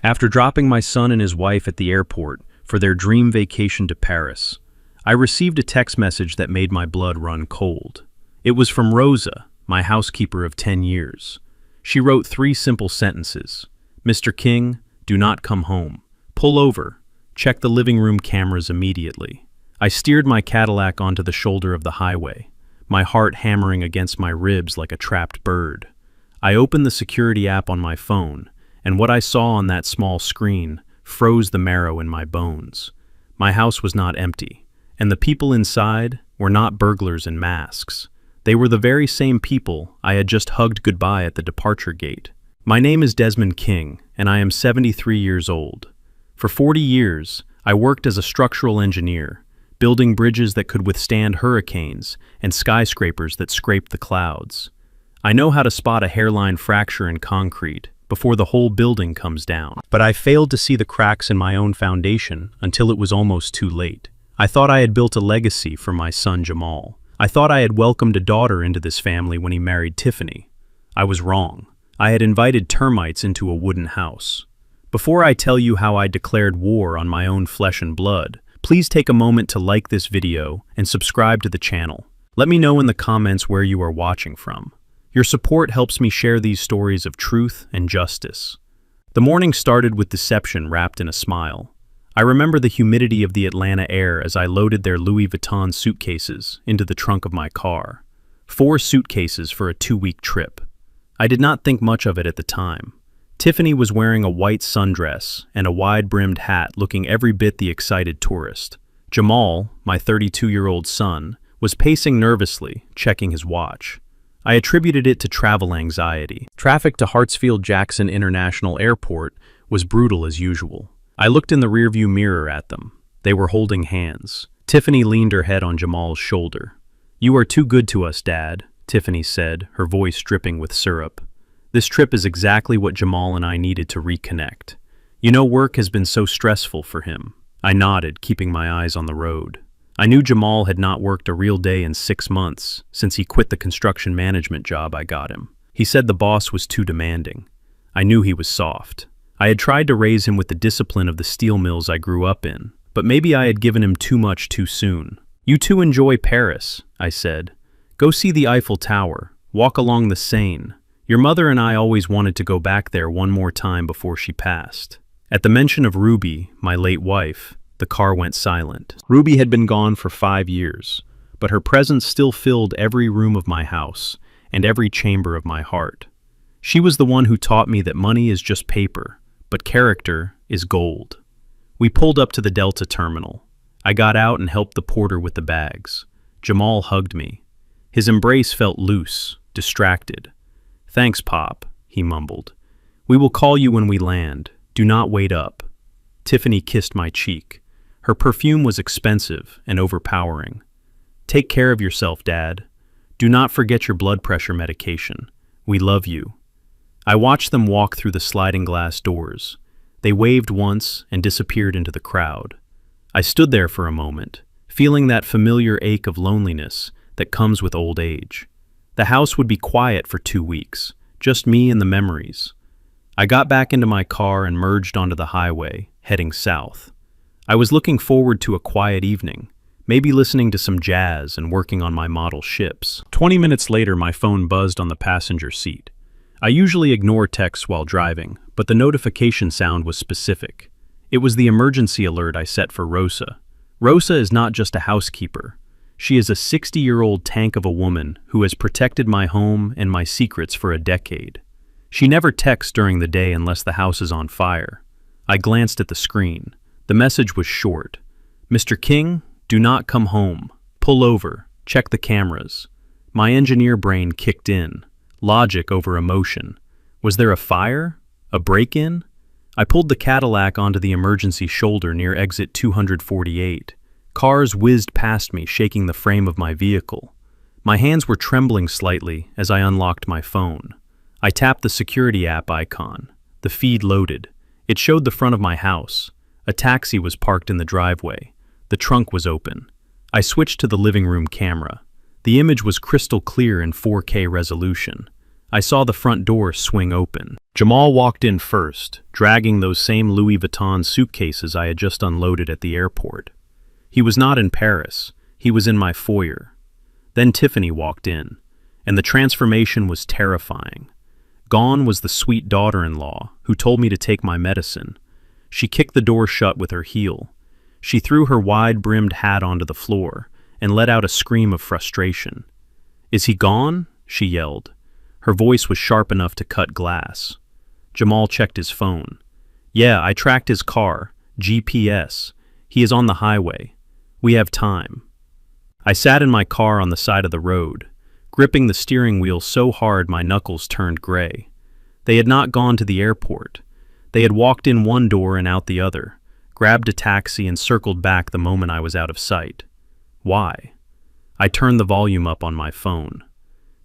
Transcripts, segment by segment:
After dropping my son and his wife at the airport for their dream vacation to Paris, I received a text message that made my blood run cold. It was from Rosa, my housekeeper of 10 years. She wrote 3 simple sentences. "Mr. King, do not come home. Pull over. Check the living room cameras immediately." I steered my Cadillac onto the shoulder of the highway, my heart hammering against my ribs like a trapped bird. I opened the security app on my phone, and what I saw on that small screen froze the marrow in my bones. My house was not empty, and the people inside were not burglars in masks. They were the very same people I had just hugged goodbye at the departure gate. My name is Desmond King, and I am 73 years old. For 40 years, I worked as a structural engineer, building bridges that could withstand hurricanes and skyscrapers that scraped the clouds. I know how to spot a hairline fracture in concrete before the whole building comes down. But I failed to see the cracks in my own foundation until it was almost too late. I thought I had built a legacy for my son Jamal. I thought I had welcomed a daughter into this family when he married Tiffany. I was wrong. I had invited termites into a wooden house. Before I tell you how I declared war on my own flesh and blood, please take a moment to like this video and subscribe to the channel. Let me know in the comments where you are watching from. Your support helps me share these stories of truth and justice. The morning started with deception wrapped in a smile. I remember the humidity of the Atlanta air as I loaded their Louis Vuitton suitcases into the trunk of my car. 4 suitcases for a 2-week trip. I did not think much of it at the time. Tiffany was wearing a white sundress and a wide-brimmed hat, looking every bit the excited tourist. Jamal, my 32-year-old son, was pacing nervously, checking his watch. I attributed it to travel anxiety. Traffic to Hartsfield-Jackson International Airport was brutal as usual. I looked in the rearview mirror at them. They were holding hands. Tiffany leaned her head on Jamal's shoulder. "You are too good to us, Dad," Tiffany said, her voice dripping with syrup. "This trip is exactly what Jamal and I needed to reconnect. You know, work has been so stressful for him." I nodded, keeping my eyes on the road. I knew Jamal had not worked a real day in 6 months since he quit the construction management job I got him. He said the boss was too demanding. I knew he was soft. I had tried to raise him with the discipline of the steel mills I grew up in, but maybe I had given him too much too soon. "You two enjoy Paris," I said. "Go see the Eiffel Tower, walk along the Seine. Your mother and I always wanted to go back there one more time before she passed." At the mention of Ruby, my late wife, the car went silent. Ruby had been gone for 5 years, but her presence still filled every room of my house and every chamber of my heart. She was the one who taught me that money is just paper, but character is gold. We pulled up to the Delta terminal. I got out and helped the porter with the bags. Jamal hugged me. His embrace felt loose, distracted. "Thanks, Pop," he mumbled. "We will call you when we land. Do not wait up." Tiffany kissed my cheek. Her perfume was expensive and overpowering. "Take care of yourself, Dad. Do not forget your blood pressure medication. We love you." I watched them walk through the sliding glass doors. They waved once and disappeared into the crowd. I stood there for a moment, feeling that familiar ache of loneliness that comes with old age. The house would be quiet for 2 weeks, just me and the memories. I got back into my car and merged onto the highway, heading south. I was looking forward to a quiet evening, maybe listening to some jazz and working on my model ships. 20 minutes later, my phone buzzed on the passenger seat. I usually ignore texts while driving, but the notification sound was specific. It was the emergency alert I set for Rosa. Rosa is not just a housekeeper. She is a 60-year-old tank of a woman who has protected my home and my secrets for a decade. She never texts during the day unless the house is on fire. I glanced at the screen. The message was short. "Mr. King, do not come home. Pull over. Check the cameras." My engineer brain kicked in. Logic over emotion. Was there a fire? A break-in? I pulled the Cadillac onto the emergency shoulder near exit 248. Cars whizzed past me, shaking the frame of my vehicle. My hands were trembling slightly as I unlocked my phone. I tapped the security app icon. The feed loaded. It showed the front of my house. A taxi was parked in the driveway. The trunk was open. I switched to the living room camera. The image was crystal clear in 4K resolution. I saw the front door swing open. Jamal walked in first, dragging those same Louis Vuitton suitcases I had just unloaded at the airport. He was not in Paris. He was in my foyer. Then Tiffany walked in, and the transformation was terrifying. Gone was the sweet daughter-in-law who told me to take my medicine. She kicked the door shut with her heel. She threw her wide-brimmed hat onto the floor and let out a scream of frustration. "Is he gone?" she yelled. Her voice was sharp enough to cut glass. Jamal checked his phone. "Yeah, I tracked his car. GPS. He is on the highway. We have time." I sat in my car on the side of the road, gripping the steering wheel so hard my knuckles turned gray. They had not gone to the airport. They had walked in one door and out the other, grabbed a taxi and circled back the moment I was out of sight. Why? I turned the volume up on my phone.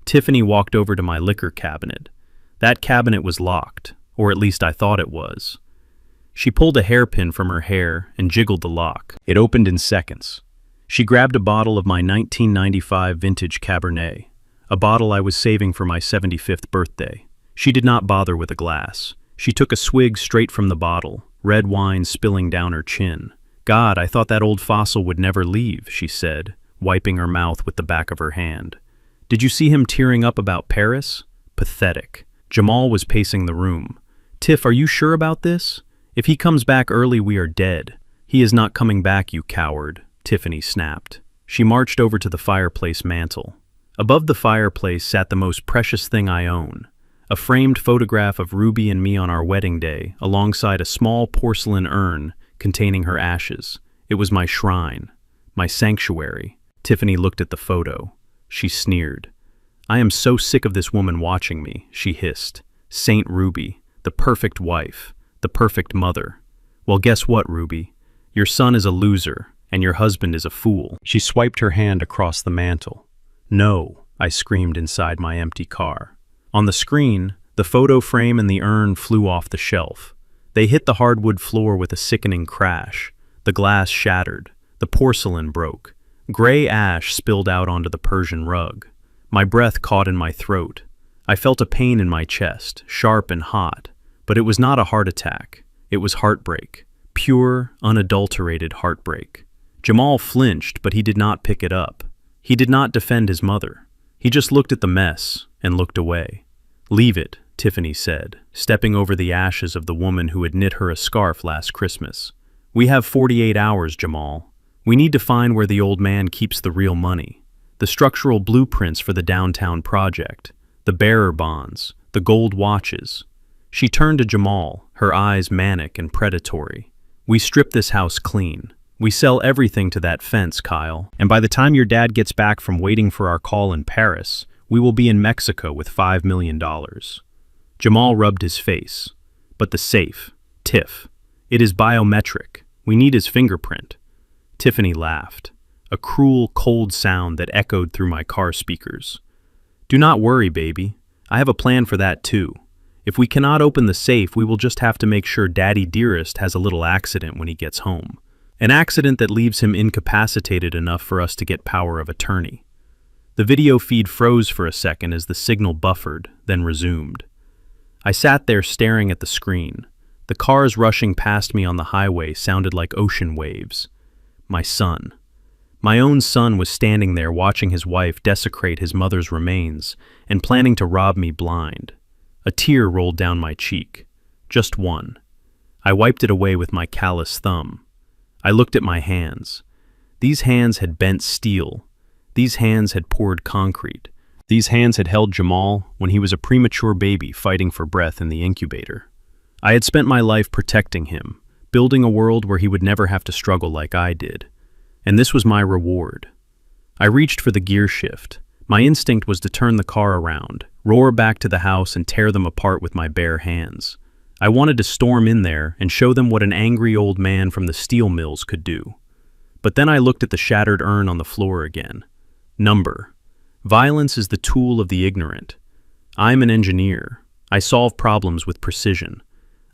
Tiffany walked over to my liquor cabinet. That cabinet was locked, or at least I thought it was. She pulled a hairpin from her hair and jiggled the lock. It opened in seconds. She grabbed a bottle of my 1995 vintage Cabernet, a bottle I was saving for my 75th birthday. She did not bother with a glass. She took a swig straight from the bottle, red wine spilling down her chin. "God, I thought that old fossil would never leave," she said, wiping her mouth with the back of her hand. "Did you see him tearing up about Paris? Pathetic." Jamal was pacing the room. "Tiff, are you sure about this? If he comes back early, we are dead." "He is not coming back, you coward," Tiffany snapped. She marched over to the fireplace mantel. Above the fireplace sat the most precious thing I own, a framed photograph of Ruby and me on our wedding day, alongside a small porcelain urn containing her ashes. It was my shrine, my sanctuary. Tiffany looked at the photo. She sneered. "I am so sick of this woman watching me," she hissed. "Saint Ruby, the perfect wife, the perfect mother. Well, guess what, Ruby? Your son is a loser, and your husband is a fool." She swiped her hand across the mantel. "No," I screamed inside my empty car. On the screen, the photo frame and the urn flew off the shelf. They hit the hardwood floor with a sickening crash. The glass shattered. The porcelain broke. Gray ash spilled out onto the Persian rug. My breath caught in my throat. I felt a pain in my chest, sharp and hot, but it was not a heart attack. It was heartbreak. Pure, unadulterated heartbreak. Jamal flinched, but he did not pick it up. He did not defend his mother. He just looked at the mess and looked away. "Leave it," Tiffany said, stepping over the ashes of the woman who had knit her a scarf last Christmas. "We have 48 hours, Jamal. We need to find where the old man keeps the real money, the structural blueprints for the downtown project, the bearer bonds, the gold watches." She turned to Jamal, her eyes manic and predatory. "We strip this house clean. We sell everything to that fence, Kyle, and by the time your dad gets back from waiting for our call in Paris, we will be in Mexico with $5 million. Jamal rubbed his face. "But the safe, Tiff. It is biometric. We need his fingerprint." Tiffany laughed, a cruel, cold sound that echoed through my car speakers. "Do not worry, baby. I have a plan for that too. If we cannot open the safe, we will just have to make sure Daddy Dearest has a little accident when he gets home. An accident that leaves him incapacitated enough for us to get power of attorney." The video feed froze for a second as the signal buffered, then resumed. I sat there staring at the screen. The cars rushing past me on the highway sounded like ocean waves. My son. My own son was standing there watching his wife desecrate his mother's remains and planning to rob me blind. A tear rolled down my cheek. Just one. I wiped it away with my callous thumb. I looked at my hands. These hands had bent steel. These hands had poured concrete. These hands had held Jamal when he was a premature baby fighting for breath in the incubator. I had spent my life protecting him, building a world where he would never have to struggle like I did. And this was my reward. I reached for the gear shift. My instinct was to turn the car around, roar back to the house and tear them apart with my bare hands. I wanted to storm in there and show them what an angry old man from the steel mills could do. But then I looked at the shattered urn on the floor again. Number. Violence is the tool of the ignorant. I'm an engineer. I solve problems with precision.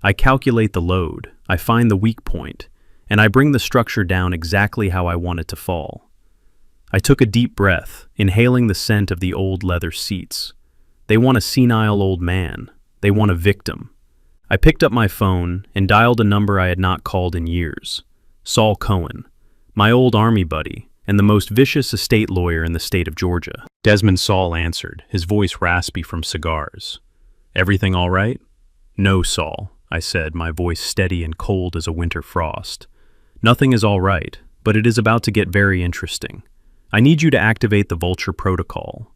I calculate the load, I find the weak point, and I bring the structure down exactly how I want it to fall. I took a deep breath, inhaling the scent of the old leather seats. They want a senile old man. They want a victim. I picked up my phone and dialed a number I had not called in years. Saul Cohen, my old army buddy, and the most vicious estate lawyer in the state of Georgia. Desmond Saul answered, his voice raspy from cigars. "Everything all right?" "No, Saul," I said, my voice steady and cold as a winter frost. "Nothing is all right, but it is about to get very interesting. I need you to activate the Vulture protocol."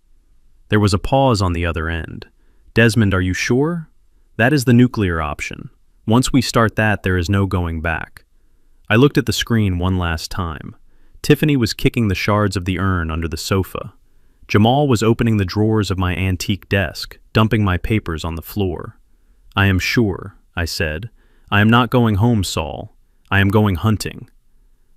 There was a pause on the other end. "Desmond, are you sure?" "That is the nuclear option. Once we start that, there is no going back." I looked at the screen one last time. Tiffany was kicking the shards of the urn under the sofa. Jamal was opening the drawers of my antique desk, dumping my papers on the floor. "I am sure," I said. "I am not going home, Saul. I am going hunting."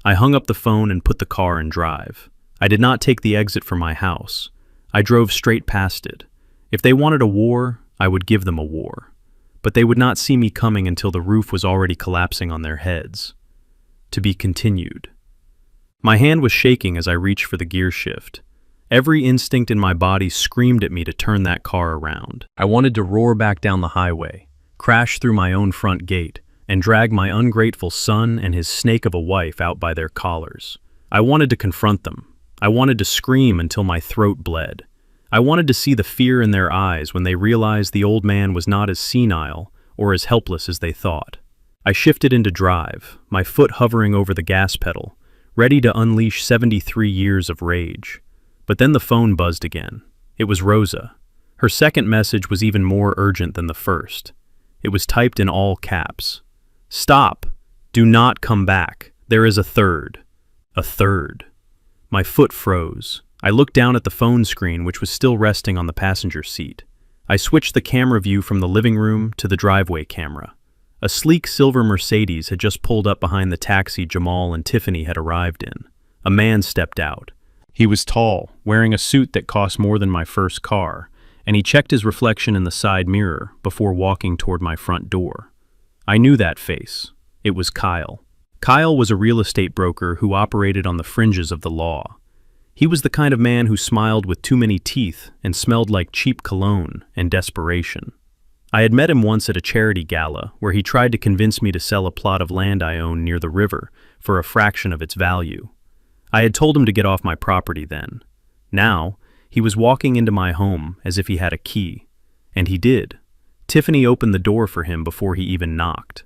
I hung up the phone and put the car in drive. I did not take the exit from my house. I drove straight past it. If they wanted a war, I would give them a war. But they would not see me coming until the roof was already collapsing on their heads. To be continued. My hand was shaking as I reached for the gear shift. Every instinct in my body screamed at me to turn that car around. I wanted to roar back down the highway, crash through my own front gate, and drag my ungrateful son and his snake of a wife out by their collars. I wanted to confront them. I wanted to scream until my throat bled. I wanted to see the fear in their eyes when they realized the old man was not as senile or as helpless as they thought. I shifted into drive, my foot hovering over the gas pedal, ready to unleash 73 years of rage. But then the phone buzzed again. It was Rosa. Her second message was even more urgent than the first. It was typed in all caps. "Stop! Do not come back. There is a third." A third. My foot froze. I looked down at the phone screen, which was still resting on the passenger seat. I switched the camera view from the living room to the driveway camera. A sleek silver Mercedes had just pulled up behind the taxi Jamal and Tiffany had arrived in. A man stepped out. He was tall, wearing a suit that cost more than my first car, and he checked his reflection in the side mirror before walking toward my front door. I knew that face. It was Kyle. Kyle was a real estate broker who operated on the fringes of the law. He was the kind of man who smiled with too many teeth and smelled like cheap cologne and desperation. I had met him once at a charity gala where he tried to convince me to sell a plot of land I owned near the river for a fraction of its value. I had told him to get off my property then. Now, he was walking into my home as if he had a key. And he did. Tiffany opened the door for him before he even knocked.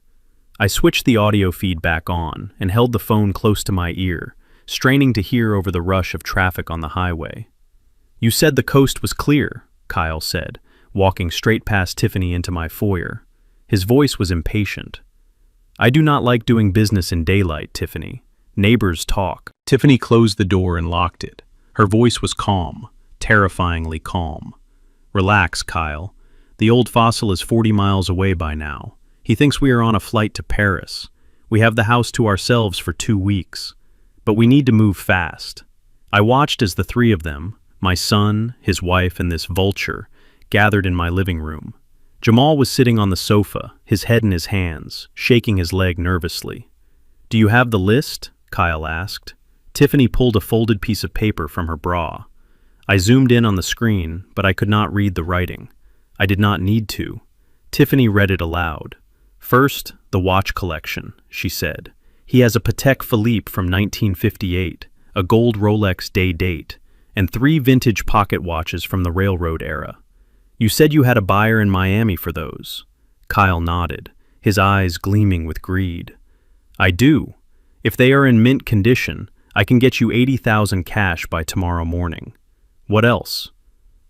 I switched the audio feed back on and held the phone close to my ear, straining to hear over the rush of traffic on the highway. "You said the coast was clear," Kyle said, walking straight past Tiffany into my foyer. His voice was impatient. "I do not like doing business in daylight, Tiffany. Neighbors talk." Tiffany closed the door and locked it. Her voice was calm, terrifyingly calm. "Relax, Kyle. The old fossil is 40 miles away by now. He thinks we are on a flight to Paris. We have the house to ourselves for 2 weeks. But we need to move fast." I watched as the three of them, my son, his wife, and this vulture, gathered in my living room. Jamal was sitting on the sofa, his head in his hands, shaking his leg nervously. "Do you have the list?" Kyle asked. Tiffany pulled a folded piece of paper from her bra. I zoomed in on the screen, but I could not read the writing. I did not need to. Tiffany read it aloud. "First, the watch collection," she said. "He has a Patek Philippe from 1958, a gold Rolex day date, and 3 vintage pocket watches from the railroad era. You said you had a buyer in Miami for those." Kyle nodded, his eyes gleaming with greed. "I do. If they are in mint condition, I can get you 80,000 cash by tomorrow morning. What else?"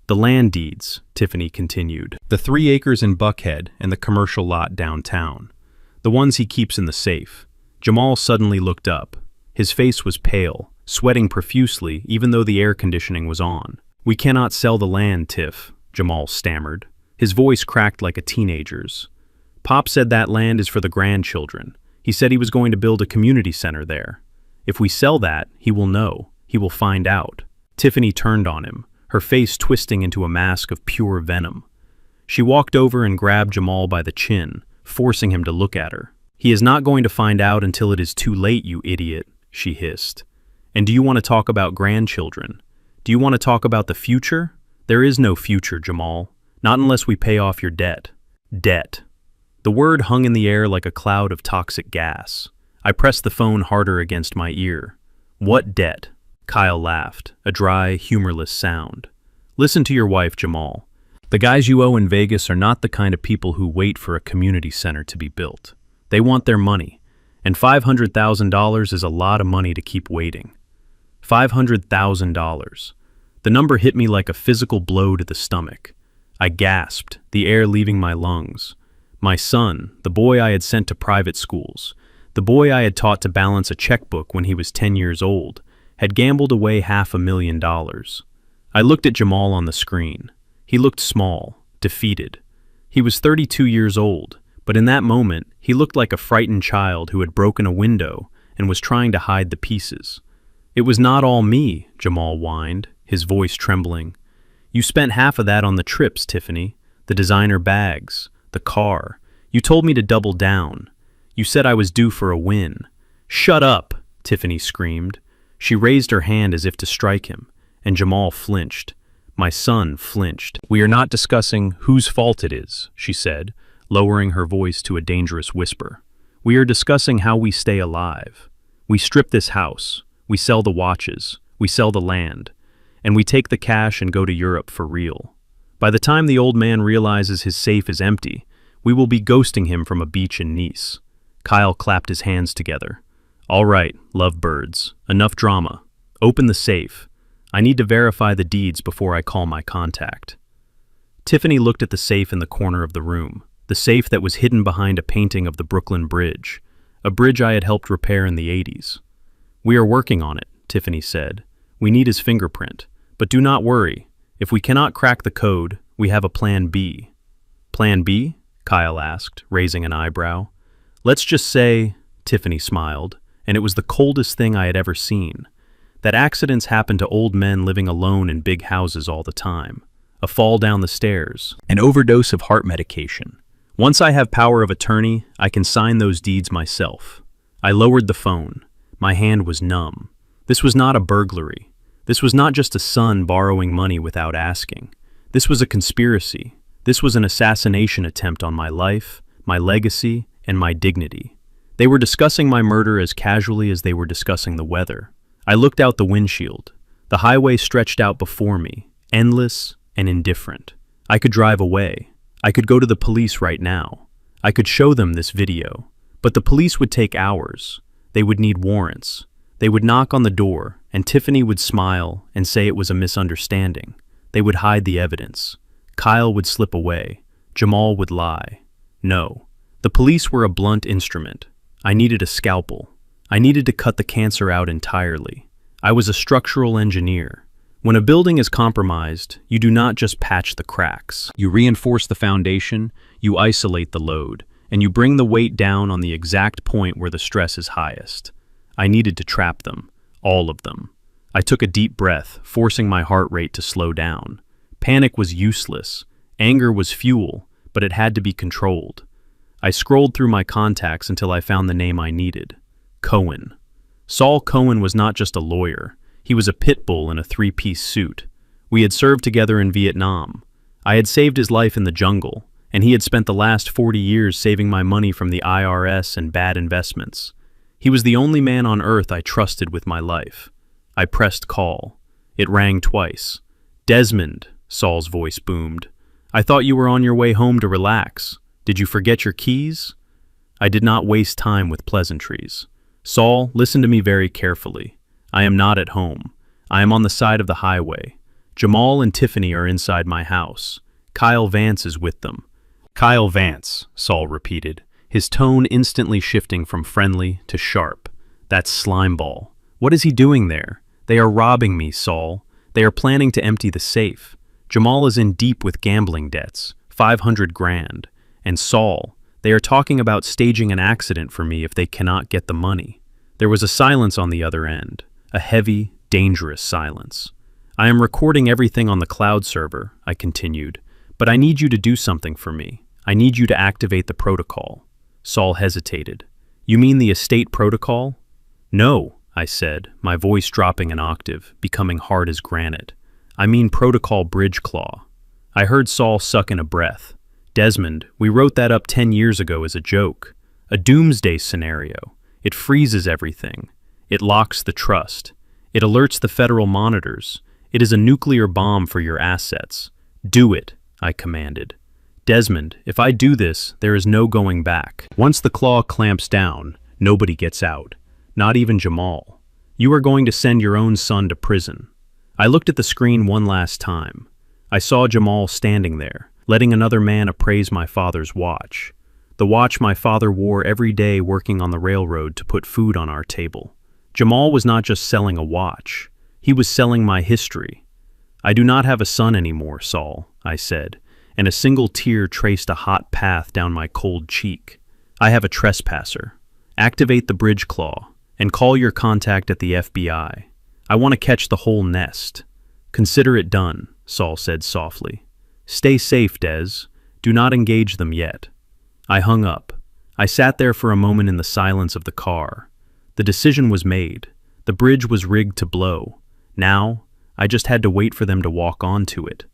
"The land deeds," Tiffany continued. "The 3 acres in Buckhead and the commercial lot downtown. The ones he keeps in the safe." Jamal suddenly looked up. His face was pale, sweating profusely even though the air conditioning was on. "We cannot sell the land, Tiff," Jamal stammered. His voice cracked like a teenager's. "Pop said that land is for the grandchildren. He said he was going to build a community center there. If we sell that, he will know. He will find out." Tiffany turned on him, her face twisting into a mask of pure venom. She walked over and grabbed Jamal by the chin, forcing him to look at her. "He is not going to find out until it is too late, you idiot," she hissed. "And do you want to talk about grandchildren? Do you want to talk about the future? There is no future, Jamal. Not unless we pay off your debt. Debt. The word hung in the air like a cloud of toxic gas. I pressed the phone harder against my ear. What debt? Kyle laughed, a dry, humorless sound. Listen to your wife, Jamal. The guys you owe in Vegas are not the kind of people who wait for a community center to be built. They want their money, and $500,000 is a lot of money to keep waiting. $500,000. The number hit me like a physical blow to the stomach. I gasped, the air leaving my lungs. My son, the boy I had sent to private schools, the boy I had taught to balance a checkbook when he was 10 years old, had gambled away $500,000. I looked at Jamal on the screen. He looked small, defeated. He was 32 years old, but in that moment, he looked like a frightened child who had broken a window and was trying to hide the pieces. It was not all me, Jamal whined, his voice trembling. You spent half of that on the trips, Tiffany, the designer bags, the car. You told me to double down. You said I was due for a win. Shut up, Tiffany screamed. She raised her hand as if to strike him, and Jamal flinched. My son flinched. We are not discussing whose fault it is, she said, lowering her voice to a dangerous whisper. We are discussing how we stay alive. We strip this house. We sell the watches. We sell the land. And we take the cash and go to Europe for real. By the time the old man realizes his safe is empty, we will be ghosting him from a beach in Nice. Kyle clapped his hands together. All right, lovebirds. Enough drama. Open the safe. I need to verify the deeds before I call my contact. Tiffany looked at the safe in the corner of the room, the safe that was hidden behind a painting of the Brooklyn Bridge, a bridge I had helped repair in the 80s. We are working on it, Tiffany said. We need his fingerprint. But do not worry. If we cannot crack the code, we have a plan B. Plan B? Kyle asked, raising an eyebrow. Let's just say, Tiffany smiled, and it was the coldest thing I had ever seen, that accidents happen to old men living alone in big houses all the time. A fall down the stairs, an overdose of heart medication. Once I have power of attorney, I can sign those deeds myself. I lowered the phone. My hand was numb. This was not a burglary. This was not just a son borrowing money without asking. This was a conspiracy. This was an assassination attempt on my life, my legacy, and my dignity. They were discussing my murder as casually as they were discussing the weather. I looked out the windshield. The highway stretched out before me, endless and indifferent. I could drive away. I could go to the police right now. I could show them this video. But the police would take hours. They would need warrants. They would knock on the door, and Tiffany would smile and say it was a misunderstanding. They would hide the evidence. Kyle would slip away. Jamal would lie. No. The police were a blunt instrument. I needed a scalpel. I needed to cut the cancer out entirely. I was a structural engineer. When a building is compromised, you do not just patch the cracks. You reinforce the foundation, you isolate the load, and you bring the weight down on the exact point where the stress is highest. I needed to trap them, all of them. I took a deep breath, forcing my heart rate to slow down. Panic was useless. Anger was fuel, but it had to be controlled. I scrolled through my contacts until I found the name I needed. Cohen. Saul Cohen was not just a lawyer. He was a pit bull in a three-piece suit. We had served together in Vietnam. I had saved his life in the jungle, and he had spent the last 40 years saving my money from the IRS and bad investments. He was the only man on earth I trusted with my life. I pressed call. It rang twice. Desmond, Saul's voice boomed. I thought you were on your way home to relax. Did you forget your keys? I did not waste time with pleasantries. Saul, listen to me very carefully. I am not at home. I am on the side of the highway. Jamal and Tiffany are inside my house. Kyle Vance is with them. Kyle Vance, Saul repeated, his tone instantly shifting from friendly to sharp. That's Slimeball. What is he doing there? They are robbing me, Saul. They are planning to empty the safe. Jamal is in deep with gambling debts, 500 grand. And Saul, they are talking about staging an accident for me if they cannot get the money. There was a silence on the other end, a heavy, dangerous silence. I am recording everything on the cloud server, I continued, but I need you to do something for me. I need you to activate the protocol. Saul hesitated. You mean the estate protocol? No, I said, my voice dropping an octave, becoming hard as granite. I mean Protocol Bridge Claw. I heard Saul suck in a breath. Desmond, we wrote that up 10 years ago as a joke. A doomsday scenario. It freezes everything. It locks the trust. It alerts the federal monitors. It is a nuclear bomb for your assets. Do it, I commanded. Desmond, if I do this, there is no going back. Once the claw clamps down, nobody gets out. Not even Jamal. You are going to send your own son to prison. I looked at the screen one last time. I saw Jamal standing there, letting another man appraise my father's watch. The watch my father wore every day working on the railroad to put food on our table. Jamal was not just selling a watch. He was selling my history. I do not have a son anymore, Saul, I said, and a single tear traced a hot path down my cold cheek. I have a trespasser. Activate the bridge claw, and call your contact at the FBI. I want to catch the whole nest. Consider it done, Saul said softly. Stay safe, Des. Do not engage them yet. I hung up. I sat there for a moment in the silence of the car. The decision was made. The bridge was rigged to blow. Now, I just had to wait for them to walk onto it.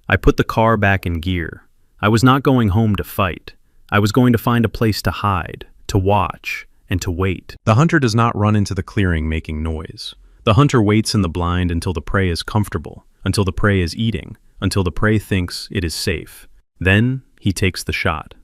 I put the car back in gear. I was not going home to fight. I was going to find a place to hide, to watch, and to wait. The hunter does not run into the clearing making noise. The hunter waits in the blind until the prey is comfortable, until the prey is eating, until the prey thinks it is safe. Then, he takes the shot.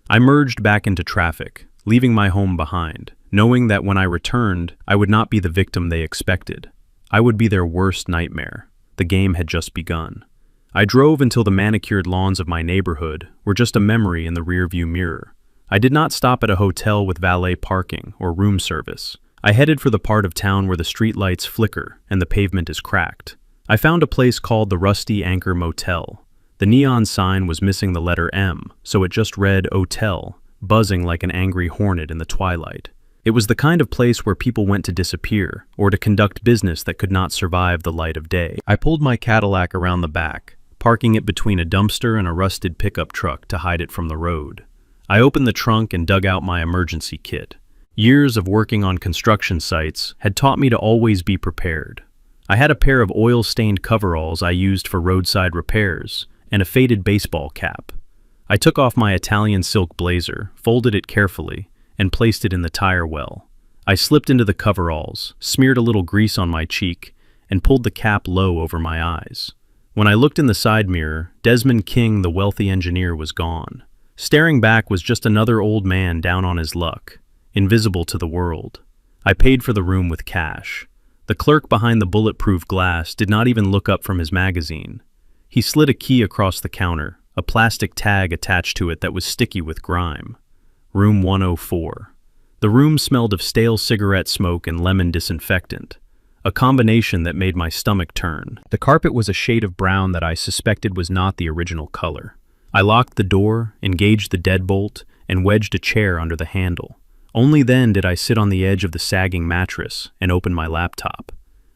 I merged back into traffic, leaving my home behind, knowing that when I returned, I would not be the victim they expected. I would be their worst nightmare. The game had just begun. I drove until the manicured lawns of my neighborhood were just a memory in the rearview mirror. I did not stop at a hotel with valet parking or room service. I headed for the part of town where the streetlights flicker and the pavement is cracked. I found a place called the Rusty Anchor Motel. The neon sign was missing the letter M, so it just read Hotel, buzzing like an angry hornet in the twilight. It was the kind of place where people went to disappear, or to conduct business that could not survive the light of day. I pulled my Cadillac around the back, parking it between a dumpster and a rusted pickup truck to hide it from the road. I opened the trunk and dug out my emergency kit. Years of working on construction sites had taught me to always be prepared. I had a pair of oil-stained coveralls I used for roadside repairs, and a faded baseball cap. I took off my Italian silk blazer, folded it carefully, and placed it in the tire well. I slipped into the coveralls, smeared a little grease on my cheek, and pulled the cap low over my eyes. When I looked in the side mirror, Desmond King, the wealthy engineer, was gone. Staring back was just another old man down on his luck, invisible to the world. I paid for the room with cash. The clerk behind the bulletproof glass did not even look up from his magazine. He slid a key across the counter, a plastic tag attached to it that was sticky with grime. Room 104. The room smelled of stale cigarette smoke and lemon disinfectant, a combination that made my stomach turn. The carpet was a shade of brown that I suspected was not the original color. I locked the door, engaged the deadbolt, and wedged a chair under the handle. Only then did I sit on the edge of the sagging mattress and open my laptop.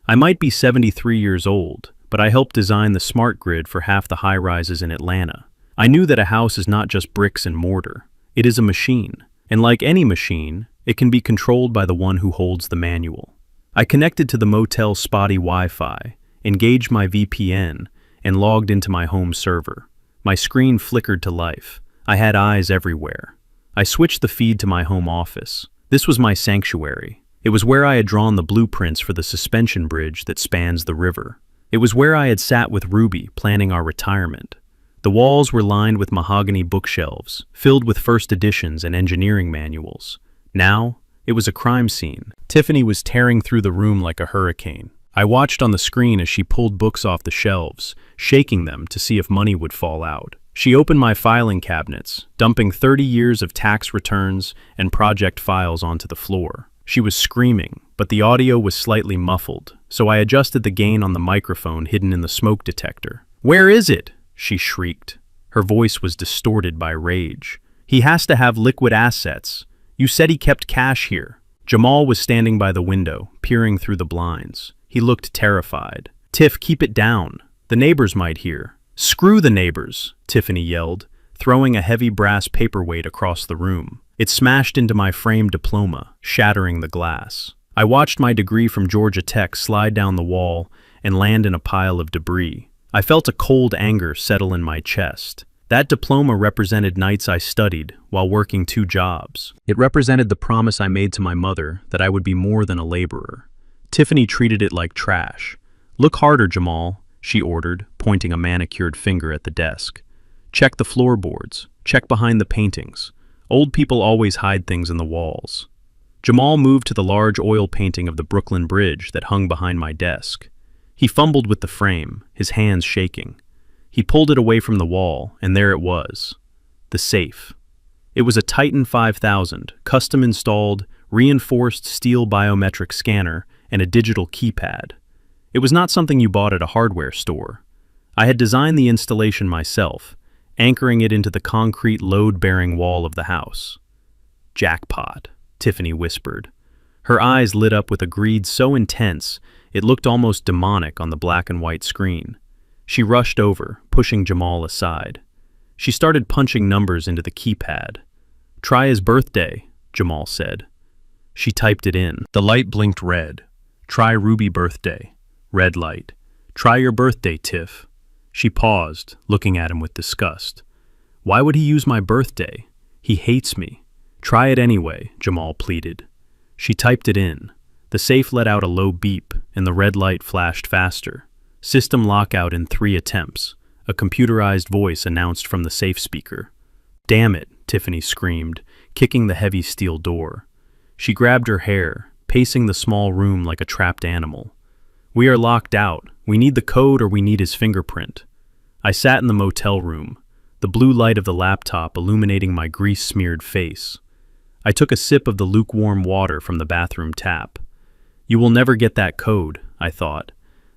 I might be 73 years old, but I helped design the smart grid for half the high-rises in Atlanta. I knew that a house is not just bricks and mortar. It is a machine, and like any machine, it can be controlled by the one who holds the manual. I connected to the motel's spotty Wi-Fi, engaged my VPN, and logged into my home server. My screen flickered to life. I had eyes everywhere. I switched the feed to my home office. This was my sanctuary. It was where I had drawn the blueprints for the suspension bridge that spans the river. It was where I had sat with Ruby, planning our retirement. The walls were lined with mahogany bookshelves, filled with first editions and engineering manuals. Now, it was a crime scene. Tiffany was tearing through the room like a hurricane. I watched on the screen as she pulled books off the shelves, shaking them to see if money would fall out. She opened my filing cabinets, dumping 30 years of tax returns and project files onto the floor. She was screaming, but the audio was slightly muffled, so I adjusted the gain on the microphone hidden in the smoke detector. "Where is it?" she shrieked. Her voice was distorted by rage. "He has to have liquid assets. You said he kept cash here." Jamal was standing by the window, peering through the blinds. He looked terrified. "Tiff, keep it down. The neighbors might hear." "Screw the neighbors," Tiffany yelled, throwing a heavy brass paperweight across the room. It smashed into my framed diploma, shattering the glass. I watched my degree from Georgia Tech slide down the wall and land in a pile of debris. I felt a cold anger settle in my chest. That diploma represented nights I studied while working 2 jobs. It represented the promise I made to my mother that I would be more than a laborer. Tiffany treated it like trash. "Look harder, Jamal," she ordered, pointing a manicured finger at the desk. "Check the floorboards. Check behind the paintings. Old people always hide things in the walls." Jamal moved to the large oil painting of the Brooklyn Bridge that hung behind my desk. He fumbled with the frame, his hands shaking. He pulled it away from the wall, and there it was. The safe. It was a Titan 5000, custom-installed, reinforced steel biometric scanner and a digital keypad. It was not something you bought at a hardware store. I had designed the installation myself, anchoring it into the concrete load-bearing wall of the house. "Jackpot," Tiffany whispered. Her eyes lit up with a greed so intense it looked almost demonic on the black and white screen. She rushed over, pushing Jamal aside. She started punching numbers into the keypad. "Try his birthday," Jamal said. She typed it in. The light blinked red. "Try Ruby birthday." Red light. "Try your birthday, Tiff." She paused, looking at him with disgust. "Why would he use my birthday? He hates me." "Try it anyway," Jamal pleaded. She typed it in. The safe let out a low beep, and the red light flashed faster. "System lockout in 3 attempts," a computerized voice announced from the safe speaker. "Damn it," Tiffany screamed, kicking the heavy steel door. She grabbed her hair, pacing the small room like a trapped animal. "We are locked out. We need the code or we need his fingerprint." I sat in the motel room, the blue light of the laptop illuminating my grease-smeared face. I took a sip of the lukewarm water from the bathroom tap. "You will never get that code," I thought.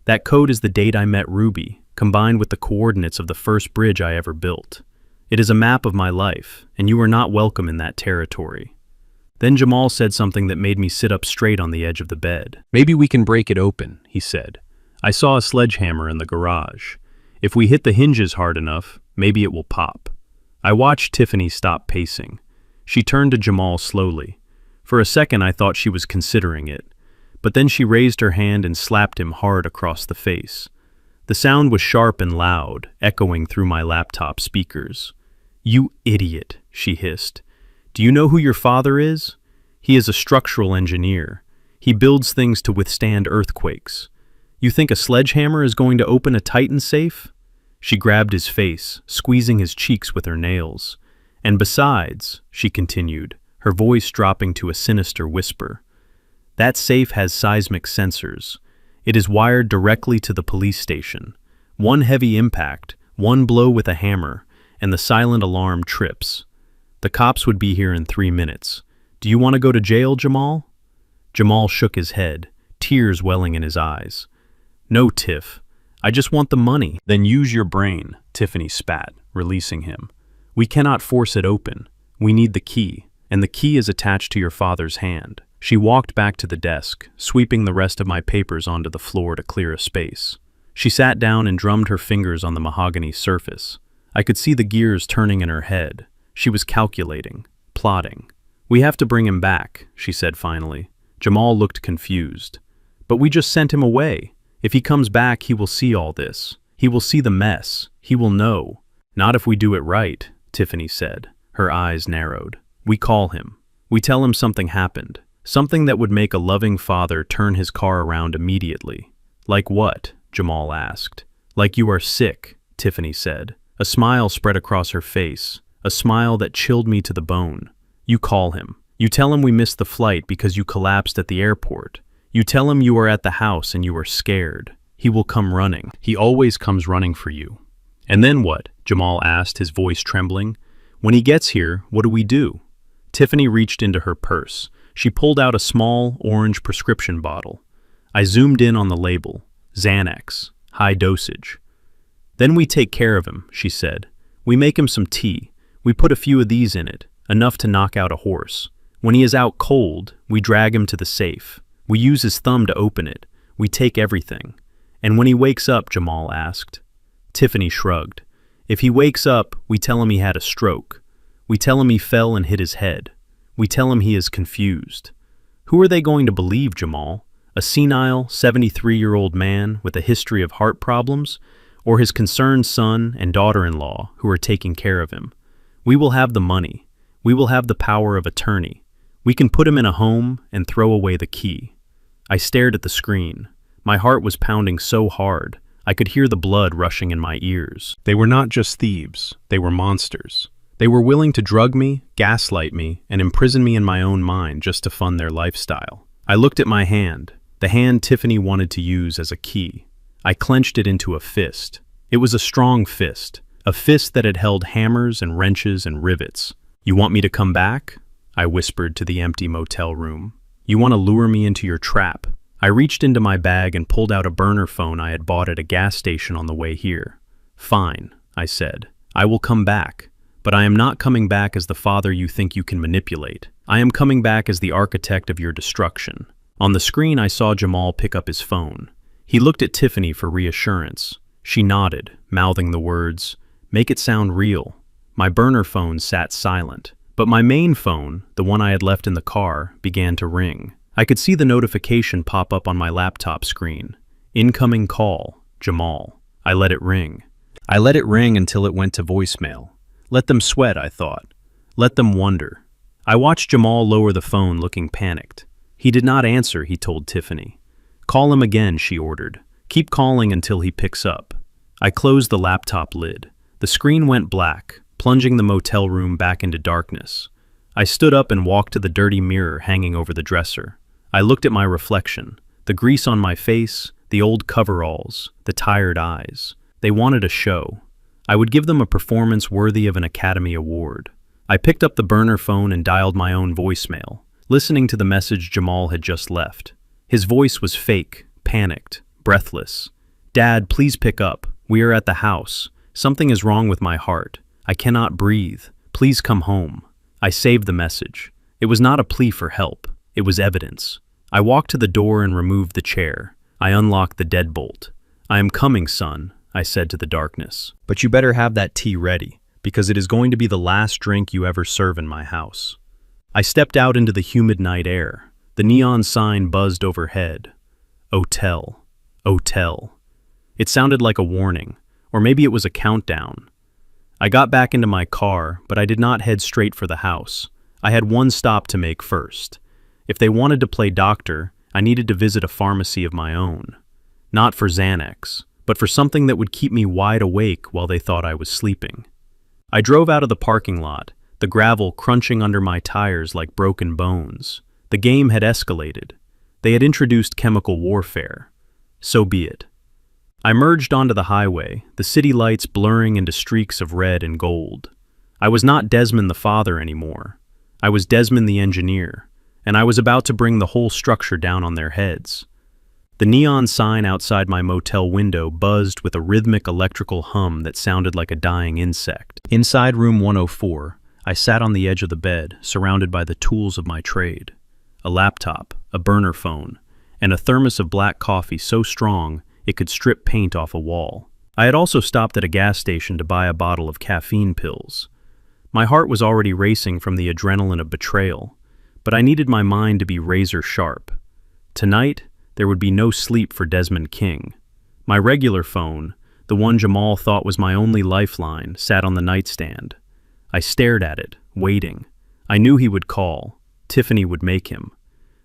"That code is the date I met Ruby, combined with the coordinates of the first bridge I ever built. It is a map of my life, and you are not welcome in that territory." Then Jamal said something that made me sit up straight on the edge of the bed. "Maybe we can break it open," he said. "I saw a sledgehammer in the garage. If we hit the hinges hard enough, maybe it will pop." I watched Tiffany stop pacing. She turned to Jamal slowly. For a second I thought she was considering it, but then she raised her hand and slapped him hard across the face. The sound was sharp and loud, echoing through my laptop speakers. "You idiot," she hissed. "Do you know who your father is? He is a structural engineer. He builds things to withstand earthquakes. You think a sledgehammer is going to open a Titan safe?" She grabbed his face, squeezing his cheeks with her nails. "And besides," she continued, her voice dropping to a sinister whisper, "that safe has seismic sensors. It is wired directly to the police station. One heavy impact, one blow with a hammer, and the silent alarm trips. The cops would be here in 3 minutes. Do you want to go to jail, Jamal?" Jamal shook his head, tears welling in his eyes. "No, Tiff. I just want the money." "Then use your brain," Tiffany spat, releasing him. "We cannot force it open. We need the key, and the key is attached to your father's hand." She walked back to the desk, sweeping the rest of my papers onto the floor to clear a space. She sat down and drummed her fingers on the mahogany surface. I could see the gears turning in her head. She was calculating, plotting. "We have to bring him back," she said finally. Jamal looked confused. "But we just sent him away. If he comes back, he will see all this. He will see the mess. He will know." "Not if we do it right," Tiffany said. Her eyes narrowed. "We call him. We tell him something happened. Something that would make a loving father turn his car around immediately." "Like what?" Jamal asked. "Like you are sick," Tiffany said. A smile spread across her face, a smile that chilled me to the bone. "You call him. You tell him we missed the flight because you collapsed at the airport. You tell him you are at the house and you are scared. He will come running. He always comes running for you." "And then what?" Jamal asked, his voice trembling. "When he gets here, what do we do?" Tiffany reached into her purse. She pulled out a small, orange prescription bottle. I zoomed in on the label. Xanax, high dosage. "Then we take care of him," she said. "We make him some tea. We put a few of these in it, enough to knock out a horse. When he is out cold, we drag him to the safe. We use his thumb to open it. We take everything." "And when he wakes up," Jamal asked. Tiffany shrugged. "If he wakes up, we tell him he had a stroke. We tell him he fell and hit his head. We tell him he is confused." "Who are they going to believe, Jamal? A senile, 73-year-old man with a history of heart problems? or his concerned son and daughter-in-law who are taking care of him. We will have the money. We will have the power of attorney. We can put him in a home and throw away the key. I stared at the screen. My heart was pounding so hard, I could hear the blood rushing in my ears. They were not just thieves, they were monsters. They were willing to drug me, gaslight me, and imprison me in my own mind just to fund their lifestyle. I looked at my hand, the hand Tiffany wanted to use as a key. I clenched it into a fist. It was a strong fist, a fist that had held hammers and wrenches and rivets. "You want me to come back?" I whispered to the empty motel room. "You want to lure me into your trap?" I reached into my bag and pulled out a burner phone I had bought at a gas station on the way here. "Fine," I said. "I will come back. But I am not coming back as the father you think you can manipulate. I am coming back as the architect of your destruction." On the screen, I saw Jamal pick up his phone. He looked at Tiffany for reassurance. She nodded, mouthing the words, "Make it sound real." My burner phone sat silent, but my main phone, the one I had left in the car, began to ring. I could see the notification pop up on my laptop screen. "Incoming call, Jamal." I let it ring. I let it ring until it went to voicemail. Let them sweat, I thought. Let them wonder. I watched Jamal lower the phone, looking panicked. He did not answer, he told Tiffany. "Call him again," she ordered. "Keep calling until he picks up." I closed the laptop lid. The screen went black, plunging the motel room back into darkness. I stood up and walked to the dirty mirror hanging over the dresser. I looked at my reflection, the grease on my face, the old coveralls, the tired eyes. They wanted a show. I would give them a performance worthy of an Academy Award. I picked up the burner phone and dialed my own voicemail, listening to the message Jamal had just left. His voice was fake, panicked, breathless. "Dad, please pick up. We are at the house. Something is wrong with my heart. I cannot breathe. Please come home." I saved the message. It was not a plea for help. It was evidence. I walked to the door and removed the chair. I unlocked the deadbolt. "I am coming, son," I said to the darkness. "But you better have that tea ready, because it is going to be the last drink you ever serve in my house." I stepped out into the humid night air. The neon sign buzzed overhead. "Hotel. Hotel." It sounded like a warning, or maybe it was a countdown. I got back into my car, but I did not head straight for the house. I had one stop to make first. If they wanted to play doctor, I needed to visit a pharmacy of my own. Not for Xanax, but for something that would keep me wide awake while they thought I was sleeping. I drove out of the parking lot, the gravel crunching under my tires like broken bones. The game had escalated. They had introduced chemical warfare. So be it. I merged onto the highway, the city lights blurring into streaks of red and gold. I was not Desmond the father anymore. I was Desmond the engineer, and I was about to bring the whole structure down on their heads. The neon sign outside my motel window buzzed with a rhythmic electrical hum that sounded like a dying insect. Inside room 104, I sat on the edge of the bed, surrounded by the tools of my trade. A laptop, a burner phone, and a thermos of black coffee so strong it could strip paint off a wall. I had also stopped at a gas station to buy a bottle of caffeine pills. My heart was already racing from the adrenaline of betrayal, but I needed my mind to be razor sharp. Tonight, there would be no sleep for Desmond King. My regular phone, the one Jamal thought was my only lifeline, sat on the nightstand. I stared at it, waiting. I knew he would call. Tiffany would make him.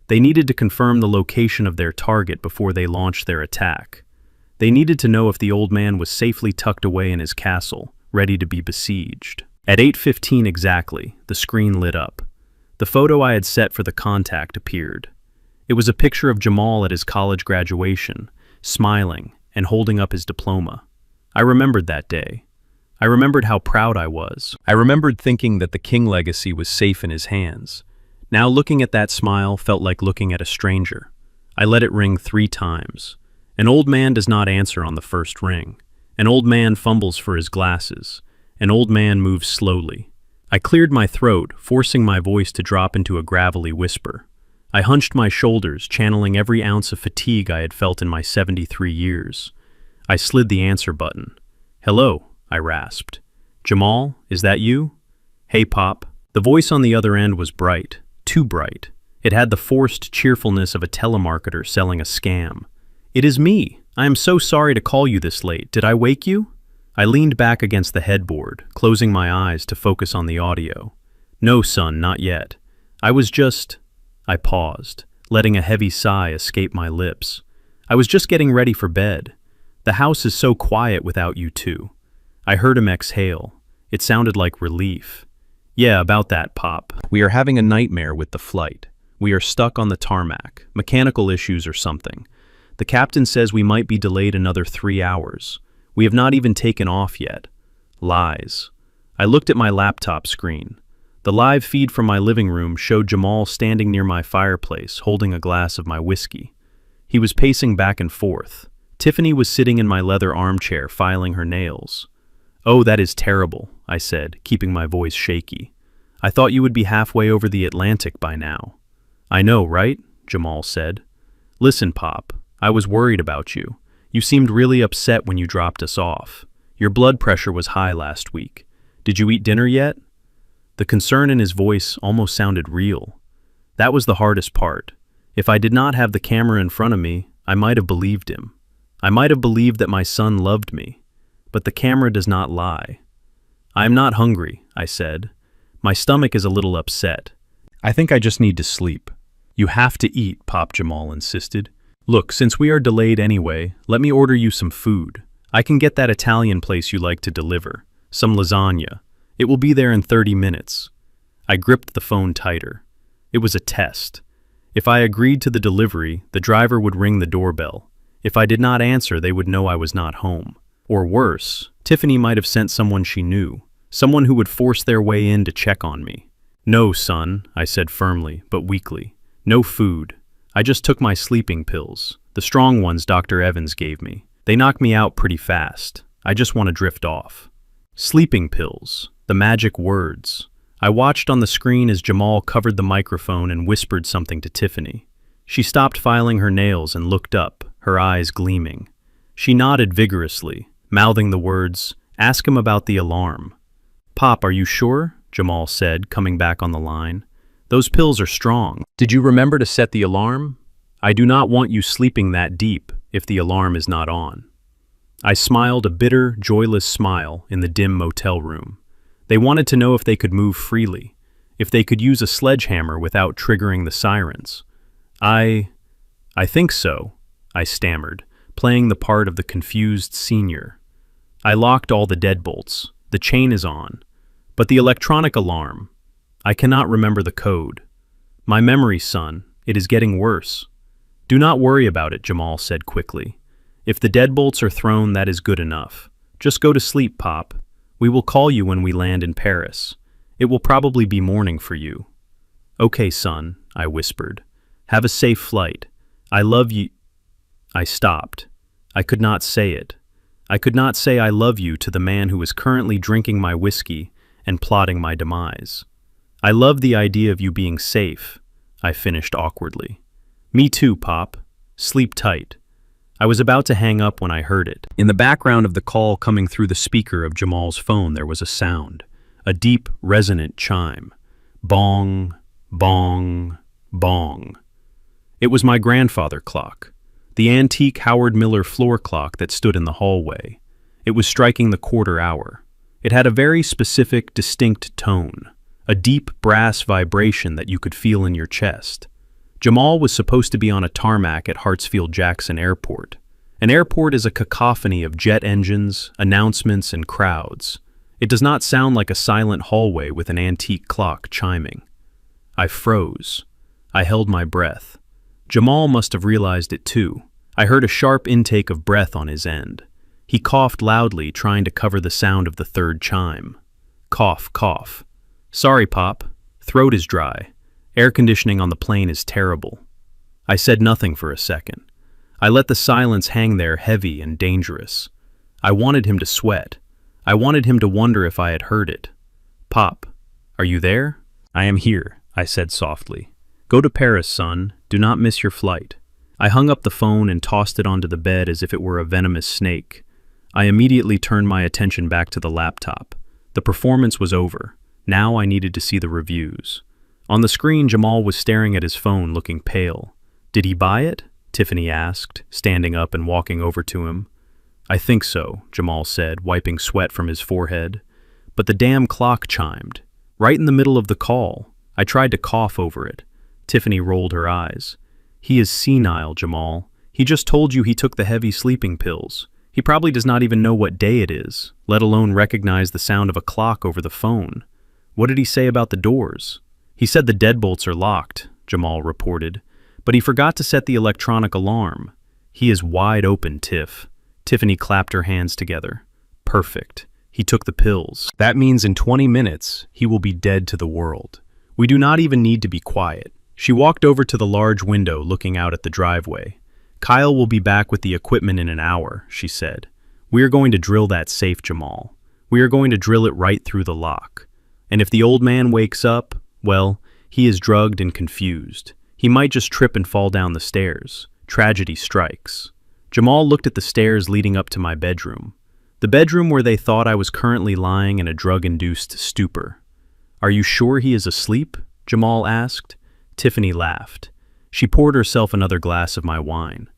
They needed to confirm the location of their target before they launched their attack. They needed to know if the old man was safely tucked away in his castle, ready to be besieged. At 8:15 exactly, the screen lit up. The photo I had set for the contact appeared. It was a picture of Jamal at his college graduation, smiling and holding up his diploma. I remembered that day. I remembered how proud I was. I remembered thinking that the King legacy was safe in his hands. Now looking at that smile felt like looking at a stranger. I let it ring 3 times. An old man does not answer on the first ring. An old man fumbles for his glasses. An old man moves slowly. I cleared my throat, forcing my voice to drop into a gravelly whisper. I hunched my shoulders, channeling every ounce of fatigue I had felt in my 73 years. I slid the answer button. "Hello," I rasped. "Jamal, is that you?" "Hey, Pop." The voice on the other end was bright, too bright. It had the forced cheerfulness of a telemarketer selling a scam. "It is me. I am so sorry to call you this late. Did I wake you? I leaned back against the headboard, closing my eyes to focus on the audio. No, son, not yet. I paused, letting a heavy sigh escape my lips. I was just getting ready for bed. The house is so quiet without you two. I heard him exhale. It sounded like relief. Yeah, about that, Pop. We are having a nightmare with the flight. We are stuck on the tarmac, mechanical issues or something. The captain says we might be delayed another 3 hours. We have not even taken off yet. Lies. I looked at my laptop screen. The live feed from my living room showed Jamal standing near my fireplace, holding a glass of my whiskey. He was pacing back and forth. Tiffany was sitting in my leather armchair, filing her nails. Oh, that is terrible, I said, keeping my voice shaky. I thought you would be halfway over the Atlantic by now. I know, right? Jamal said. Listen, Pop, I was worried about you. You seemed really upset when you dropped us off. Your blood pressure was high last week. Did you eat dinner yet? The concern in his voice almost sounded real. That was the hardest part. If I did not have the camera in front of me, I might have believed him. I might have believed that my son loved me. But the camera does not lie. I am not hungry, I said. My stomach is a little upset. I think I just need to sleep. You have to eat, Pop, Jamal insisted. Look, since we are delayed anyway, let me order you some food. I can get that Italian place you like to deliver. Some lasagna. It will be there in 30 minutes. I gripped the phone tighter. It was a test. If I agreed to the delivery, the driver would ring the doorbell. If I did not answer, they would know I was not home. Or worse, Tiffany might have sent someone she knew, someone who would force their way in to check on me. No, son, I said firmly, but weakly. No food. I just took my sleeping pills, the strong ones Dr. Evans gave me. They knock me out pretty fast. I just want to drift off. Sleeping pills. The magic words. I watched on the screen as Jamal covered the microphone and whispered something to Tiffany. She stopped filing her nails and looked up, her eyes gleaming. She nodded vigorously, mouthing the words, "Ask him about the alarm." "Pop, are you sure?" Jamal said, coming back on the line. "Those pills are strong. Did you remember to set the alarm? I do not want you sleeping that deep if the alarm is not on." I smiled a bitter, joyless smile in the dim motel room. They wanted to know if they could move freely, if they could use a sledgehammer without triggering the sirens. I think so, I stammered, playing the part of the confused senior. I locked all the deadbolts. The chain is on. But the electronic alarm, I cannot remember the code. My memory, son, it is getting worse. Do not worry about it, Jamal said quickly. If the deadbolts are thrown, that is good enough. Just go to sleep, Pop. We will call you when we land in Paris. It will probably be morning for you. Okay, son, I whispered. Have a safe flight. I love you. I stopped. I could not say it. I could not say I love you to the man who is currently drinking my whiskey and plotting my demise. I love the idea of you being safe, I finished awkwardly. Me too, Pop. Sleep tight. I was about to hang up when I heard it. In the background of the call coming through the speaker of Jamal's phone, there was a sound, a deep, resonant chime. Bong, bong, bong. It was my grandfather clock, the antique Howard Miller floor clock that stood in the hallway. It was striking the quarter hour. It had a very specific, distinct tone, a deep brass vibration that you could feel in your chest. Jamal was supposed to be on a tarmac at Hartsfield-Jackson Airport. An airport is a cacophony of jet engines, announcements, and crowds. It does not sound like a silent hallway with an antique clock chiming. I froze. I held my breath. Jamal must have realized it too. I heard a sharp intake of breath on his end. He coughed loudly, trying to cover the sound of the third chime. Cough, cough. Sorry, Pop. Throat is dry. Air conditioning on the plane is terrible. I said nothing for a second. I let the silence hang there heavy and dangerous. I wanted him to sweat. I wanted him to wonder if I had heard it. Pop, are you there? I am here, I said softly. Go to Paris, son. Do not miss your flight. I hung up the phone and tossed it onto the bed as if it were a venomous snake. I immediately turned my attention back to the laptop. The performance was over. Now I needed to see the reviews. On the screen, Jamal was staring at his phone, looking pale. Did he buy it? Tiffany asked, standing up and walking over to him. I think so, Jamal said, wiping sweat from his forehead. But the damn clock chimed. Right in the middle of the call. I tried to cough over it. Tiffany rolled her eyes. He is senile, Jamal. He just told you he took the heavy sleeping pills. He probably does not even know what day it is, let alone recognize the sound of a clock over the phone. What did he say about the doors? He said the deadbolts are locked, Jamal reported, but he forgot to set the electronic alarm. He is wide open, Tiff. Tiffany clapped her hands together. Perfect. He took the pills. That means in 20 minutes, he will be dead to the world. We do not even need to be quiet. She walked over to the large window looking out at the driveway. Kyle will be back with the equipment in an hour, she said. We are going to drill that safe, Jamal. We are going to drill it right through the lock. And if the old man wakes up, well, he is drugged and confused. He might just trip and fall down the stairs. Tragedy strikes. Jamal looked at the stairs leading up to my bedroom. The bedroom where they thought I was currently lying in a drug-induced stupor. Are you sure he is asleep? Jamal asked. Tiffany laughed. She poured herself another glass of my wine.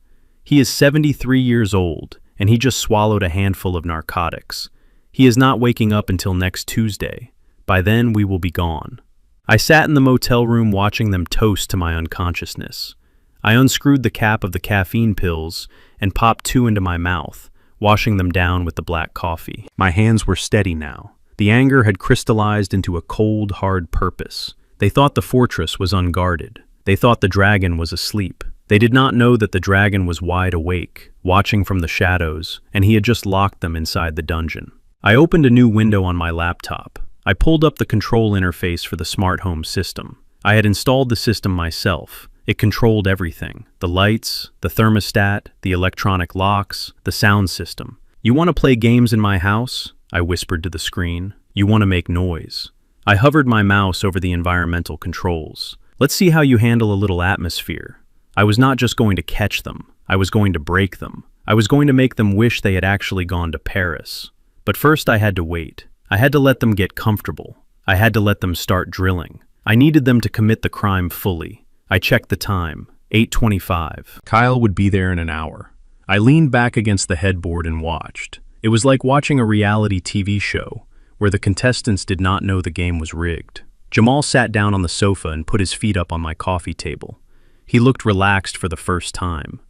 He is 73 years old, and he just swallowed a handful of narcotics. He is not waking up until next Tuesday. By then, we will be gone. I sat in the motel room watching them toast to my unconsciousness. I unscrewed the cap of the caffeine pills and popped 2 into my mouth, washing them down with the black coffee. My hands were steady now. The anger had crystallized into a cold, hard purpose. They thought the fortress was unguarded. They thought the dragon was asleep. They did not know that the dragon was wide awake, watching from the shadows, and he had just locked them inside the dungeon. I opened a new window on my laptop. I pulled up the control interface for the smart home system. I had installed the system myself. It controlled everything. The lights, the thermostat, the electronic locks, the sound system. You want to play games in my house? I whispered to the screen. You want to make noise. I hovered my mouse over the environmental controls. Let's see how you handle a little atmosphere. I was not just going to catch them. I was going to break them. I was going to make them wish they had actually gone to Paris. But first I had to wait. I had to let them get comfortable. I had to let them start drilling. I needed them to commit the crime fully. I checked the time. 8:25. Kyle would be there in an hour. I leaned back against the headboard and watched. It was like watching a reality TV show, where the contestants did not know the game was rigged. Jamal sat down on the sofa and put his feet up on my coffee table. He looked relaxed for the first time.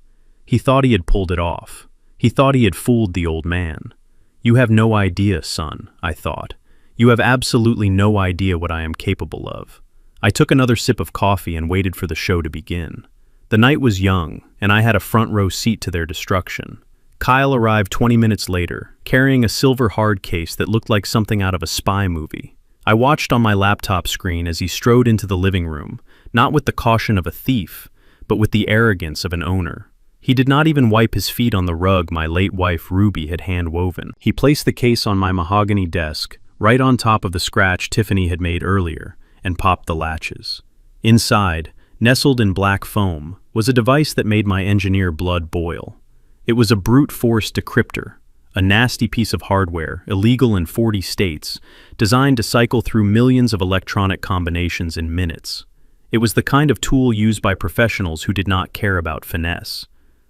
He thought he had pulled it off. He thought he had fooled the old man. You have no idea, son, I thought. You have absolutely no idea what I am capable of. I took another sip of coffee and waited for the show to begin. The night was young, and I had a front row seat to their destruction. Kyle arrived 20 minutes later, carrying a silver hard case that looked like something out of a spy movie. I watched on my laptop screen as he strode into the living room, not with the caution of a thief, but with the arrogance of an owner. He did not even wipe his feet on the rug my late wife Ruby had hand-woven. He placed the case on my mahogany desk, right on top of the scratch Tiffany had made earlier, and popped the latches. Inside, nestled in black foam, was a device that made my engineer blood boil. It was a brute force decryptor, a nasty piece of hardware, illegal in 40 states, designed to cycle through millions of electronic combinations in minutes. It was the kind of tool used by professionals who did not care about finesse.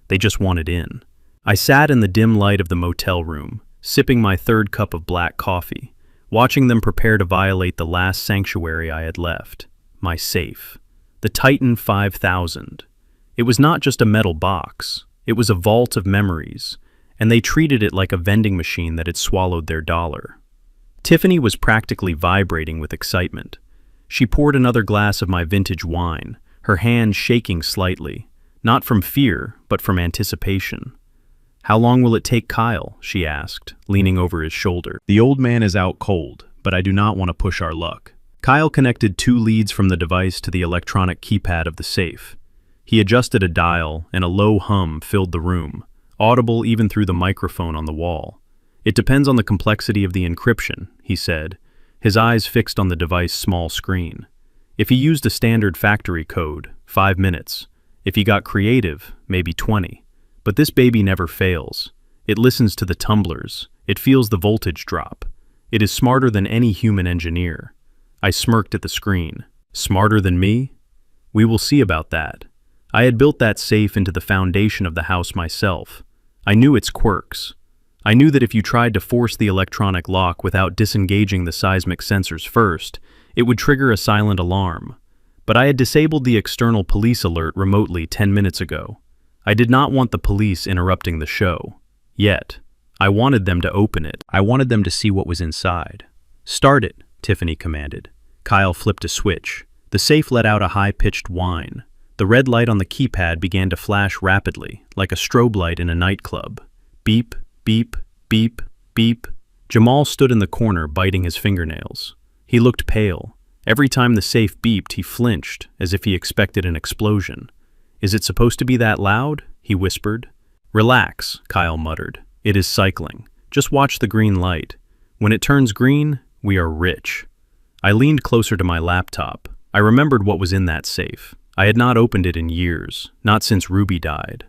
They just wanted in. I sat in the dim light of the motel room, sipping my third cup of black coffee, watching them prepare to violate the last sanctuary I had left, my safe. The Titan 5000. It was not just a metal box. It was a vault of memories, and they treated it like a vending machine that had swallowed their dollar. Tiffany was practically vibrating with excitement. She poured another glass of my vintage wine, her hand shaking slightly, not from fear, but from anticipation. How long will it take Kyle? She asked, leaning over his shoulder. The old man is out cold, but I do not want to push our luck. Kyle connected 2 leads from the device to the electronic keypad of the safe. He adjusted a dial, and a low hum filled the room, audible even through the microphone on the wall. It depends on the complexity of the encryption, he said, his eyes fixed on the device's small screen. If he used a standard factory code, 5 minutes. If he got creative, maybe 20. But this baby never fails. It listens to the tumblers. It feels the voltage drop. It is smarter than any human engineer. I smirked at the screen. Smarter than me? We will see about that. I had built that safe into the foundation of the house myself. I knew its quirks. I knew that if you tried to force the electronic lock without disengaging the seismic sensors first, it would trigger a silent alarm. But I had disabled the external police alert remotely 10 minutes ago. I did not want the police interrupting the show. Yet, I wanted them to open it. I wanted them to see what was inside. "Start it," Tiffany commanded. Kyle flipped a switch. The safe let out a high-pitched whine. The red light on the keypad began to flash rapidly, like a strobe light in a nightclub. Beep, beep, beep, beep. Jamal stood in the corner, biting his fingernails. He looked pale. Every time the safe beeped, he flinched, as if he expected an explosion. "Is it supposed to be that loud?" he whispered. "Relax," Kyle muttered. "It is cycling. Just watch the green light. When it turns green, we are rich." I leaned closer to my laptop. I remembered what was in that safe. I had not opened it in years, not since Ruby died.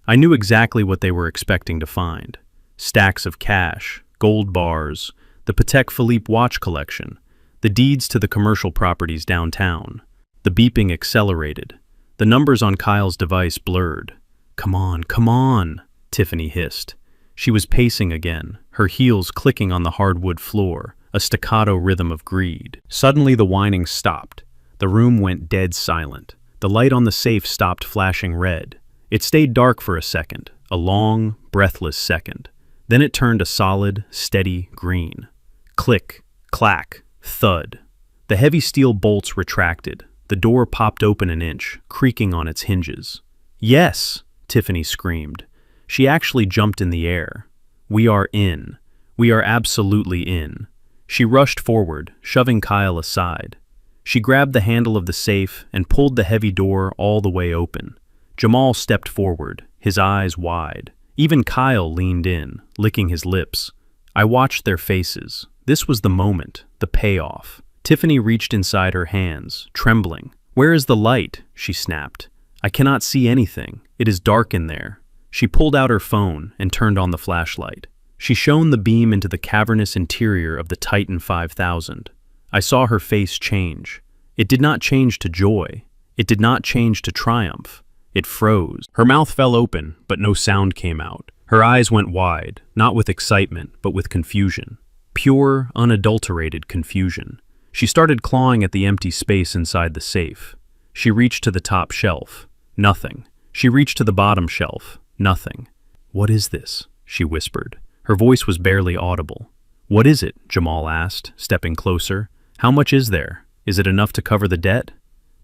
I knew exactly what they were expecting to find. Stacks of cash, gold bars, the Patek Philippe watch collection, the deeds to the commercial properties downtown. The beeping accelerated. The numbers on Kyle's device blurred. Come on," Tiffany hissed. She was pacing again, her heels clicking on the hardwood floor, a staccato rhythm of greed. Suddenly the whining stopped. The room went dead silent. The light on the safe stopped flashing red. It stayed dark for a second, a long, breathless second. Then it turned a solid, steady green. Click, clack, thud. The heavy steel bolts retracted. The door popped open an inch, creaking on its hinges. "Yes!" Tiffany screamed. She actually jumped in the air. "We are in. We are absolutely in." She rushed forward, shoving Kyle aside. She grabbed the handle of the safe and pulled the heavy door all the way open. Jamal stepped forward, his eyes wide. Even Kyle leaned in, licking his lips. I watched their faces. This was the moment, the payoff. Tiffany reached inside her hands, trembling. "Where is the light?" she snapped. "I cannot see anything. It is dark in there." She pulled out her phone and turned on the flashlight. She shone the beam into the cavernous interior of the Titan 5000. I saw her face change. It did not change to joy. It did not change to triumph. It froze. Her mouth fell open, but no sound came out. Her eyes went wide, not with excitement, but with confusion. Pure, unadulterated confusion. She started clawing at the empty space inside the safe. She reached to the top shelf. Nothing. She reached to the bottom shelf. Nothing. "What is this?" she whispered. Her voice was barely audible. "What is it?" Jamal asked, stepping closer. "How much is there? Is it enough to cover the debt?"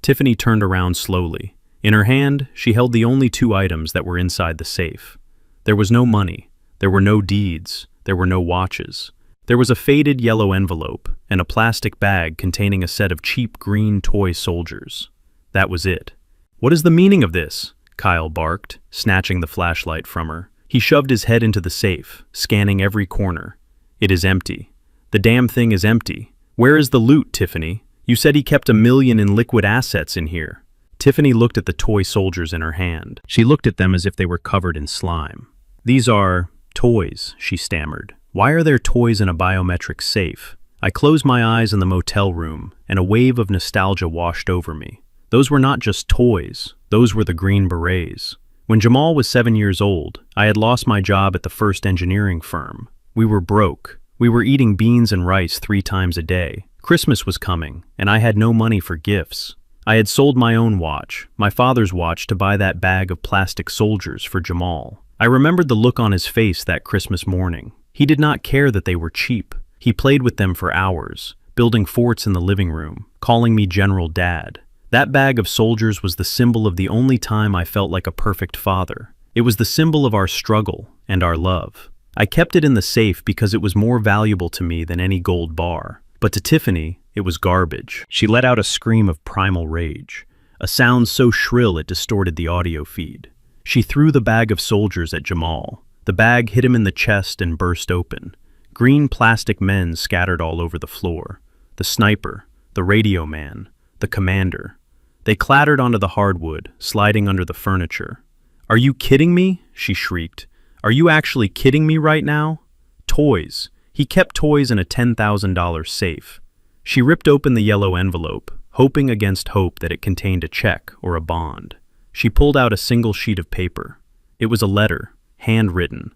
Tiffany turned around slowly. In her hand, she held the only two items that were inside the safe. There was no money. There were no deeds. There were no watches. There was a faded yellow envelope and a plastic bag containing a set of cheap green toy soldiers. That was it. "What is the meaning of this?" Kyle barked, snatching the flashlight from her. He shoved his head into the safe, scanning every corner. "It is empty. The damn thing is empty. Where is the loot, Tiffany? You said he kept $1 million in liquid assets in here." Tiffany looked at the toy soldiers in her hand. She looked at them as if they were covered in slime. "These are toys," she stammered. "Why are there toys in a biometric safe?" I closed my eyes in the motel room, and a wave of nostalgia washed over me. Those were not just toys. Those were the Green Berets. When Jamal was 7 years old, I had lost my job at the first engineering firm. We were broke. We were eating beans and rice 3 times a day. Christmas was coming, and I had no money for gifts. I had sold my own watch, my father's watch, to buy that bag of plastic soldiers for Jamal. I remembered the look on his face that Christmas morning. He did not care that they were cheap. He played with them for hours, building forts in the living room, calling me General Dad. That bag of soldiers was the symbol of the only time I felt like a perfect father. It was the symbol of our struggle and our love. I kept it in the safe because it was more valuable to me than any gold bar. But to Tiffany, it was garbage. She let out a scream of primal rage, a sound so shrill it distorted the audio feed. She threw the bag of soldiers at Jamal. The bag hit him in the chest and burst open. Green plastic men scattered all over the floor. The sniper, the radio man, the commander. They clattered onto the hardwood, sliding under the furniture. "Are you kidding me?" she shrieked. "Are you actually kidding me right now?" Toys. He kept toys in a $10,000 safe. She ripped open the yellow envelope, hoping against hope that it contained a check or a bond. She pulled out a single sheet of paper. It was a letter, handwritten.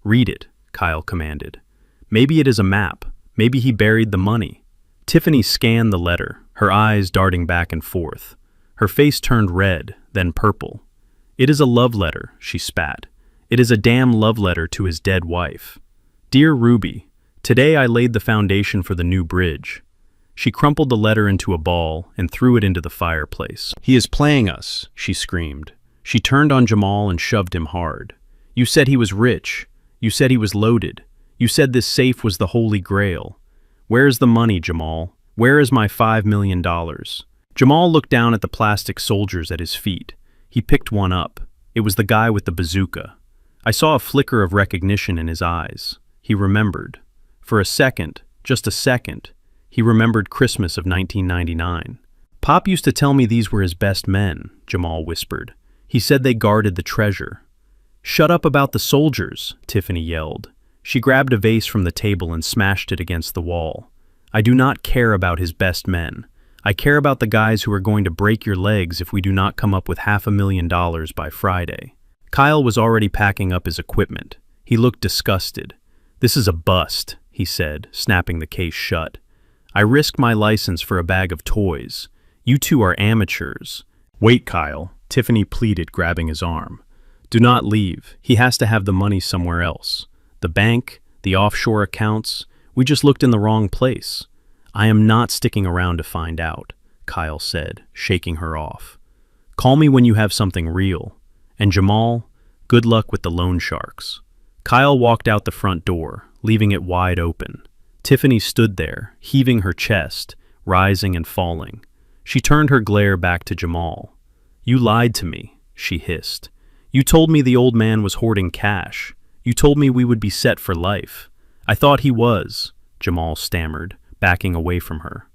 "Read it," Kyle commanded. "Maybe it is a map. Maybe he buried the money." Tiffany scanned the letter, her eyes darting back and forth. Her face turned red, then purple. "It is a love letter," she spat. "It is a damn love letter to his dead wife. Dear Ruby, today I laid the foundation for the new bridge." She crumpled the letter into a ball and threw it into the fireplace. "He is playing us," she screamed. She turned on Jamal and shoved him hard. "You said he was rich. You said he was loaded. You said this safe was the holy grail. Where is the money, Jamal? Where is my $5 million? Jamal looked down at the plastic soldiers at his feet. He picked one up. It was the guy with the bazooka. I saw a flicker of recognition in his eyes. He remembered. For a second, just a second, he remembered Christmas of 1999. "Pop used to tell me these were his best men," Jamal whispered. "He said they guarded the treasure." "Shut up about the soldiers," Tiffany yelled. She grabbed a vase from the table and smashed it against the wall. "I do not care about his best men. I care about the guys who are going to break your legs if we do not come up with $500,000 by Friday." Kyle was already packing up his equipment. He looked disgusted. "This is a bust," he said, snapping the case shut. "I risked my license for a bag of toys. You two are amateurs." "Wait, Kyle," Tiffany pleaded, grabbing his arm. "Do not leave. He has to have the money somewhere else. The bank, the offshore accounts, we just looked in the wrong place." "I am not sticking around to find out," Kyle said, shaking her off. "Call me when you have something real. And Jamal, good luck with the loan sharks." Kyle walked out the front door, leaving it wide open. Tiffany stood there, heaving her chest, rising and falling. She turned her glare back to Jamal. "You lied to me," she hissed. "You told me the old man was hoarding cash. You told me we would be set for life." "I thought he was," Jamal stammered, backing away from her.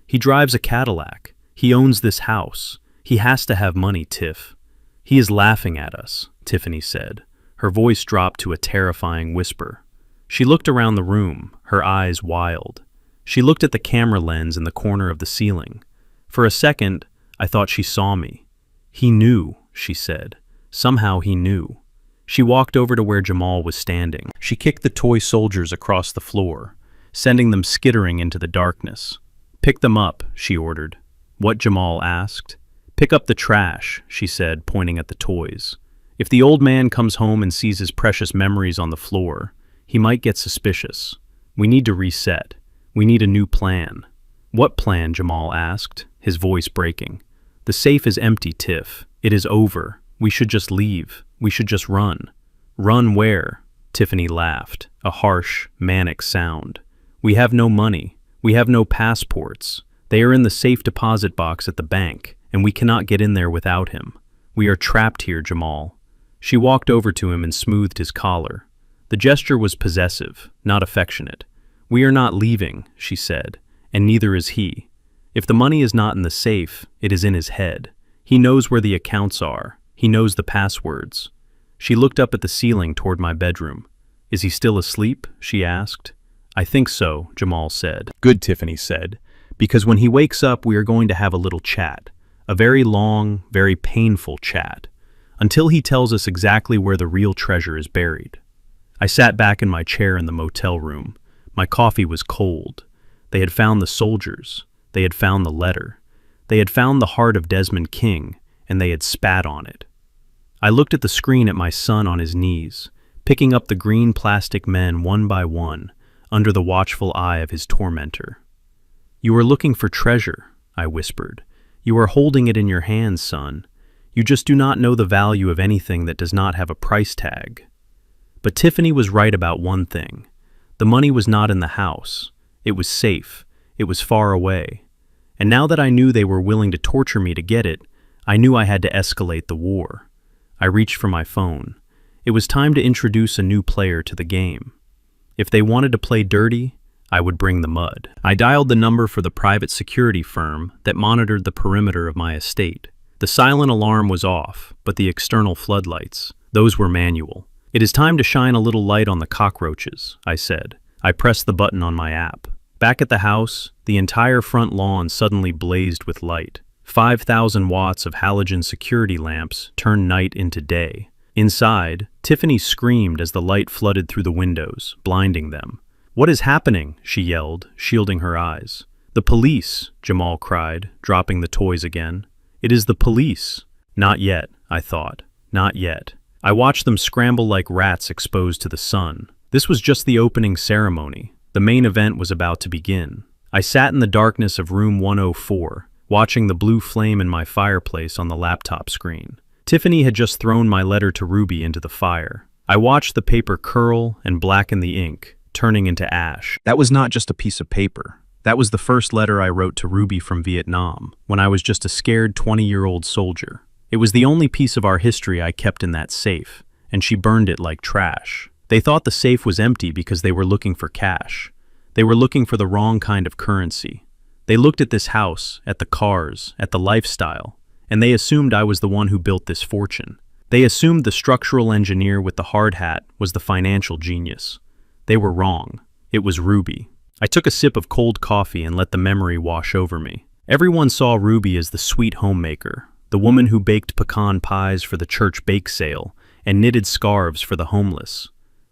"He drives a Cadillac. He owns this house. He has to have money, Tiff." "He is laughing at us," Tiffany said. Her voice dropped to a terrifying whisper. She looked around the room, her eyes wild. She looked at the camera lens in the corner of the ceiling. For a second, I thought she saw me. "He knew," she said. "Somehow he knew." She walked over to where Jamal was standing. She kicked the toy soldiers across the floor, sending them skittering into the darkness. "Pick them up," she ordered. "What?" Jamal asked. "Pick up the trash," she said, pointing at the toys. "If the old man comes home and sees his precious memories on the floor, he might get suspicious. We need to reset. We need a new plan." "What plan?" Jamal asked, his voice breaking. "The safe is empty, Tiff. It is over. We should just leave. We should just run." "Run where?" Tiffany laughed, a harsh, manic sound. "We have no money. We have no passports. They are in the safe deposit box at the bank, and we cannot get in there without him. We are trapped here, Jamal." She walked over to him and smoothed his collar. The gesture was possessive, not affectionate. "We are not leaving," she said, "and neither is he. If the money is not in the safe, it is in his head. He knows where the accounts are. He knows the passwords." She looked up at the ceiling toward my bedroom. "Is he still asleep?" she asked. "I think so," Jamal said. "Good," Tiffany said, "because when he wakes up we are going to have a little chat. A very long, very painful chat. Until he tells us exactly where the real treasure is buried." I sat back in my chair in the motel room. My coffee was cold. They had found the soldiers. They had found the letter. They had found the heart of Desmond King, and they had spat on it. I looked at the screen at my son on his knees, picking up the green plastic men one by one, under the watchful eye of his tormentor. "You are looking for treasure," I whispered. "You are holding it in your hands, son. You just do not know the value of anything that does not have a price tag." But Tiffany was right about one thing. The money was not in the house. It was safe. It was far away. And now that I knew they were willing to torture me to get it, I knew I had to escalate the war. I reached for my phone. It was time to introduce a new player to the game. If they wanted to play dirty, I would bring the mud. I dialed the number for the private security firm that monitored the perimeter of my estate. The silent alarm was off, but the external floodlights, those were manual. "It is time to shine a little light on the cockroaches," I said. I pressed the button on my app. Back at the house, the entire front lawn suddenly blazed with light. 5,000 watts of halogen security lamps turned night into day. Inside, Tiffany screamed as the light flooded through the windows, blinding them. "What is happening?" she yelled, shielding her eyes. "The police," Jamal cried, dropping the toys again. "It is the police." Not yet, I thought. Not yet. I watched them scramble like rats exposed to the sun. This was just the opening ceremony. The main event was about to begin. I sat in the darkness of room 104, watching the blue flame in my fireplace on the laptop screen. Tiffany had just thrown my letter to Ruby into the fire. I watched the paper curl and blacken the ink, turning into ash. That was not just a piece of paper. That was the first letter I wrote to Ruby from Vietnam, when I was just a scared 20-year-old soldier. It was the only piece of our history I kept in that safe, and she burned it like trash. They thought the safe was empty because they were looking for cash. They were looking for the wrong kind of currency. They looked at this house, at the cars, at the lifestyle, and they assumed I was the one who built this fortune. They assumed the structural engineer with the hard hat was the financial genius. They were wrong. It was Ruby. I took a sip of cold coffee and let the memory wash over me. Everyone saw Ruby as the sweet homemaker, the woman who baked pecan pies for the church bake sale and knitted scarves for the homeless.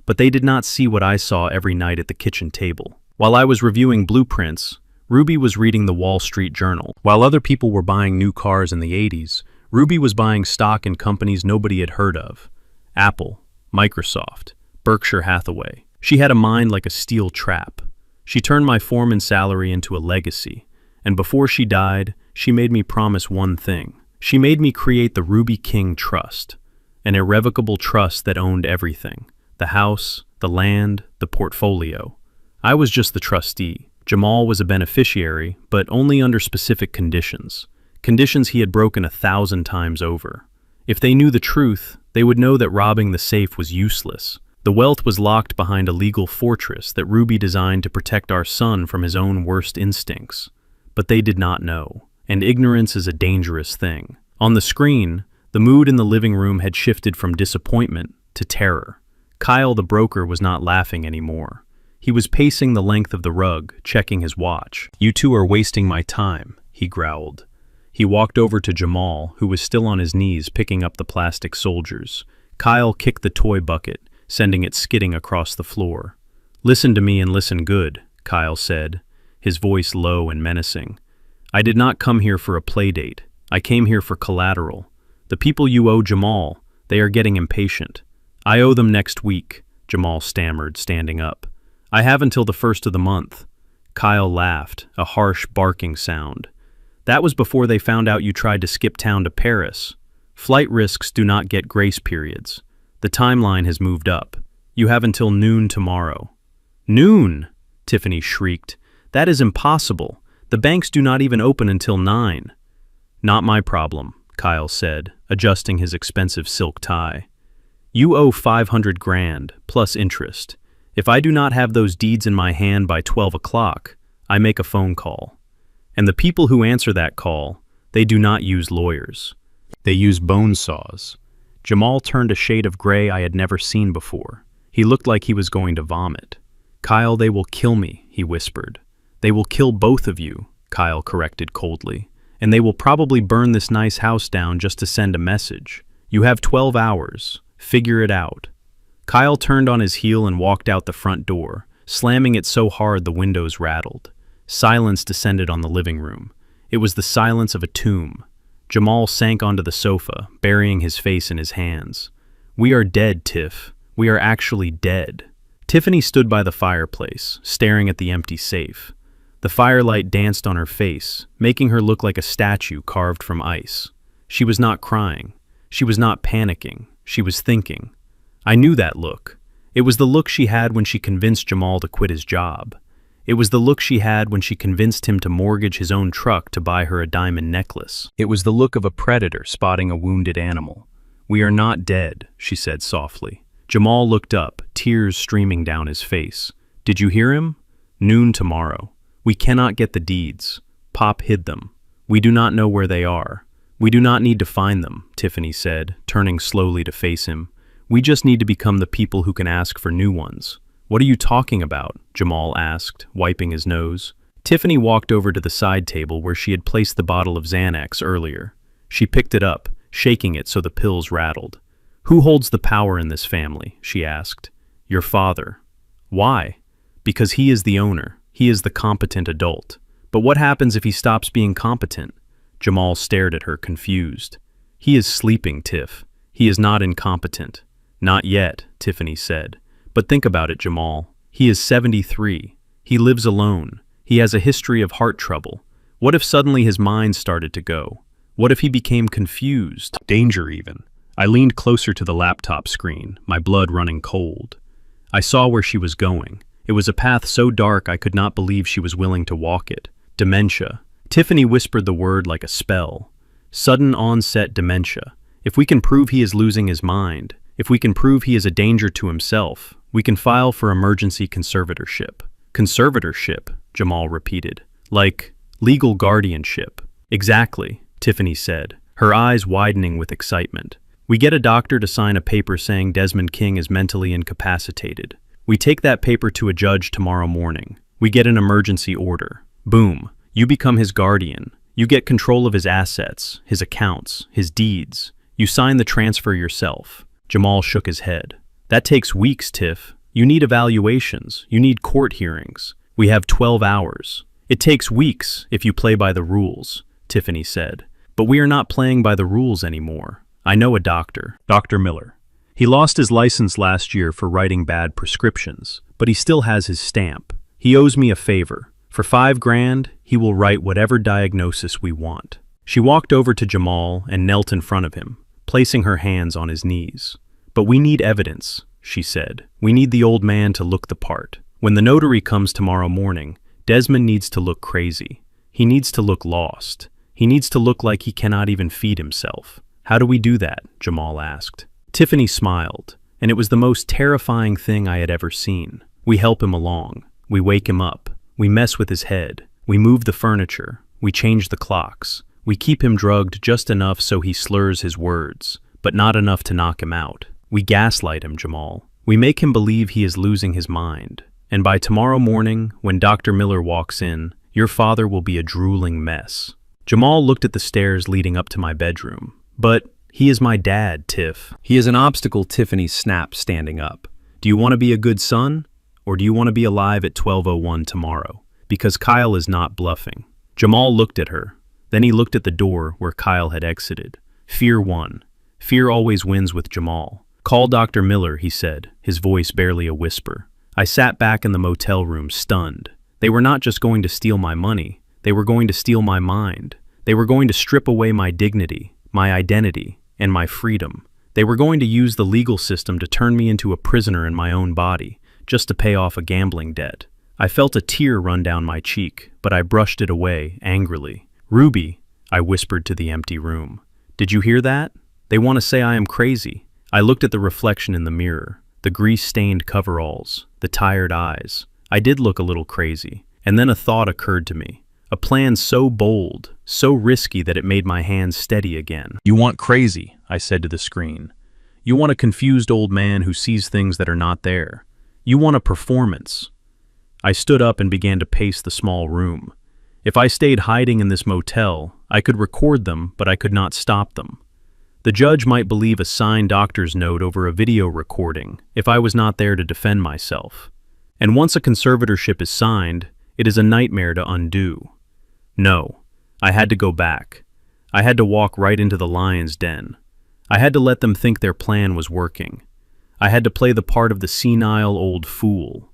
But they did not see what I saw every night at the kitchen table. While I was reviewing blueprints, Ruby was reading the Wall Street Journal. While other people were buying new cars in the 80s, Ruby was buying stock in companies nobody had heard of. Apple, Microsoft, Berkshire Hathaway. She had a mind like a steel trap. She turned my foreman salary into a legacy, and before she died, she made me promise one thing. She made me create the Ruby King Trust, an irrevocable trust that owned everything: the house, the land, the portfolio. I was just the trustee. Jamal was a beneficiary, but only under specific conditions. Conditions he had broken 1,000 times over. If they knew the truth, they would know that robbing the safe was useless. The wealth was locked behind a legal fortress that Ruby designed to protect our son from his own worst instincts. But they did not know, and ignorance is a dangerous thing. On the screen, the mood in the living room had shifted from disappointment to terror. Kyle the broker was not laughing anymore. He was pacing the length of the rug, checking his watch. "You two are wasting my time," he growled. He walked over to Jamal, who was still on his knees picking up the plastic soldiers. Kyle kicked the toy bucket, sending it skidding across the floor. "Listen to me and listen good," Kyle said, his voice low and menacing. "I did not come here for a play date. I came here for collateral. The people you owe Jamal, they are getting impatient. I owe them next week," Jamal stammered, standing up. "I have until the 1st of the month." Kyle laughed, a harsh barking sound. "That was before they found out you tried to skip town to Paris. Flight risks do not get grace periods. The timeline has moved up. You have until noon tomorrow." "Noon?" Tiffany shrieked. "That is impossible. The banks do not even open until 9. "Not my problem," Kyle said, adjusting his expensive silk tie. "You owe 500 grand, plus interest. If I do not have those deeds in my hand by 12 o'clock, I make a phone call. And the people who answer that call, they do not use lawyers. They use bone saws." Jamal turned a shade of gray I had never seen before. He looked like he was going to vomit. "Kyle, they will kill me," he whispered. "They will kill both of you," Kyle corrected coldly. "And they will probably burn this nice house down just to send a message. You have 12 hours. Figure it out." Kyle turned on his heel and walked out the front door, slamming it so hard the windows rattled. Silence descended on the living room. It was the silence of a tomb. Jamal sank onto the sofa, burying his face in his hands. "We are dead, Tiff. We are actually dead." Tiffany stood by the fireplace, staring at the empty safe. The firelight danced on her face, making her look like a statue carved from ice. She was not crying. She was not panicking. She was thinking. I knew that look. It was the look she had when she convinced Jamal to quit his job. It was the look she had when she convinced him to mortgage his own truck to buy her a diamond necklace. It was the look of a predator spotting a wounded animal. "We are not dead," she said softly. Jamal looked up, tears streaming down his face. "Did you hear him? Noon tomorrow. We cannot get the deeds. Pop hid them. We do not know where they are. We do not need to find them," Tiffany said, turning slowly to face him. "We just need to become the people who can ask for new ones." "What are you talking about?" Jamal asked, wiping his nose. Tiffany walked over to the side table where she had placed the bottle of Xanax earlier. She picked it up, shaking it so the pills rattled. "Who holds the power in this family?" she asked. "Your father." "Why?" "Because he is the owner. He is the competent adult. But what happens if he stops being competent?" Jamal stared at her, confused. "He is sleeping, Tiff. He is not incompetent." "Not yet," Tiffany said. "But think about it, Jamal. He is 73. He lives alone. He has a history of heart trouble. What if suddenly his mind started to go? What if he became confused? Danger even." I leaned closer to the laptop screen, my blood running cold. I saw where she was going. It was a path so dark I could not believe she was willing to walk it. Dementia. Tiffany whispered the word like a spell. Sudden onset dementia. If we can prove he is losing his mind, if we can prove he is a danger to himself, we can file for emergency conservatorship. Conservatorship, Jamal repeated. Like legal guardianship. Exactly, Tiffany said, her eyes widening with excitement. We get a doctor to sign a paper saying Desmond King is mentally incapacitated. We take that paper to a judge tomorrow morning. We get an emergency order. Boom. You become his guardian. You get control of his assets, his accounts, his deeds. You sign the transfer yourself. Jamal shook his head. That takes weeks, Tiff. You need evaluations. You need court hearings. We have 12 hours. It takes weeks if you play by the rules, Tiffany said. But we are not playing by the rules anymore. I know a doctor, Dr. Miller. He lost his license last year for writing bad prescriptions, but he still has his stamp. He owes me a favor. For $5,000, he will write whatever diagnosis we want. She walked over to Jamal and knelt in front of him, placing her hands on his knees. But we need evidence, she said. We need the old man to look the part. When the notary comes tomorrow morning, Desmond needs to look crazy. He needs to look lost. He needs to look like he cannot even feed himself. How do we do that? Jamal asked. Tiffany smiled, and it was the most terrifying thing I had ever seen. We help him along. We wake him up. We mess with his head. We move the furniture. We change the clocks. We keep him drugged just enough so he slurs his words, but not enough to knock him out. We gaslight him, Jamal. We make him believe he is losing his mind. And by tomorrow morning, when Dr. Miller walks in, your father will be a drooling mess. Jamal looked at the stairs leading up to my bedroom. But he is my dad, Tiff. He is an obstacle, Tiffany snapped, standing up. Do you want to be a good son? Or do you want to be alive at 12:01 tomorrow? Because Kyle is not bluffing. Jamal looked at her. Then he looked at the door where Kyle had exited. Fear won. Fear always wins with Jamal. Call Dr. Miller, he said, his voice barely a whisper. I sat back in the motel room, stunned. They were not just going to steal my money. They were going to steal my mind. They were going to strip away my dignity, my identity, and my freedom. They were going to use the legal system to turn me into a prisoner in my own body, just to pay off a gambling debt. I felt a tear run down my cheek, but I brushed it away, angrily. Ruby, I whispered to the empty room. Did you hear that? They want to say I am crazy. I looked at the reflection in the mirror, the grease-stained coveralls, the tired eyes. I did look a little crazy, and then a thought occurred to me. A plan so bold, so risky that it made my hands steady again. You want crazy, I said to the screen. You want a confused old man who sees things that are not there. You want a performance. I stood up and began to pace the small room. If I stayed hiding in this motel, I could record them, but I could not stop them. The judge might believe a signed doctor's note over a video recording if I was not there to defend myself. And once a conservatorship is signed, it is a nightmare to undo. No, I had to go back. I had to walk right into the lion's den. I had to let them think their plan was working. I had to play the part of the senile old fool.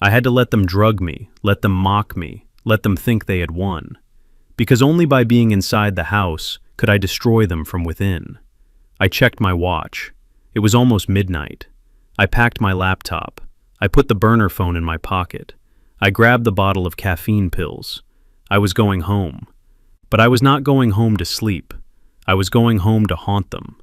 I had to let them drug me, let them mock me, let them think they had won. Because only by being inside the house could I destroy them from within. I checked my watch. It was almost midnight. I packed my laptop. I put the burner phone in my pocket. I grabbed the bottle of caffeine pills. I was going home. But I was not going home to sleep. I was going home to haunt them.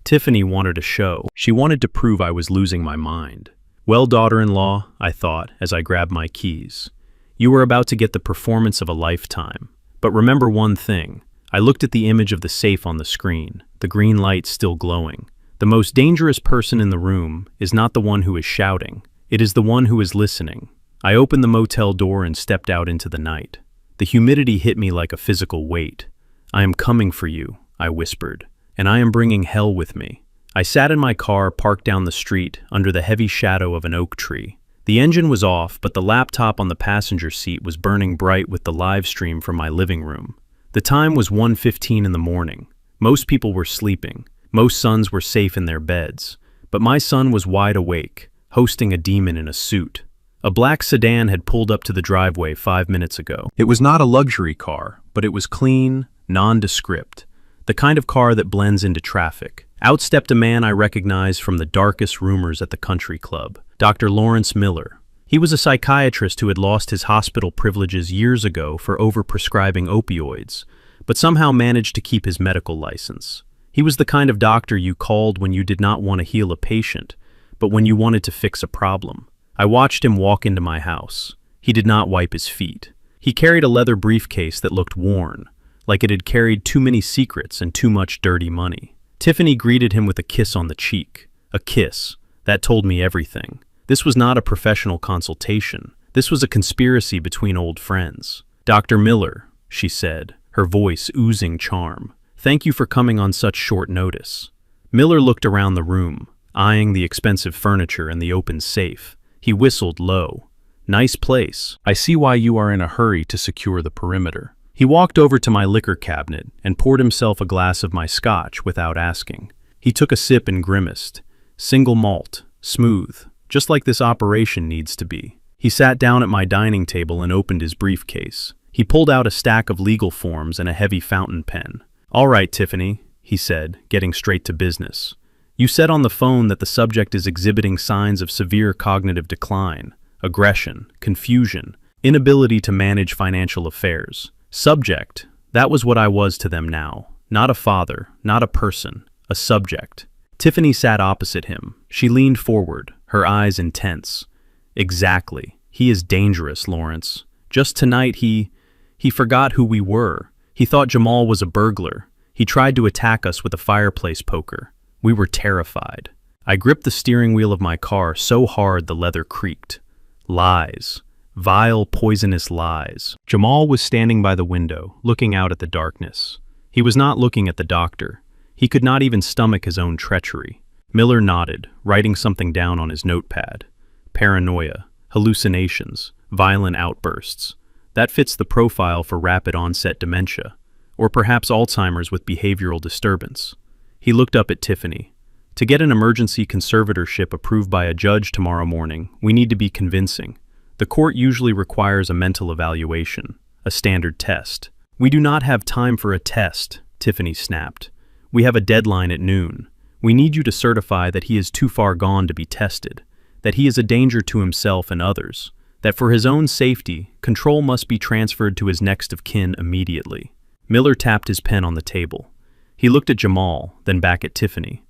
Tiffany wanted a show. She wanted to prove I was losing my mind. Well, daughter-in-law, I thought as I grabbed my keys. You were about to get the performance of a lifetime. But remember one thing. I looked at the image of the safe on the screen, the green light still glowing. The most dangerous person in the room is not the one who is shouting. It is the one who is listening. I opened the motel door and stepped out into the night. The humidity hit me like a physical weight. "I am coming for you," I whispered, "and I am bringing hell with me." I sat in my car parked down the street under the heavy shadow of an oak tree. The engine was off, but the laptop on the passenger seat was burning bright with the live stream from my living room. The time was 1:15 in the morning. Most people were sleeping. Most sons were safe in their beds. But my son was wide awake, hosting a demon in a suit. A black sedan had pulled up to the driveway 5 minutes ago. It was not a luxury car, but it was clean, nondescript, the kind of car that blends into traffic. Out stepped a man I recognized from the darkest rumors at the country club, Dr. Lawrence Miller. He was a psychiatrist who had lost his hospital privileges years ago for overprescribing opioids, but somehow managed to keep his medical license. He was the kind of doctor you called when you did not want to heal a patient, but when you wanted to fix a problem. I watched him walk into my house. He did not wipe his feet. He carried a leather briefcase that looked worn, like it had carried too many secrets and too much dirty money. Tiffany greeted him with a kiss on the cheek. A kiss. That told me everything. This was not a professional consultation. This was a conspiracy between old friends. "Dr. Miller," she said, her voice oozing charm. "Thank you for coming on such short notice." Miller looked around the room, eyeing the expensive furniture and the open safe. He whistled low. "Nice place. I see why you are in a hurry to secure the perimeter." He walked over to my liquor cabinet and poured himself a glass of my scotch without asking. He took a sip and grimaced. "Single malt, smooth, just like this operation needs to be." He sat down at my dining table and opened his briefcase. He pulled out a stack of legal forms and a heavy fountain pen. "All right, Tiffany," he said, getting straight to business. "You said on the phone that the subject is exhibiting signs of severe cognitive decline, aggression, confusion, inability to manage financial affairs. Subject, that was what I was to them now. Not a father, not a person, a subject." Tiffany sat opposite him. She leaned forward, her eyes intense. "Exactly. He is dangerous, Lawrence. Just tonight he forgot who we were. He thought Jamal was a burglar. He tried to attack us with a fireplace poker. We were terrified. I gripped the steering wheel of my car so hard the leather creaked. Lies. Vile, poisonous lies." Jamal was standing by the window, looking out at the darkness. He was not looking at the doctor. He could not even stomach his own treachery. Miller nodded, writing something down on his notepad. "Paranoia, hallucinations, violent outbursts. That fits the profile for rapid onset dementia, or perhaps Alzheimer's with behavioral disturbance." He looked up at Tiffany. "To get an emergency conservatorship approved by a judge tomorrow morning, we need to be convincing. The court usually requires a mental evaluation, a standard test." "We do not have time for a test," Tiffany snapped. "We have a deadline at noon. We need you to certify that he is too far gone to be tested, that he is a danger to himself and others, that for his own safety, control must be transferred to his next of kin immediately." Miller tapped his pen on the table. He looked at Jamal, then back at Tiffany.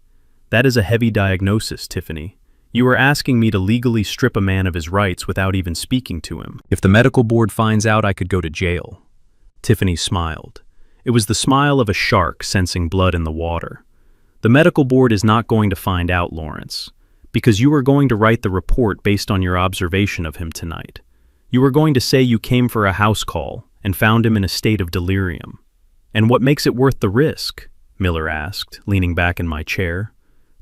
"That is a heavy diagnosis, Tiffany. You are asking me to legally strip a man of his rights without even speaking to him. If the medical board finds out, I could go to jail." Tiffany smiled. It was the smile of a shark sensing blood in the water. "The medical board is not going to find out, Lawrence, because you are going to write the report based on your observation of him tonight. You are going to say you came for a house call and found him in a state of delirium." "And what makes it worth the risk?" Miller asked, leaning back in my chair.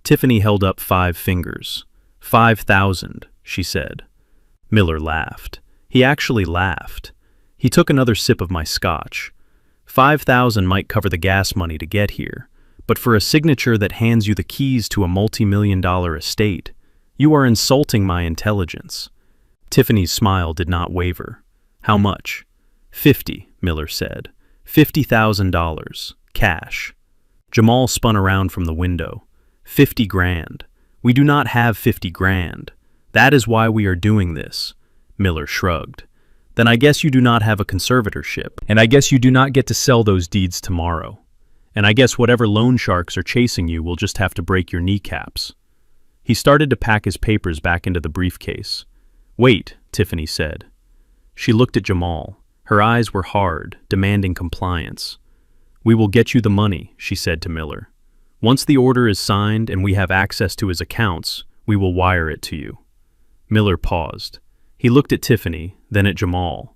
Tiffany held up 5 fingers. 5,000, she said. Miller laughed. He actually laughed. He took another sip of my scotch. 5,000 might cover the gas money to get here, but for a signature that hands you the keys to a multi-million-dollar estate, you are insulting my intelligence. Tiffany's smile did not waver. "How much?" 50, Miller said. $50,000, cash. Jamal spun around from the window. 50 grand. We do not have 50 grand. That is why we are doing this. Miller shrugged. Then I guess you do not have a conservatorship, and I guess you do not get to sell those deeds tomorrow. And I guess whatever loan sharks are chasing you will just have to break your kneecaps. He started to pack his papers back into the briefcase. "Wait," Tiffany said. She looked at Jamal. Her eyes were hard, demanding compliance. "We will get you the money," she said to Miller. "Once the order is signed and we have access to his accounts, we will wire it to you." Miller paused. He looked at Tiffany, then at Jamal.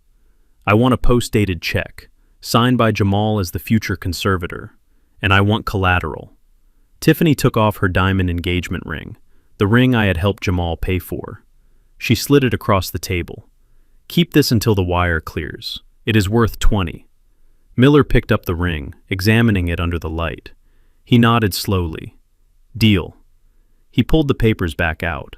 "I want a post-dated check, signed by Jamal as the future conservator, and I want collateral." Tiffany took off her diamond engagement ring, the ring I had helped Jamal pay for. She slid it across the table. "Keep this until the wire clears. It is worth 20. Miller picked up the ring, examining it under the light. He nodded slowly. "Deal." He pulled the papers back out.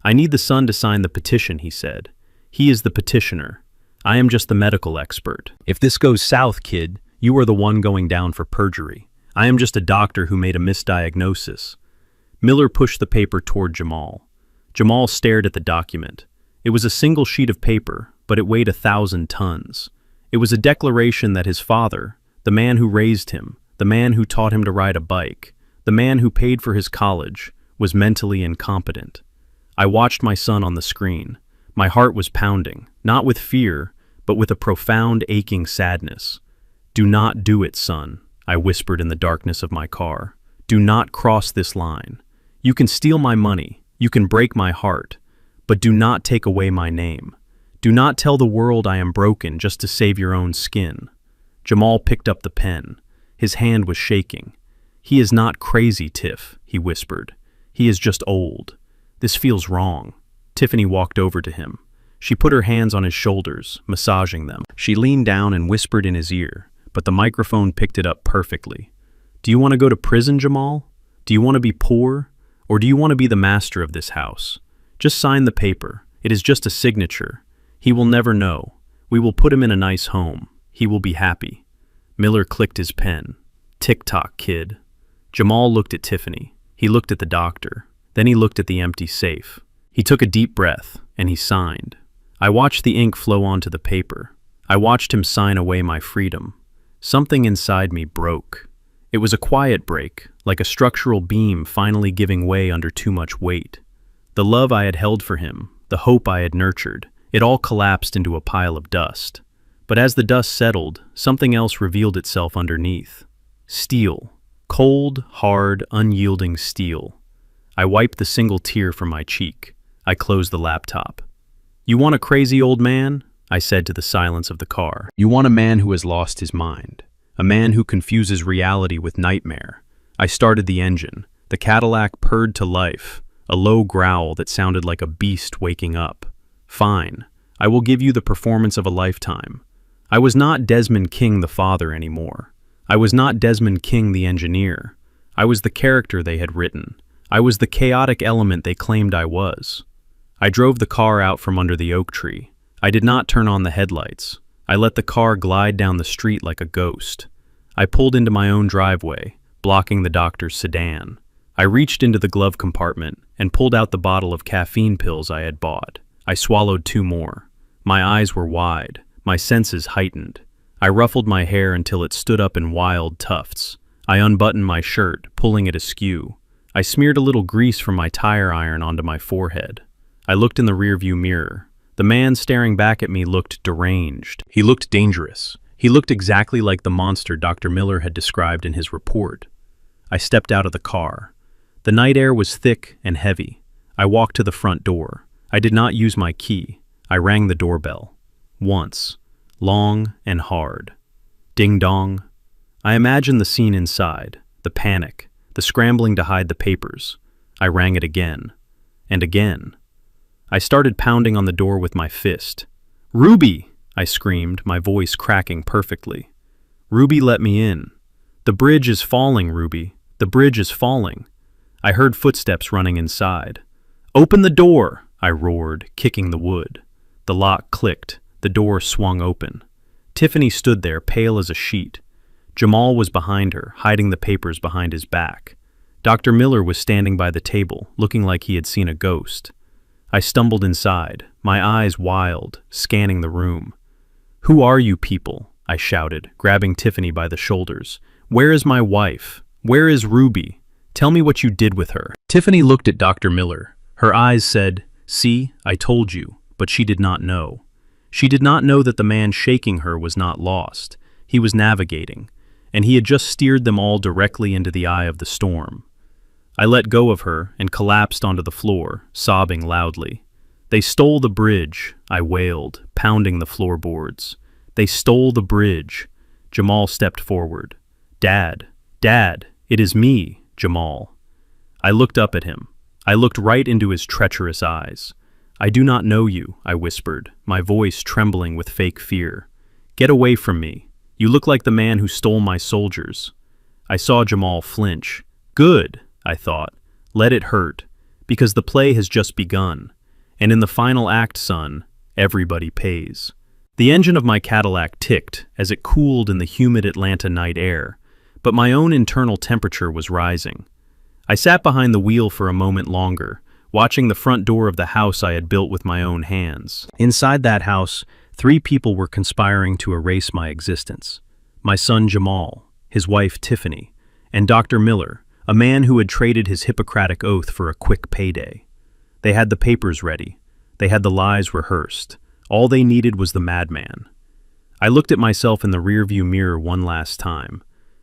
"I need the son to sign the petition," he said. "He is the petitioner. I am just the medical expert. If this goes south, kid, you are the one going down for perjury. I am just a doctor who made a misdiagnosis." Miller pushed the paper toward Jamal. Jamal stared at the document. It was a single sheet of paper, but it weighed 1,000 tons. It was a declaration that his father, the man who raised him, the man who taught him to ride a bike, the man who paid for his college, was mentally incompetent. I watched my son on the screen. My heart was pounding, not with fear, but with a profound aching sadness. "Do not do it, son," I whispered in the darkness of my car. "Do not cross this line. You can steal my money, you can break my heart, but do not take away my name. Do not tell the world I am broken just to save your own skin." Jamal picked up the pen. His hand was shaking. "He is not crazy, Tiff," he whispered. "He is just old. This feels wrong." Tiffany walked over to him. She put her hands on his shoulders, massaging them. She leaned down and whispered in his ear, but the microphone picked it up perfectly. "Do you want to go to prison, Jamal? Do you want to be poor? Or do you want to be the master of this house? Just sign the paper. It is just a signature. He will never know. We will put him in a nice home. He will be happy." Miller clicked his pen. "Tick-tock, kid." Jamal looked at Tiffany. He looked at the doctor. Then he looked at the empty safe. He took a deep breath, and he signed. I watched the ink flow onto the paper. I watched him sign away my freedom. Something inside me broke. It was a quiet break, like a structural beam finally giving way under too much weight. The love I had held for him, the hope I had nurtured, it all collapsed into a pile of dust. But as the dust settled, something else revealed itself underneath. Steel. Cold, hard, unyielding steel. I wiped the single tear from my cheek. I closed the laptop. "You want a crazy old man?" I said to the silence of the car. "You want a man who has lost his mind. A man who confuses reality with nightmare." I started the engine. The Cadillac purred to life, a low growl that sounded like a beast waking up. "Fine. I will give you the performance of a lifetime." I was not Desmond King the father anymore. I was not Desmond King the engineer. I was the character they had written. I was the chaotic element they claimed I was. I drove the car out from under the oak tree. I did not turn on the headlights. I let the car glide down the street like a ghost. I pulled into my own driveway, blocking the doctor's sedan. I reached into the glove compartment and pulled out the bottle of caffeine pills I had bought. I swallowed 2 more. My eyes were wide, my senses heightened. I ruffled my hair until it stood up in wild tufts. I unbuttoned my shirt, pulling it askew. I smeared a little grease from my tire iron onto my forehead. I looked in the rearview mirror. The man staring back at me looked deranged. He looked dangerous. He looked exactly like the monster Dr. Miller had described in his report. I stepped out of the car. The night air was thick and heavy. I walked to the front door. I did not use my key. I rang the doorbell. Once. Long and hard. Ding dong. I imagined the scene inside, the panic, the scrambling to hide the papers. I rang it again. And again. I started pounding on the door with my fist. "Ruby!" I screamed, my voice cracking perfectly. Ruby let me in. "The bridge is falling, Ruby. The bridge is falling." I heard footsteps running inside. "Open the door!" I roared, kicking the wood. The lock clicked. The door swung open. Tiffany stood there, pale as a sheet. Jamal was behind her, hiding the papers behind his back. Dr. Miller was standing by the table, looking like he had seen a ghost. I stumbled inside, my eyes wild, scanning the room. "Who are you people?" I shouted, grabbing Tiffany by the shoulders. "Where is my wife? Where is Ruby? Tell me what you did with her." Tiffany looked at Dr. Miller. Her eyes said, "See, I told you," but she did not know. She did not know that the man shaking her was not lost. He was navigating, and he had just steered them all directly into the eye of the storm. I let go of her and collapsed onto the floor, sobbing loudly. "They stole the bridge," I wailed, pounding the floorboards. "They stole the bridge." Jamal stepped forward. "Dad, Dad, it is me, Jamal." I looked up at him. I looked right into his treacherous eyes. "I do not know you," I whispered, my voice trembling with fake fear. "Get away from me. You look like the man who stole my soldiers." I saw Jamal flinch. Good, I thought. Let it hurt, because the play has just begun. And in the final act, son, everybody pays. The engine of my Cadillac ticked as it cooled in the humid Atlanta night air, but my own internal temperature was rising. I sat behind the wheel for a moment longer, watching the front door of the house I had built with my own hands. Inside that house, 3 people were conspiring to erase my existence. My son Jamal, his wife Tiffany, and Dr. Miller, a man who had traded his Hippocratic oath for a quick payday. They had the papers ready. They had the lies rehearsed. All they needed was the madman. I looked at myself in the rearview mirror one last time.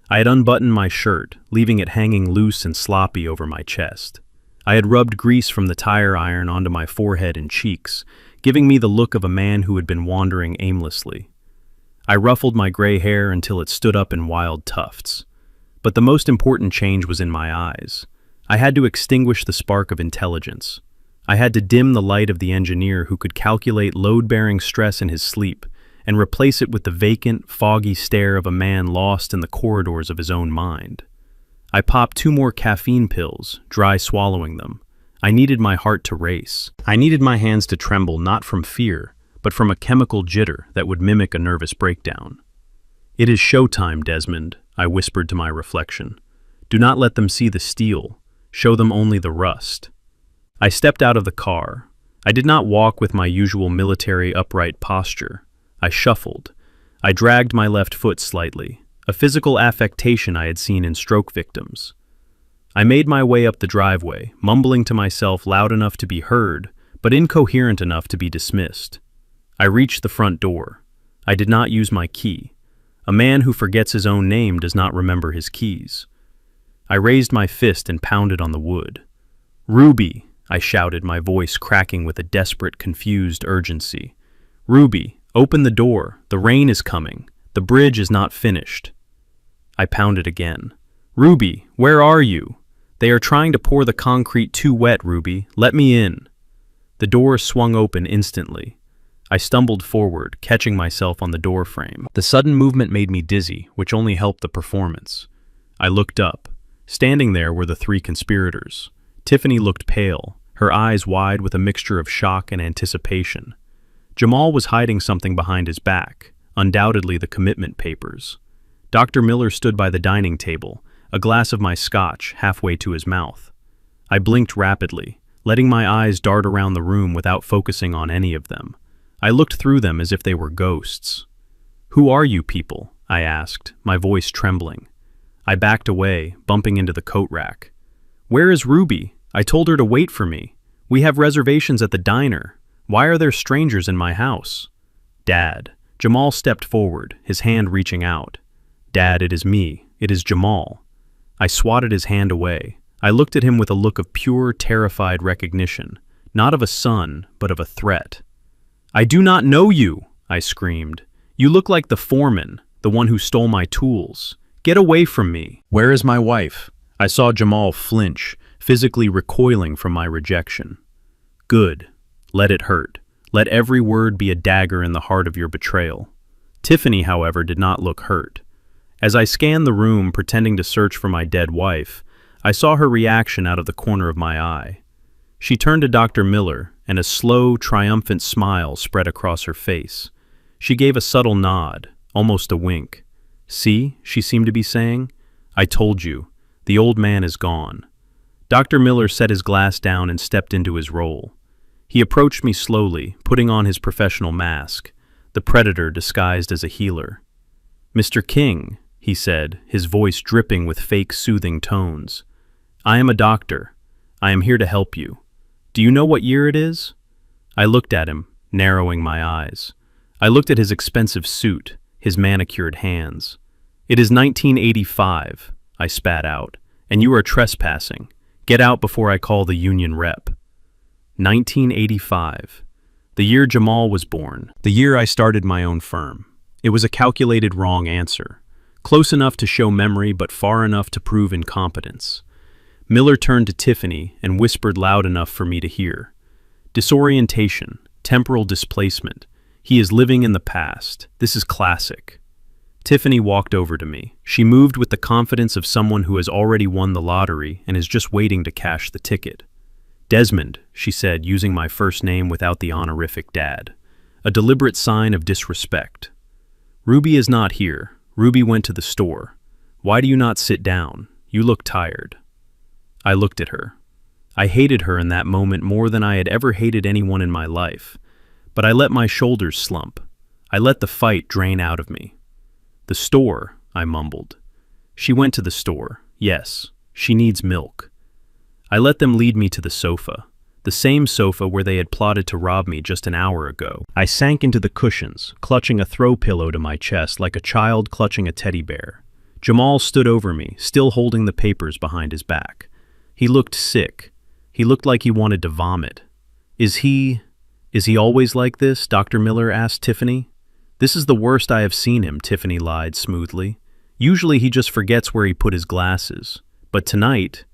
I had unbuttoned my shirt, leaving it hanging loose and sloppy over my chest. I had rubbed grease from the tire iron onto my forehead and cheeks, giving me the look of a man who had been wandering aimlessly. I ruffled my gray hair until it stood up in wild tufts. But the most important change was in my eyes. I had to extinguish the spark of intelligence. I had to dim the light of the engineer who could calculate load-bearing stress in his sleep and replace it with the vacant, foggy stare of a man lost in the corridors of his own mind. I popped 2 more caffeine pills, dry swallowing them. I needed my heart to race. I needed my hands to tremble not from fear, but from a chemical jitter that would mimic a nervous breakdown. "It is showtime, Desmond," I whispered to my reflection. "Do not let them see the steel. Show them only the rust." I stepped out of the car. I did not walk with my usual military upright posture. I shuffled. I dragged my left foot slightly, a physical affectation I had seen in stroke victims. I made my way up the driveway, mumbling to myself loud enough to be heard, but incoherent enough to be dismissed. I reached the front door. I did not use my key. A man who forgets his own name does not remember his keys. I raised my fist and pounded on the wood. "Ruby," I shouted, my voice cracking with a desperate, confused urgency. "Ruby, open the door. The rain is coming. The bridge is not finished." I pounded again. "Ruby, where are you? They are trying to pour the concrete too wet, Ruby. Let me in." The door swung open instantly. I stumbled forward, catching myself on the door frame. The sudden movement made me dizzy, which only helped the performance. I looked up. Standing there were the 3 conspirators. Tiffany looked pale, her eyes wide with a mixture of shock and anticipation. Jamal was hiding something behind his back, undoubtedly the commitment papers. Dr. Miller stood by the dining table, a glass of my scotch halfway to his mouth. I blinked rapidly, letting my eyes dart around the room without focusing on any of them. I looked through them as if they were ghosts. "Who are you people?" I asked, my voice trembling. I backed away, bumping into the coat rack. "Where is Ruby? I told her to wait for me. We have reservations at the diner. Why are there strangers in my house?" "Dad." Jamal stepped forward, his hand reaching out. "Dad, it is me. It is Jamal." I swatted his hand away. I looked at him with a look of pure, terrified recognition, not of a son, but of a threat. "I do not know you," I screamed. "You look like the foreman, the one who stole my tools. Get away from me." "Where is my wife?" I saw Jamal flinch, physically recoiling from my rejection. "Good. Let it hurt. Let every word be a dagger in the heart of your betrayal." Tiffany, however, did not look hurt. As I scanned the room, pretending to search for my dead wife, I saw her reaction out of the corner of my eye. She turned to Dr. Miller, and a slow, triumphant smile spread across her face. She gave a subtle nod, almost a wink. "See," she seemed to be saying, "I told you. The old man is gone." Dr. Miller set his glass down and stepped into his role. He approached me slowly, putting on his professional mask, the predator disguised as a healer. "Mr. King," he said, his voice dripping with fake soothing tones, "I am a doctor. I am here to help you. Do you know what year it is?" I looked at him, narrowing my eyes. I looked at his expensive suit, his manicured hands. "It is 1985, I spat out, "and you are trespassing. Get out before I call the union rep." 1985. The year Jamal was born. The year I started my own firm. It was a calculated wrong answer. Close enough to show memory, but far enough to prove incompetence. Miller turned to Tiffany and whispered loud enough for me to hear. Disorientation, temporal displacement. He is living in the past. This is classic. Tiffany walked over to me. She moved with the confidence of someone who has already won the lottery and is just waiting to cash the ticket. Desmond, she said, using my first name without the honorific dad. A deliberate sign of disrespect. Ruby is not here. Ruby went to the store. Why do you not sit down? You look tired. I looked at her. I hated her in that moment more than I had ever hated anyone in my life. But I let my shoulders slump. I let the fight drain out of me. The store, I mumbled. She went to the store. Yes, she needs milk. I let them lead me to the sofa, the same sofa where they had plotted to rob me just an hour ago. I sank into the cushions, clutching a throw pillow to my chest like a child clutching a teddy bear. Jamal stood over me, still holding the papers behind his back. He looked sick. He looked like he wanted to vomit. Is he always like this? Dr. Miller asked Tiffany. This is the worst I have seen him, Tiffany lied smoothly. Usually he just forgets where he put his glasses. But tonight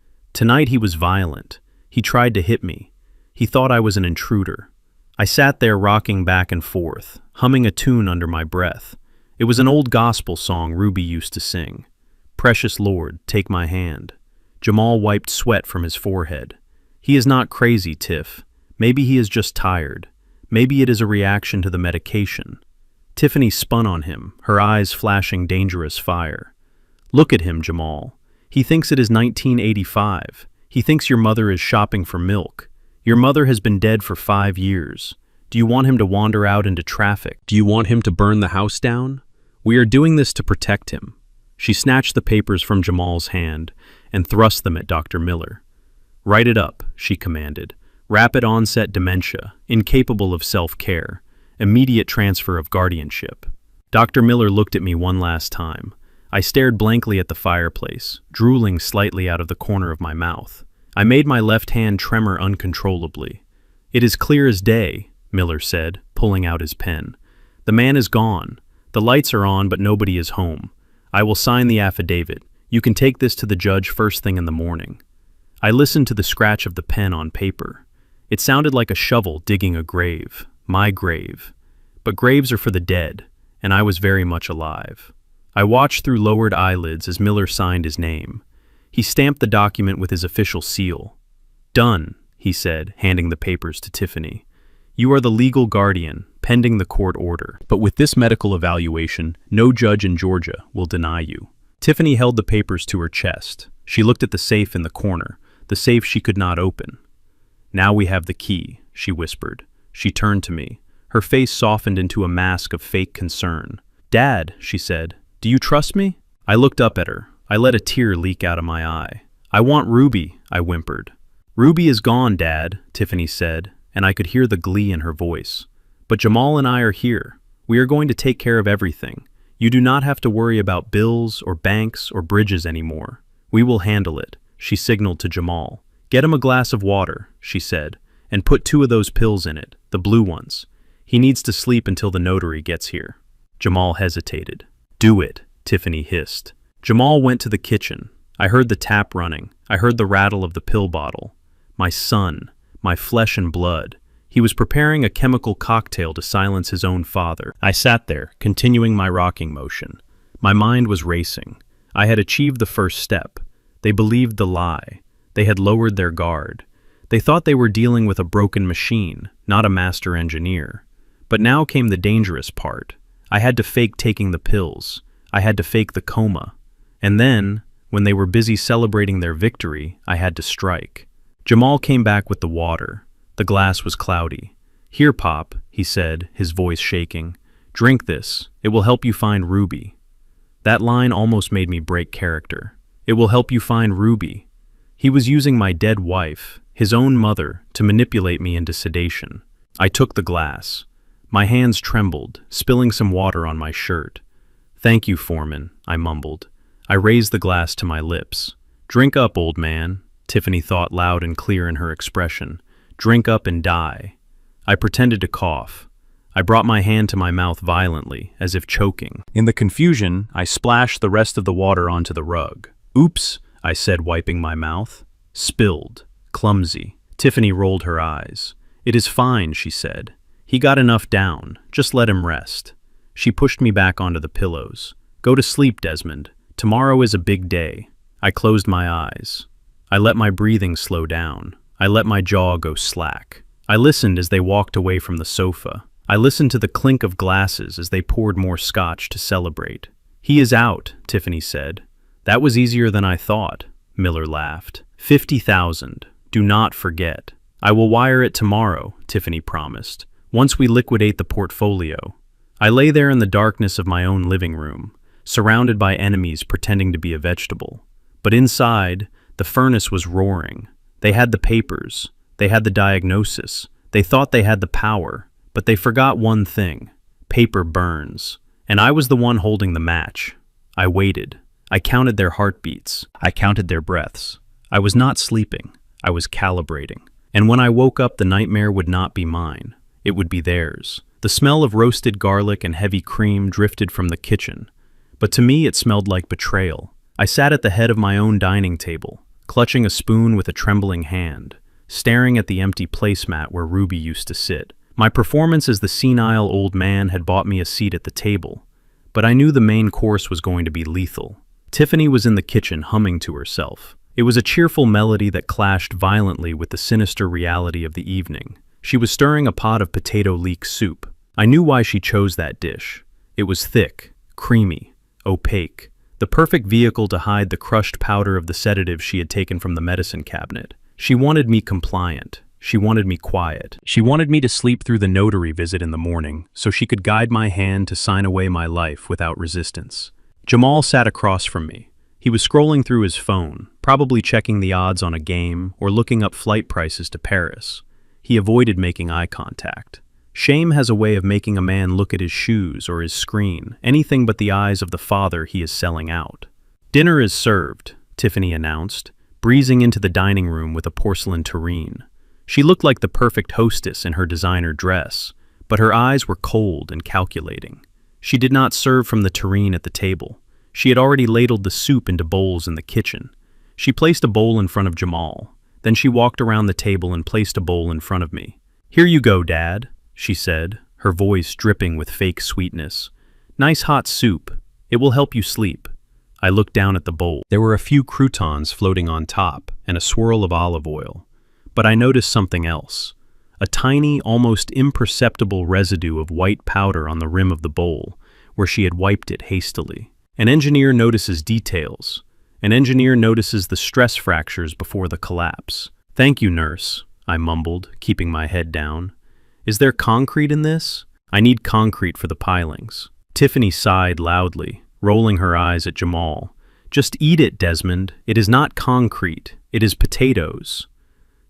he was violent. He tried to hit me. He thought I was an intruder. I sat there rocking back and forth, humming a tune under my breath. It was an old gospel song Ruby used to sing. Precious Lord, take my hand. Jamal wiped sweat from his forehead. He is not crazy, Tiff. Maybe he is just tired. Maybe it is a reaction to the medication. Tiffany spun on him, her eyes flashing dangerous fire. Look at him, Jamal. He thinks it is 1985. He thinks your mother is shopping for milk. Your mother has been dead for 5 years. Do you want him to wander out into traffic? Do you want him to burn the house down? We are doing this to protect him. She snatched the papers from Jamal's hand and thrust them at Dr. Miller. Write it up, she commanded. Rapid onset dementia, incapable of self-care, immediate transfer of guardianship. Dr. Miller looked at me one last time. I stared blankly at the fireplace, drooling slightly out of the corner of my mouth. I made my left hand tremor uncontrollably. It is clear as day, Miller said, pulling out his pen. The man is gone. The lights are on, but nobody is home. I will sign the affidavit. You can take this to the judge first thing in the morning. I listened to the scratch of the pen on paper. It sounded like a shovel digging a grave, my grave. But graves are for the dead, and I was very much alive. I watched through lowered eyelids as Miller signed his name. He stamped the document with his official seal. Done, he said, handing the papers to Tiffany. You are the legal guardian, pending the court order. But with this medical evaluation, no judge in Georgia will deny you. Tiffany held the papers to her chest. She looked at the safe in the corner, the safe she could not open. Now we have the key, she whispered. She turned to me. Her face softened into a mask of fake concern. Dad, she said, do you trust me? I looked up at her. I let a tear leak out of my eye. I want Ruby, I whimpered. Ruby is gone, Dad, Tiffany said, and I could hear the glee in her voice. But Jamal and I are here. We are going to take care of everything. You do not have to worry about bills or banks or bridges anymore. We will handle it, she signaled to Jamal. Get him a glass of water, she said, and put 2 of those pills in it, the blue ones. He needs to sleep until the notary gets here. Jamal hesitated. Do it, Tiffany hissed. Jamal went to the kitchen. I heard the tap running. I heard the rattle of the pill bottle. My son, my flesh and blood. He was preparing a chemical cocktail to silence his own father. I sat there, continuing my rocking motion. My mind was racing. I had achieved the first step. They believed the lie. They had lowered their guard. They thought they were dealing with a broken machine, not a master engineer. But now came the dangerous part. I had to fake taking the pills. I had to fake the coma. And then, when they were busy celebrating their victory, I had to strike. Jamal came back with the water. The glass was cloudy. Here, Pop, he said, his voice shaking. Drink this. It will help you find Ruby. That line almost made me break character. It will help you find Ruby. He was using my dead wife, his own mother, to manipulate me into sedation. I took the glass. My hands trembled, spilling some water on my shirt. Thank you, Foreman, I mumbled. I raised the glass to my lips. Drink up, old man, Tiffany thought loud and clear in her expression. Drink up and die. I pretended to cough. I brought my hand to my mouth violently, as if choking. In the confusion, I splashed the rest of the water onto the rug. Oops, I said, wiping my mouth. Spilled. Clumsy. Tiffany rolled her eyes. It is fine, she said. He got enough down. Just let him rest. She pushed me back onto the pillows. Go to sleep, Desmond. Tomorrow is a big day. I closed my eyes. I let my breathing slow down. I let my jaw go slack. I listened as they walked away from the sofa. I listened to the clink of glasses as they poured more scotch to celebrate. He is out, Tiffany said. That was easier than I thought, Miller laughed. 50,000. Do not forget. I will wire it tomorrow, Tiffany promised, once we liquidate the portfolio. I lay there in the darkness of my own living room, surrounded by enemies pretending to be a vegetable. But inside, the furnace was roaring. They had the papers. They had the diagnosis. They thought they had the power, but they forgot one thing. Paper burns. And I was the one holding the match. I waited. I counted their heartbeats. I counted their breaths. I was not sleeping. I was calibrating. And when I woke up, the nightmare would not be mine. It would be theirs. The smell of roasted garlic and heavy cream drifted from the kitchen. But to me, it smelled like betrayal. I sat at the head of my own dining table, clutching a spoon with a trembling hand, staring at the empty placemat where Ruby used to sit. My performance as the senile old man had bought me a seat at the table, but I knew the main course was going to be lethal. Tiffany was in the kitchen humming to herself. It was a cheerful melody that clashed violently with the sinister reality of the evening. She was stirring a pot of potato leek soup. I knew why she chose that dish. It was thick, creamy, opaque, the perfect vehicle to hide the crushed powder of the sedative she had taken from the medicine cabinet. She wanted me compliant. She wanted me quiet. She wanted me to sleep through the notary visit in the morning so she could guide my hand to sign away my life without resistance. Jamal sat across from me. He was scrolling through his phone, probably checking the odds on a game or looking up flight prices to Paris. He avoided making eye contact. Shame has a way of making a man look at his shoes or his screen, anything but the eyes of the father he is selling out. Dinner is served, Tiffany announced, breezing into the dining room with a porcelain tureen. She looked like the perfect hostess in her designer dress, but her eyes were cold and calculating. She did not serve from the tureen at the table. She had already ladled the soup into bowls in the kitchen. She placed a bowl in front of Jamal. Then she walked around the table and placed a bowl in front of me. "Here you go, Dad," she said, her voice dripping with fake sweetness. "Nice hot soup. It will help you sleep." I looked down at the bowl. There were a few croutons floating on top and a swirl of olive oil. But I noticed something else. A tiny, almost imperceptible residue of white powder on the rim of the bowl, where she had wiped it hastily. An engineer notices details. An engineer notices the stress fractures before the collapse. "Thank you, nurse," I mumbled, keeping my head down. "Is there concrete in this? I need concrete for the pilings." Tiffany sighed loudly, rolling her eyes at Jamal. "Just eat it, Desmond. It is not concrete. It is potatoes."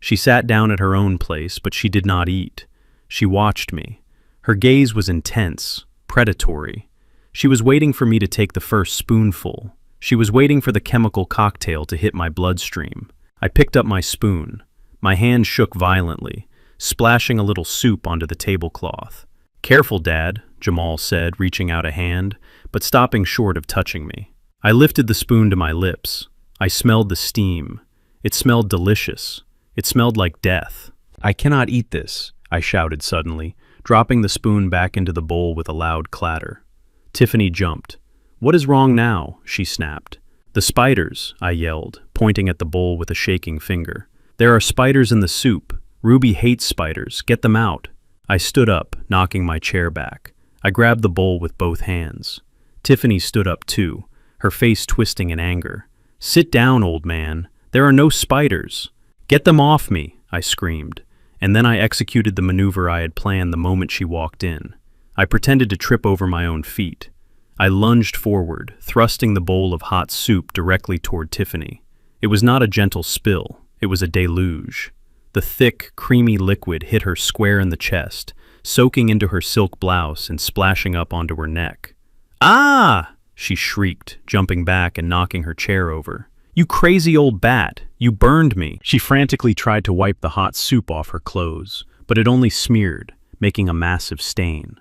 She sat down at her own place, but she did not eat. She watched me. Her gaze was intense, predatory. She was waiting for me to take the first spoonful. She was waiting for the chemical cocktail to hit my bloodstream. I picked up my spoon. My hand shook violently, splashing a little soup onto the tablecloth. "Careful, Dad," Jamal said, reaching out a hand, but stopping short of touching me. I lifted the spoon to my lips. I smelled the steam. It smelled delicious. It smelled like death. "I cannot eat this," I shouted suddenly, dropping the spoon back into the bowl with a loud clatter. Tiffany jumped. "What is wrong now?" she snapped. "The spiders," I yelled, pointing at the bowl with a shaking finger. "There are spiders in the soup. Ruby hates spiders. Get them out." I stood up, knocking my chair back. I grabbed the bowl with both hands. Tiffany stood up too, her face twisting in anger. "Sit down, old man. There are no spiders." "Get them off me," I screamed, and then I executed the maneuver I had planned the moment she walked in. I pretended to trip over my own feet. I lunged forward, thrusting the bowl of hot soup directly toward Tiffany. It was not a gentle spill, it was a deluge. The thick, creamy liquid hit her square in the chest, soaking into her silk blouse and splashing up onto her neck. "Ah!" she shrieked, jumping back and knocking her chair over. "You crazy old bat! You burned me!" She frantically tried to wipe the hot soup off her clothes, but it only smeared, making a massive stain.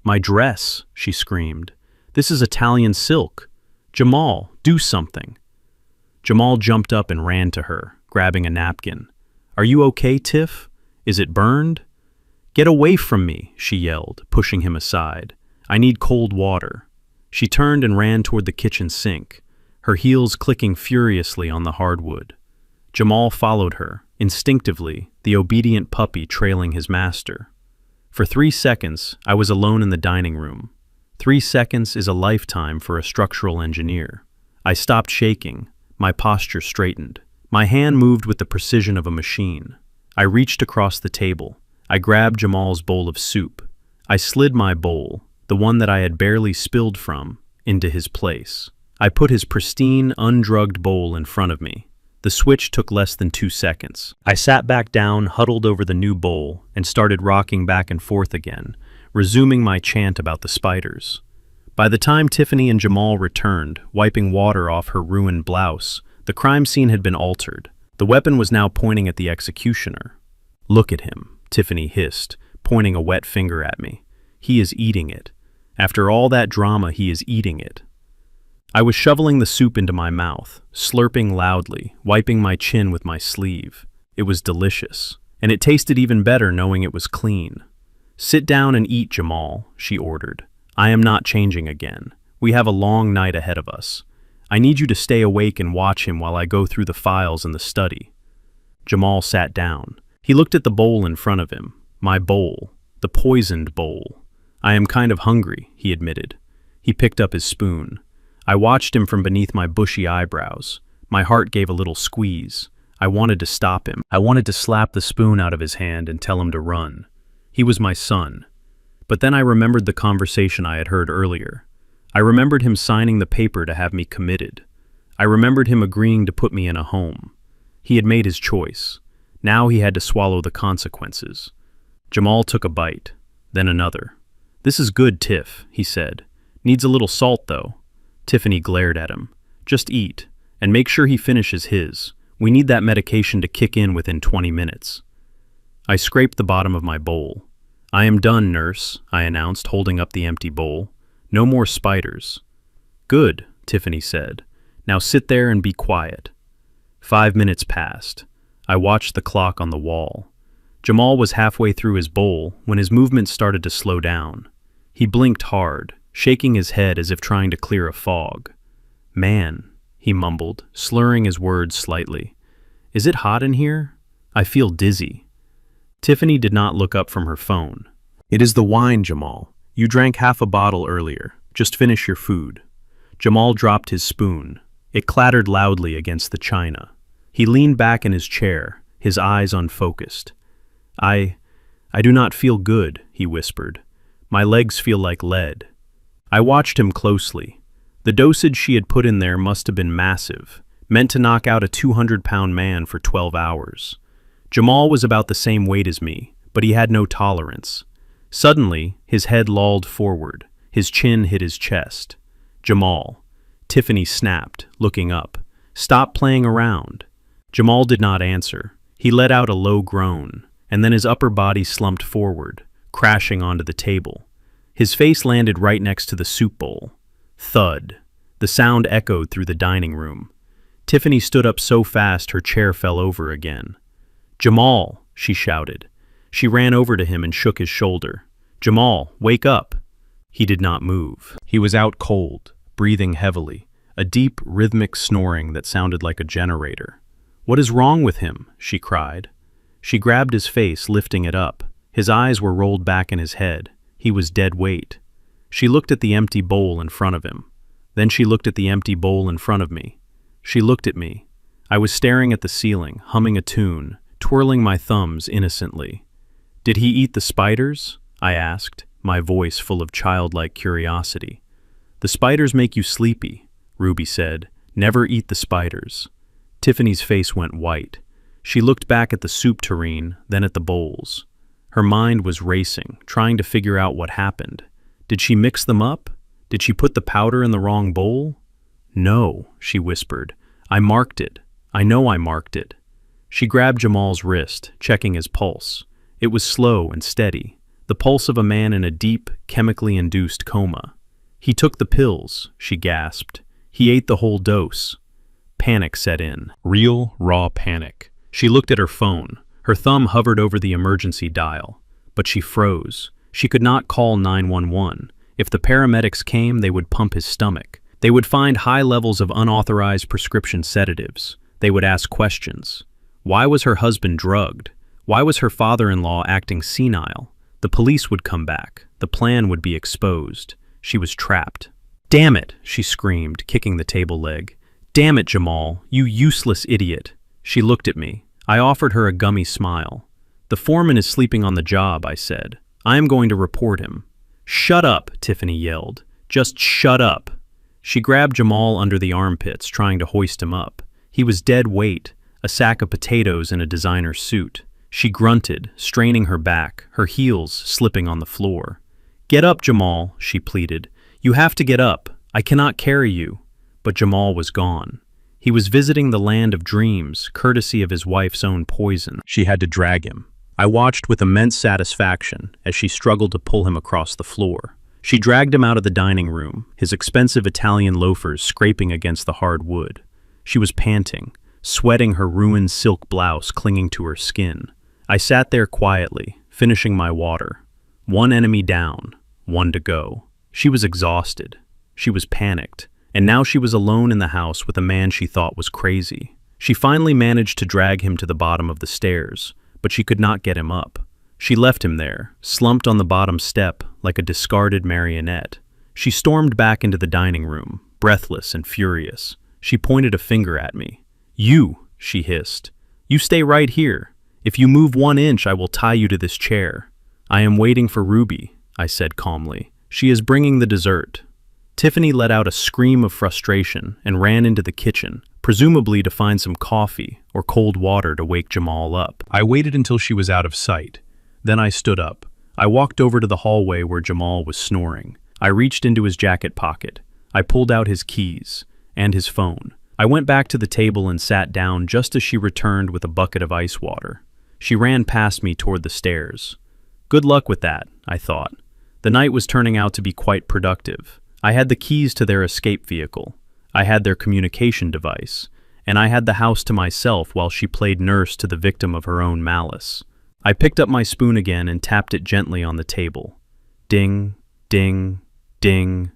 "My dress!" she screamed. "This is Italian silk! Jamal, do something!" Jamal jumped up and ran to her, grabbing a napkin. "Are you okay, Tiff? Is it burned?" "Get away from me," she yelled, pushing him aside. "I need cold water." She turned and ran toward the kitchen sink, her heels clicking furiously on the hardwood. Jamal followed her, instinctively, the obedient puppy trailing his master. For 3 seconds, I was alone in the dining room. 3 seconds is a lifetime for a structural engineer. I stopped shaking, my posture straightened. My hand moved with the precision of a machine. I reached across the table. I grabbed Jamal's bowl of soup. I slid my bowl, the one that I had barely spilled from, into his place. I put his pristine, undrugged bowl in front of me. The switch took less than 2 seconds. I sat back down, huddled over the new bowl, and started rocking back and forth again, resuming my chant about the spiders. By the time Tiffany and Jamal returned, wiping water off her ruined blouse, the crime scene had been altered. The weapon was now pointing at the executioner. "Look at him," Tiffany hissed, pointing a wet finger at me. "He is eating it. After all that drama, he is eating it." I was shoveling the soup into my mouth, slurping loudly, wiping my chin with my sleeve. It was delicious, and it tasted even better knowing it was clean. "Sit down and eat, Jamal," she ordered. "I am not changing again. We have a long night ahead of us. I need you to stay awake and watch him while I go through the files in the study." Jamal sat down. He looked at the bowl in front of him. My bowl. The poisoned bowl. "I am kind of hungry," he admitted. He picked up his spoon. I watched him from beneath my bushy eyebrows. My heart gave a little squeeze. I wanted to stop him. I wanted to slap the spoon out of his hand and tell him to run. He was my son. But then I remembered the conversation I had heard earlier. I remembered him signing the paper to have me committed. I remembered him agreeing to put me in a home. He had made his choice. Now he had to swallow the consequences. Jamal took a bite, then another. "This is good, Tiff," he said. "Needs a little salt, though." Tiffany glared at him. "Just eat, and make sure he finishes his. We need that medication to kick in within 20 minutes. I scraped the bottom of my bowl. "I am done, nurse," I announced, holding up the empty bowl. "No more spiders." "Good," Tiffany said. "Now sit there and be quiet." 5 minutes passed. I watched the clock on the wall. Jamal was halfway through his bowl when his movements started to slow down. He blinked hard, shaking his head as if trying to clear a fog. "Man," he mumbled, slurring his words slightly. "Is it hot in here? I feel dizzy." Tiffany did not look up from her phone. "It is the wine, Jamal. You drank half a bottle earlier. Just finish your food." Jamal dropped his spoon. It clattered loudly against the china. He leaned back in his chair, his eyes unfocused. I do not feel good," he whispered. "My legs feel like lead." I watched him closely. The dosage she had put in there must have been massive, meant to knock out a 200-pound man for 12 hours. Jamal was about the same weight as me, but he had no tolerance. Suddenly, his head lolled forward, his chin hit his chest. "Jamal." Tiffany snapped, looking up. "Stop playing around." Jamal did not answer. He let out a low groan, and then his upper body slumped forward, crashing onto the table. His face landed right next to the soup bowl. Thud. The sound echoed through the dining room. Tiffany stood up so fast her chair fell over again. "Jamal," she shouted. She ran over to him and shook his shoulder. "Jamal, wake up." He did not move. He was out cold, breathing heavily, a deep, rhythmic snoring that sounded like a generator. "What is wrong with him?" she cried. She grabbed his face, lifting it up. His eyes were rolled back in his head. He was dead weight. She looked at the empty bowl in front of him. Then she looked at the empty bowl in front of me. She looked at me. I was staring at the ceiling, humming a tune, twirling my thumbs innocently. "Did he eat the spiders?" I asked, my voice full of childlike curiosity. "The spiders make you sleepy," Ruby said. "Never eat the spiders." Tiffany's face went white. She looked back at the soup tureen, then at the bowls. Her mind was racing, trying to figure out what happened. Did she mix them up? Did she put the powder in the wrong bowl? "No," she whispered. I marked it. I know I marked it. She grabbed Jamal's wrist, checking his pulse. It was slow and steady, the pulse of a man in a deep, chemically induced coma. He took the pills, she gasped. He ate the whole dose. Panic set in. Real, raw panic. She looked at her phone. Her thumb hovered over the emergency dial. But she froze. She could not call 911. If the paramedics came, they would pump his stomach. They would find high levels of unauthorized prescription sedatives. They would ask questions. Why was her husband drugged? Why was her father-in-law acting senile? The police would come back. The plan would be exposed. She was trapped. "Damn it," she screamed, kicking the table leg. "Damn it, Jamal, you useless idiot." She looked at me. I offered her a gummy smile. "The foreman is sleeping on the job," I said. "I am going to report him." "Shut up," Tiffany yelled. "Just shut up." She grabbed Jamal under the armpits, trying to hoist him up. He was dead weight, a sack of potatoes in a designer suit. She grunted, straining her back, her heels slipping on the floor. "Get up, Jamal," she pleaded. "You have to get up. I cannot carry you." But Jamal was gone. He was visiting the land of dreams, courtesy of his wife's own poison. She had to drag him. I watched with immense satisfaction as she struggled to pull him across the floor. She dragged him out of the dining room, his expensive Italian loafers scraping against the hard wood. She was panting, sweating, her ruined silk blouse clinging to her skin. I sat there quietly, finishing my water. One enemy down, one to go. She was exhausted. She was panicked. And now she was alone in the house with a man she thought was crazy. She finally managed to drag him to the bottom of the stairs, but she could not get him up. She left him there, slumped on the bottom step like a discarded marionette. She stormed back into the dining room, breathless and furious. She pointed a finger at me. "You," she hissed. "You stay right here. If you move 1 inch, I will tie you to this chair." "I am waiting for Ruby," I said calmly. "She is bringing the dessert." Tiffany let out a scream of frustration and ran into the kitchen, presumably to find some coffee or cold water to wake Jamal up. I waited until she was out of sight. Then I stood up. I walked over to the hallway where Jamal was snoring. I reached into his jacket pocket. I pulled out his keys and his phone. I went back to the table and sat down just as she returned with a bucket of ice water. She ran past me toward the stairs. Good luck with that, I thought. The night was turning out to be quite productive. I had the keys to their escape vehicle. I had their communication device. And I had the house to myself while she played nurse to the victim of her own malice. I picked up my spoon again and tapped it gently on the table. Ding, ding, ding.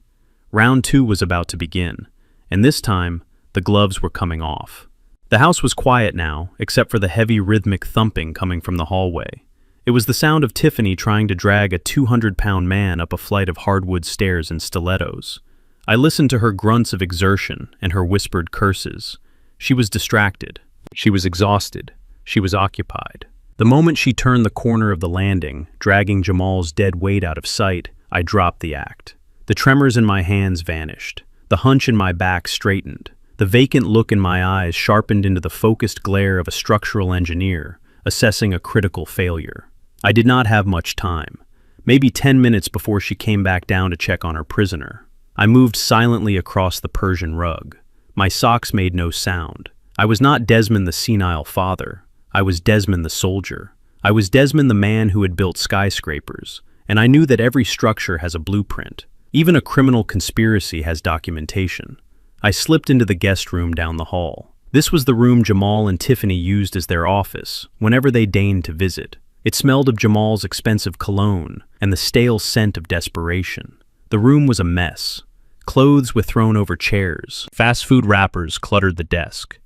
Round 2 was about to begin, and this time, the gloves were coming off. The house was quiet now, except for the heavy rhythmic thumping coming from the hallway. It was the sound of Tiffany trying to drag a 200-pound man up a flight of hardwood stairs in stilettos. I listened to her grunts of exertion and her whispered curses. She was distracted. She was exhausted. She was occupied. The moment she turned the corner of the landing, dragging Jamal's dead weight out of sight, I dropped the act. The tremors in my hands vanished. The hunch in my back straightened. The vacant look in my eyes sharpened into the focused glare of a structural engineer, assessing a critical failure. I did not have much time. Maybe 10 minutes before she came back down to check on her prisoner. I moved silently across the Persian rug. My socks made no sound. I was not Desmond the senile father. I was Desmond the soldier. I was Desmond the man who had built skyscrapers, and I knew that every structure has a blueprint. Even a criminal conspiracy has documentation. I slipped into the guest room down the hall. This was the room Jamal and Tiffany used as their office whenever they deigned to visit. It smelled of Jamal's expensive cologne and the stale scent of desperation. The room was a mess. Clothes were thrown over chairs. Fast food wrappers cluttered the desk.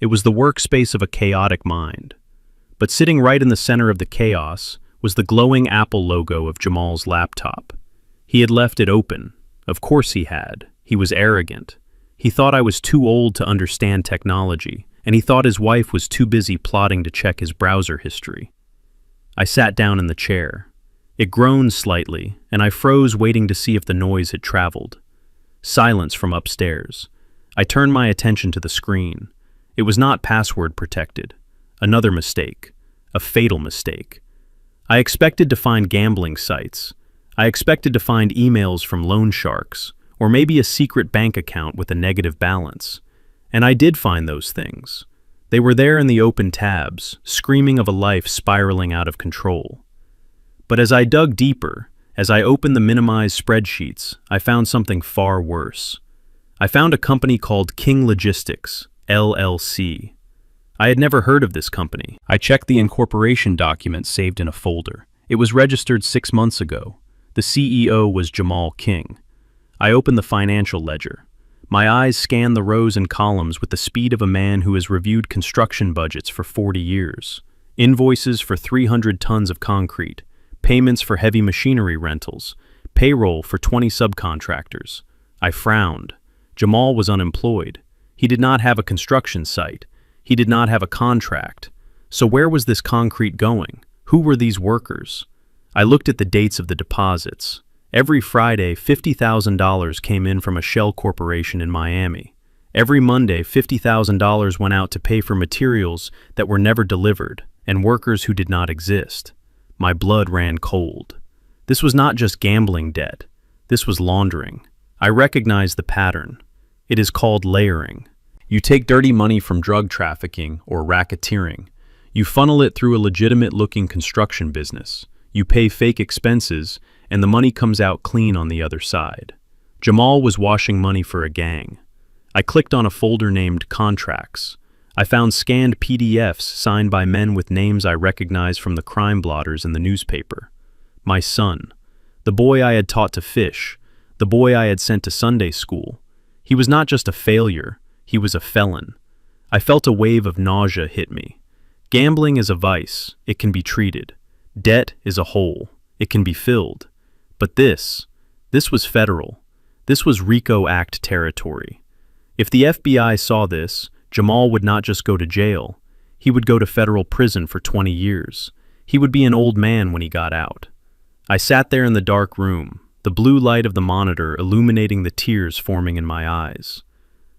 It was the workspace of a chaotic mind. But sitting right in the center of the chaos was the glowing Apple logo of Jamal's laptop. He had left it open. Of course he had. He was arrogant. He thought I was too old to understand technology, and he thought his wife was too busy plotting to check his browser history. I sat down in the chair. It groaned slightly, and I froze waiting to see if the noise had traveled. Silence from upstairs. I turned my attention to the screen. It was not password protected. Another mistake. A fatal mistake. I expected to find gambling sites. I expected to find emails from loan sharks, or maybe a secret bank account with a negative balance. And I did find those things. They were there in the open tabs, screaming of a life spiraling out of control. But as I dug deeper, as I opened the minimized spreadsheets, I found something far worse. I found a company called King Logistics, LLC. I had never heard of this company. I checked the incorporation document saved in a folder. It was registered 6 months ago. The CEO was Jamal King. I opened the financial ledger. My eyes scanned the rows and columns with the speed of a man who has reviewed construction budgets for 40 years. Invoices for 300 tons of concrete, payments for heavy machinery rentals, payroll for 20 subcontractors. I frowned. Jamal was unemployed. He did not have a construction site. He did not have a contract. So where was this concrete going? Who were these workers? I looked at the dates of the deposits. Every Friday, $50,000 came in from a shell corporation in Miami. Every Monday, $50,000 went out to pay for materials that were never delivered and workers who did not exist. My blood ran cold. This was not just gambling debt. This was laundering. I recognized the pattern. It is called layering. You take dirty money from drug trafficking or racketeering. You funnel it through a legitimate-looking construction business. You pay fake expenses, and the money comes out clean on the other side. Jamal was washing money for a gang. I clicked on a folder named Contracts. I found scanned PDFs signed by men with names I recognized from the crime blotters in the newspaper. My son, the boy I had taught to fish, the boy I had sent to Sunday school. He was not just a failure, he was a felon. I felt a wave of nausea hit me. Gambling is a vice, it can be treated. Debt is a hole, it can be filled. But this was federal. This was RICO Act territory. If the FBI saw this, Jamal would not just go to jail. He would go to federal prison for 20 years. He would be an old man when he got out. I sat there in the dark room, the blue light of the monitor illuminating the tears forming in my eyes.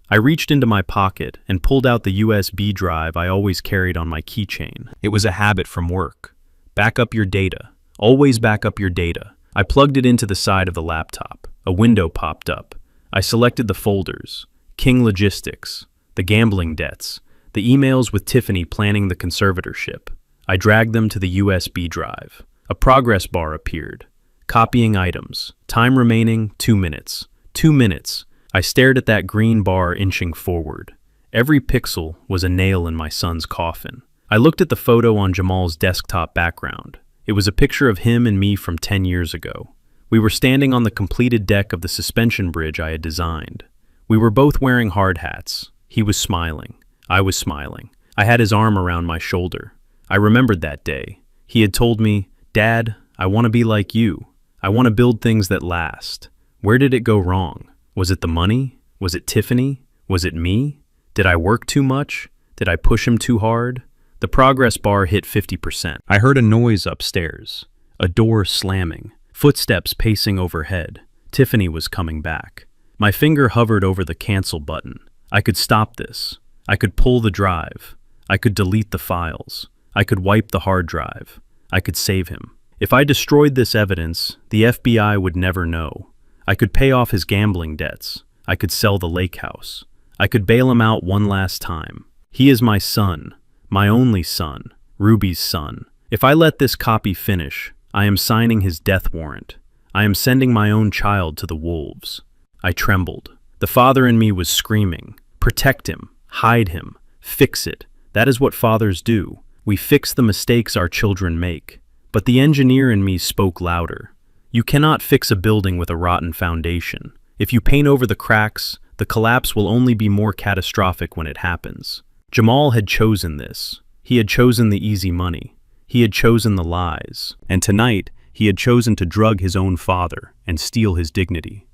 I reached into my pocket and pulled out the USB drive I always carried on my keychain. It was a habit from work. Back up your data. Always back up your data. I plugged it into the side of the laptop. A window popped up. I selected the folders. King Logistics, the gambling debts, the emails with Tiffany planning the conservatorship. I dragged them to the USB drive. A progress bar appeared. Copying items. Time remaining, 2 minutes. 2 minutes. I stared at that green bar inching forward. Every pixel was a nail in my son's coffin. I looked at the photo on Jamal's desktop background. It was a picture of him and me from 10 years ago. We were standing on the completed deck of the suspension bridge I had designed. We were both wearing hard hats. He was smiling. I was smiling. I had his arm around my shoulder. I remembered that day. He had told me, "Dad, I want to be like you. I want to build things that last." Where did it go wrong? Was it the money? Was it Tiffany? Was it me? Did I work too much? Did I push him too hard? The progress bar hit 50%. I heard a noise upstairs, a door slamming, footsteps pacing overhead. Tiffany was coming back. My finger hovered over the cancel button. I could stop this. I could pull the drive. I could delete the files. I could wipe the hard drive. I could save him. If I destroyed this evidence, the FBI would never know. I could pay off his gambling debts. I could sell the lake house. I could bail him out one last time. He is my son. My only son, Ruby's son. If I let this copy finish, I am signing his death warrant. I am sending my own child to the wolves. I trembled. The father in me was screaming, "Protect him, hide him, fix it." That is what fathers do. We fix the mistakes our children make. But the engineer in me spoke louder. You cannot fix a building with a rotten foundation. If you paint over the cracks, the collapse will only be more catastrophic when it happens. Jamal had chosen this. He had chosen the easy money. He had chosen the lies. And tonight, he had chosen to drug his own father and steal his dignity.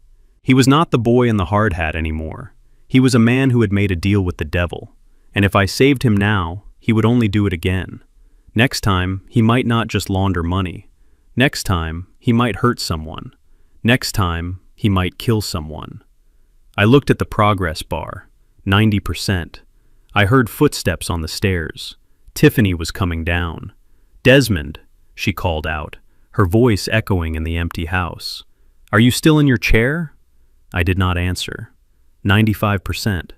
He was not the boy in the hard hat anymore. He was a man who had made a deal with the devil. And if I saved him now, he would only do it again. Next time, he might not just launder money. Next time, he might hurt someone. Next time, he might kill someone. I looked at the progress bar. 90%. I heard footsteps on the stairs. Tiffany was coming down. "Desmond," she called out, her voice echoing in the empty house. "Are you still in your chair?" I did not answer. 95%.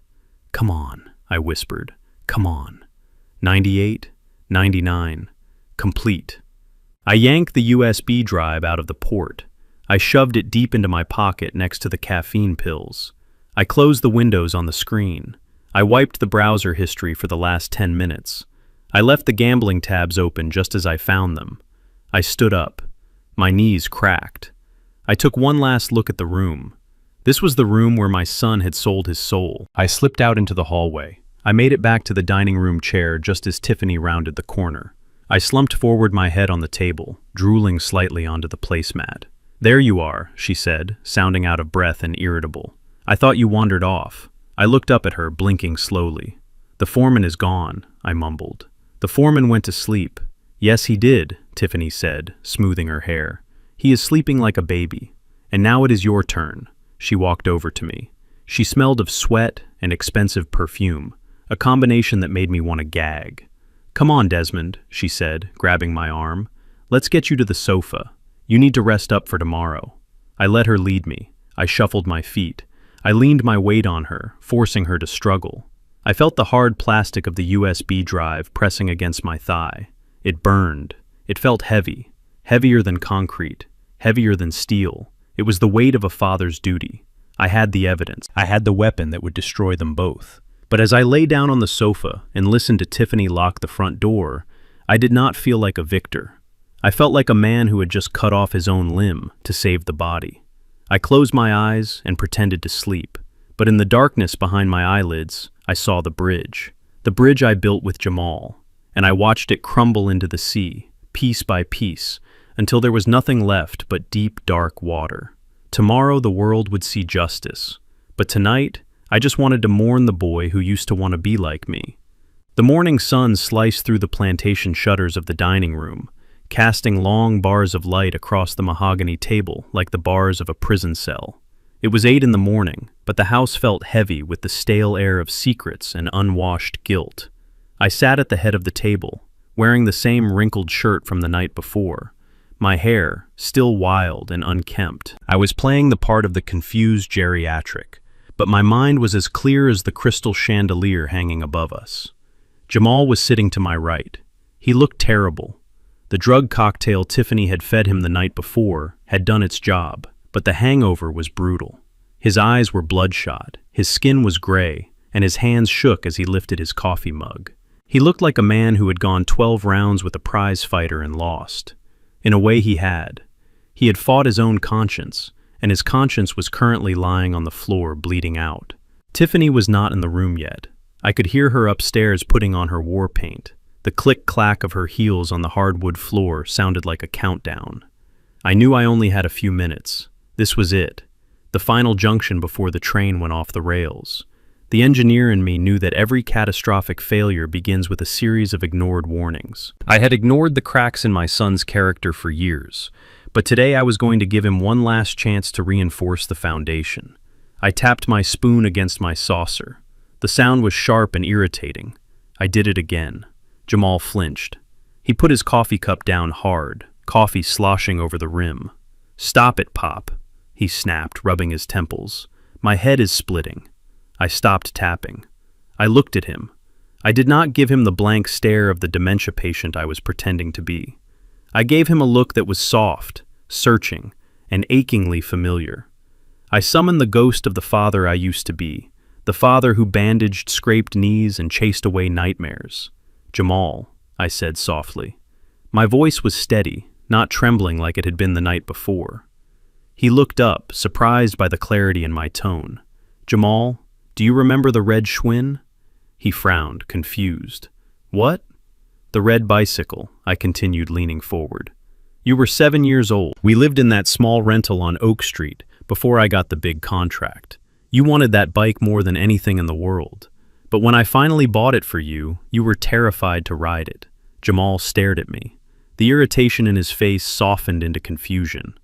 Come on, I whispered. Come on. 98, 99, complete. I yanked the USB drive out of the port. I shoved it deep into my pocket next to the caffeine pills. I closed the windows on the screen. I wiped the browser history for the last 10 minutes. I left the gambling tabs open just as I found them. I stood up. My knees cracked. I took one last look at the room. This was the room where my son had sold his soul. I slipped out into the hallway. I made it back to the dining room chair just as Tiffany rounded the corner. I slumped forward, my head on the table, drooling slightly onto the placemat. "There you are," she said, sounding out of breath and irritable. "I thought you wandered off." I looked up at her, blinking slowly. "The foreman is gone," I mumbled. "The foreman went to sleep." "Yes, he did," Tiffany said, smoothing her hair. "He is sleeping like a baby. And now it is your turn." She walked over to me. She smelled of sweat and expensive perfume, a combination that made me want to gag. "Come on, Desmond," she said, grabbing my arm. "Let's get you to the sofa. You need to rest up for tomorrow." I let her lead me. I shuffled my feet. I leaned my weight on her, forcing her to struggle. I felt the hard plastic of the USB drive pressing against my thigh. It burned. It felt heavy, heavier than concrete, heavier than steel. It was the weight of a father's duty. I had the evidence. I had the weapon that would destroy them both. But as I lay down on the sofa and listened to Tiffany lock the front door, I did not feel like a victor. I felt like a man who had just cut off his own limb to save the body. I closed my eyes and pretended to sleep, but in the darkness behind my eyelids, I saw the bridge I built with Jamal, and I watched it crumble into the sea, piece by piece, until there was nothing left but deep, dark water. Tomorrow the world would see justice, but tonight I just wanted to mourn the boy who used to want to be like me. The morning sun sliced through the plantation shutters of the dining room, casting long bars of light across the mahogany table like the bars of a prison cell. It was 8 in the morning, but the house felt heavy with the stale air of secrets and unwashed guilt. I sat at the head of the table, wearing the same wrinkled shirt from the night before, my hair still wild and unkempt. I was playing the part of the confused geriatric, but my mind was as clear as the crystal chandelier hanging above us. Jamal was sitting to my right. He looked terrible. The drug cocktail Tiffany had fed him the night before had done its job, but the hangover was brutal. His eyes were bloodshot, his skin was gray, and his hands shook as he lifted his coffee mug. He looked like a man who had gone 12 rounds with a prize fighter and lost. In a way, he had. He had fought his own conscience, and his conscience was currently lying on the floor bleeding out. Tiffany was not in the room yet. I could hear her upstairs putting on her war paint. The click-clack of her heels on the hardwood floor sounded like a countdown. I knew I only had a few minutes. This was it, the final junction before the train went off the rails. The engineer in me knew that every catastrophic failure begins with a series of ignored warnings. I had ignored the cracks in my son's character for years, but today I was going to give him one last chance to reinforce the foundation. I tapped my spoon against my saucer. The sound was sharp and irritating. I did it again. Jamal flinched. He put his coffee cup down hard, coffee sloshing over the rim. "Stop it, Pop," he snapped, rubbing his temples. "My head is splitting." I stopped tapping. I looked at him. I did not give him the blank stare of the dementia patient I was pretending to be. I gave him a look that was soft, searching, and achingly familiar. I summoned the ghost of the father I used to be, the father who bandaged scraped knees and chased away nightmares. "Jamal," I said softly. My voice was steady, not trembling like it had been the night before. He looked up, surprised by the clarity in my tone. "Jamal, do you remember the red Schwinn?" He frowned, confused. "What?" "The red bicycle," I continued, leaning forward. "You were 7 years old. We lived in that small rental on Oak Street before I got the big contract. You wanted that bike more than anything in the world. But when I finally bought it for you, you were terrified to ride it." Jamal stared at me. The irritation in his face softened into confusion.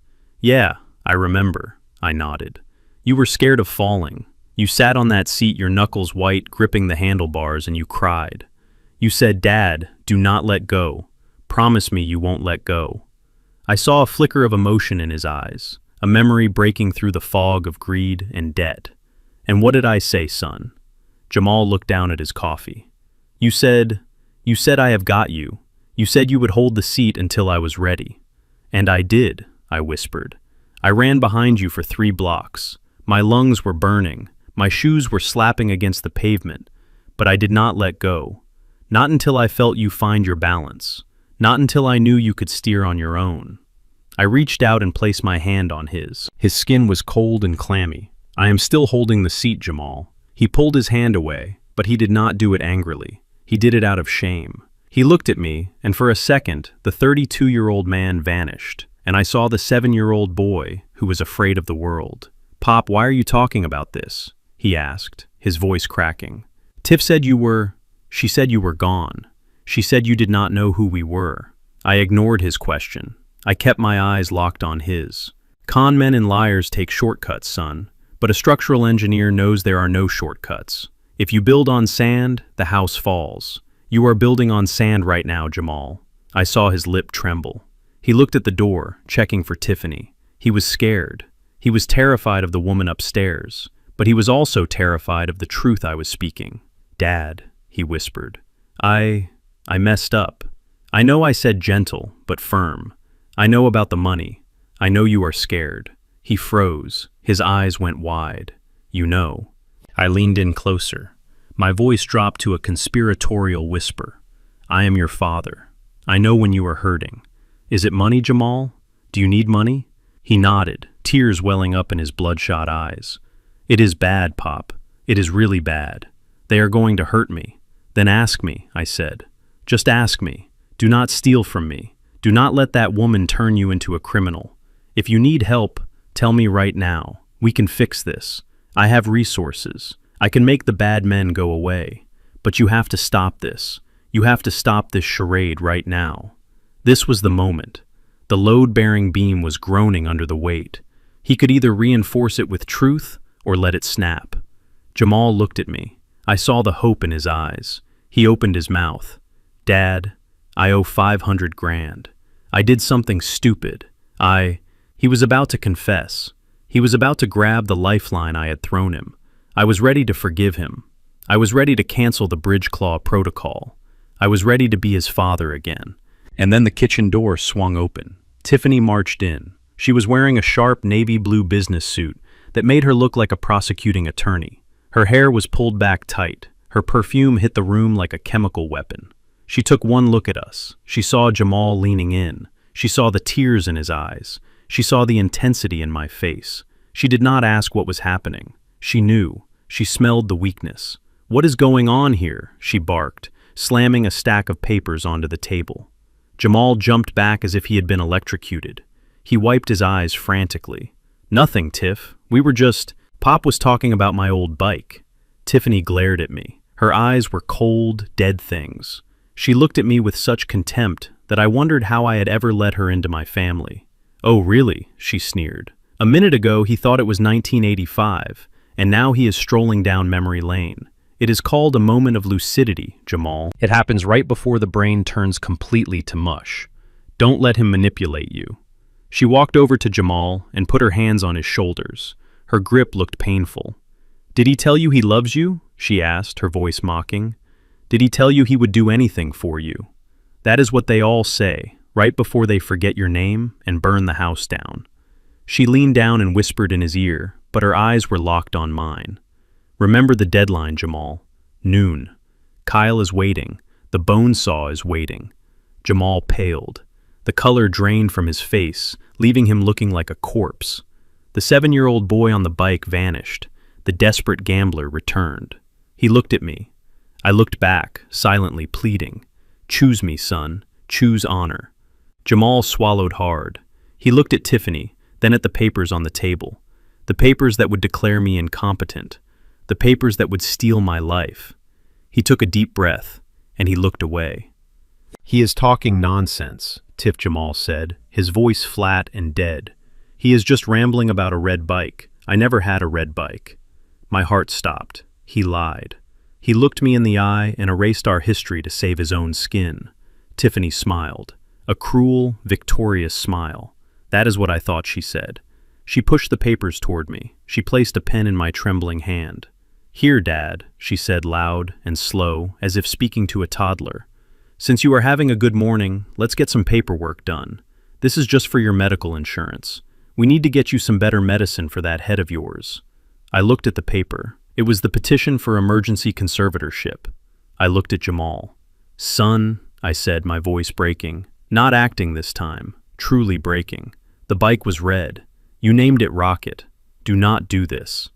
"Yeah, I remember," I nodded. "You were scared of falling. You sat on that seat, your knuckles white, gripping the handlebars, and you cried. You said, 'Dad, do not let go. Promise me you won't let go.'" I saw a flicker of emotion in his eyes, a memory breaking through the fog of greed and debt. "And what did I say, son?" Jamal looked down at his coffee. You said I have got you. You said you would hold the seat until I was ready. And I did, I whispered. I ran behind you for 3 blocks. My lungs were burning. My shoes were slapping against the pavement. But I did not let go. Not until I felt you find your balance. Not until I knew you could steer on your own. I reached out and placed my hand on his. His skin was cold and clammy. I am still holding the seat, Jamal. He pulled his hand away, but he did not do it angrily. He did it out of shame. He looked at me, and for a second, the 32-year-old man vanished, and I saw the 7-year-old boy who was afraid of the world. Pop, why are you talking about this? He asked, his voice cracking. Tiff said she said you were gone. She said you did not know who we were. I ignored his question. I kept my eyes locked on his. Con men and liars take shortcuts, son, but a structural engineer knows there are no shortcuts. If you build on sand, the house falls. You are building on sand right now, Jamal. I saw his lip tremble. He looked at the door, checking for Tiffany. He was scared. He was terrified of the woman upstairs, but he was also terrified of the truth I was speaking. Dad, he whispered. I messed up. I know I said gentle, but firm. I know about the money. I know you are scared. He froze. His eyes went wide. You know. I leaned in closer. My voice dropped to a conspiratorial whisper. I am your father. I know when you are hurting. Is it money, Jamal? Do you need money? He nodded, tears welling up in his bloodshot eyes. It is bad, Pop. It is really bad. They are going to hurt me. Then ask me, I said. Just ask me. Do not steal from me. Do not let that woman turn you into a criminal. If you need help, tell me right now. We can fix this. I have resources. I can make the bad men go away. But you have to stop this. You have to stop this charade right now. This was the moment. The load-bearing beam was groaning under the weight. He could either reinforce it with truth or let it snap. Jamal looked at me. I saw the hope in his eyes. He opened his mouth. Dad, I owe 500 grand. I did something stupid. He was about to confess. He was about to grab the lifeline I had thrown him. I was ready to forgive him. I was ready to cancel the bridge claw protocol. I was ready to be his father again. And then the kitchen door swung open. Tiffany marched in. She was wearing a sharp navy blue business suit that made her look like a prosecuting attorney. Her hair was pulled back tight. Her perfume hit the room like a chemical weapon. She took one look at us. She saw Jamal leaning in. She saw the tears in his eyes. She saw the intensity in my face. She did not ask what was happening. She knew. She smelled the weakness. What is going on here? She barked, slamming a stack of papers onto the table. Jamal jumped back as if he had been electrocuted. He wiped his eyes frantically. Nothing, Tiff. Pop was talking about my old bike. Tiffany glared at me. Her eyes were cold, dead things. She looked at me with such contempt that I wondered how I had ever let her into my family. Oh, really? She sneered. A minute ago, he thought it was 1985, and now he is strolling down memory lane. It is called a moment of lucidity, Jamal. It happens right before the brain turns completely to mush. Don't let him manipulate you. She walked over to Jamal and put her hands on his shoulders. Her grip looked painful. Did he tell you he loves you? She asked, her voice mocking. Did he tell you he would do anything for you? That is what they all say, right before they forget your name and burn the house down. She leaned down and whispered in his ear, but her eyes were locked on mine. Remember the deadline, Jamal. Noon. Kyle is waiting. The bone saw is waiting. Jamal paled. The color drained from his face, leaving him looking like a corpse. The 7-year-old boy on the bike vanished. The desperate gambler returned. He looked at me. I looked back, silently pleading. Choose me, son. Choose honor. Jamal swallowed hard. He looked at Tiffany, then at the papers on the table. The papers that would declare me incompetent. The papers that would steal my life. He took a deep breath, and he looked away. He is talking nonsense, Tiff Jamal said, his voice flat and dead. He is just rambling about a red bike. I never had a red bike. My heart stopped. He lied. He looked me in the eye and erased our history to save his own skin. Tiffany smiled. A cruel, victorious smile. That is what I thought she said. She pushed the papers toward me. She placed a pen in my trembling hand. "Here, Dad," she said loud and slow, as if speaking to a toddler. "Since you are having a good morning, let's get some paperwork done. This is just for your medical insurance. We need to get you some better medicine for that head of yours." I looked at the paper. It was the petition for emergency conservatorship. I looked at Jamal. "Son," I said, my voice breaking. Not acting this time, truly breaking. The bike was red. You named it Rocket. Do not do this.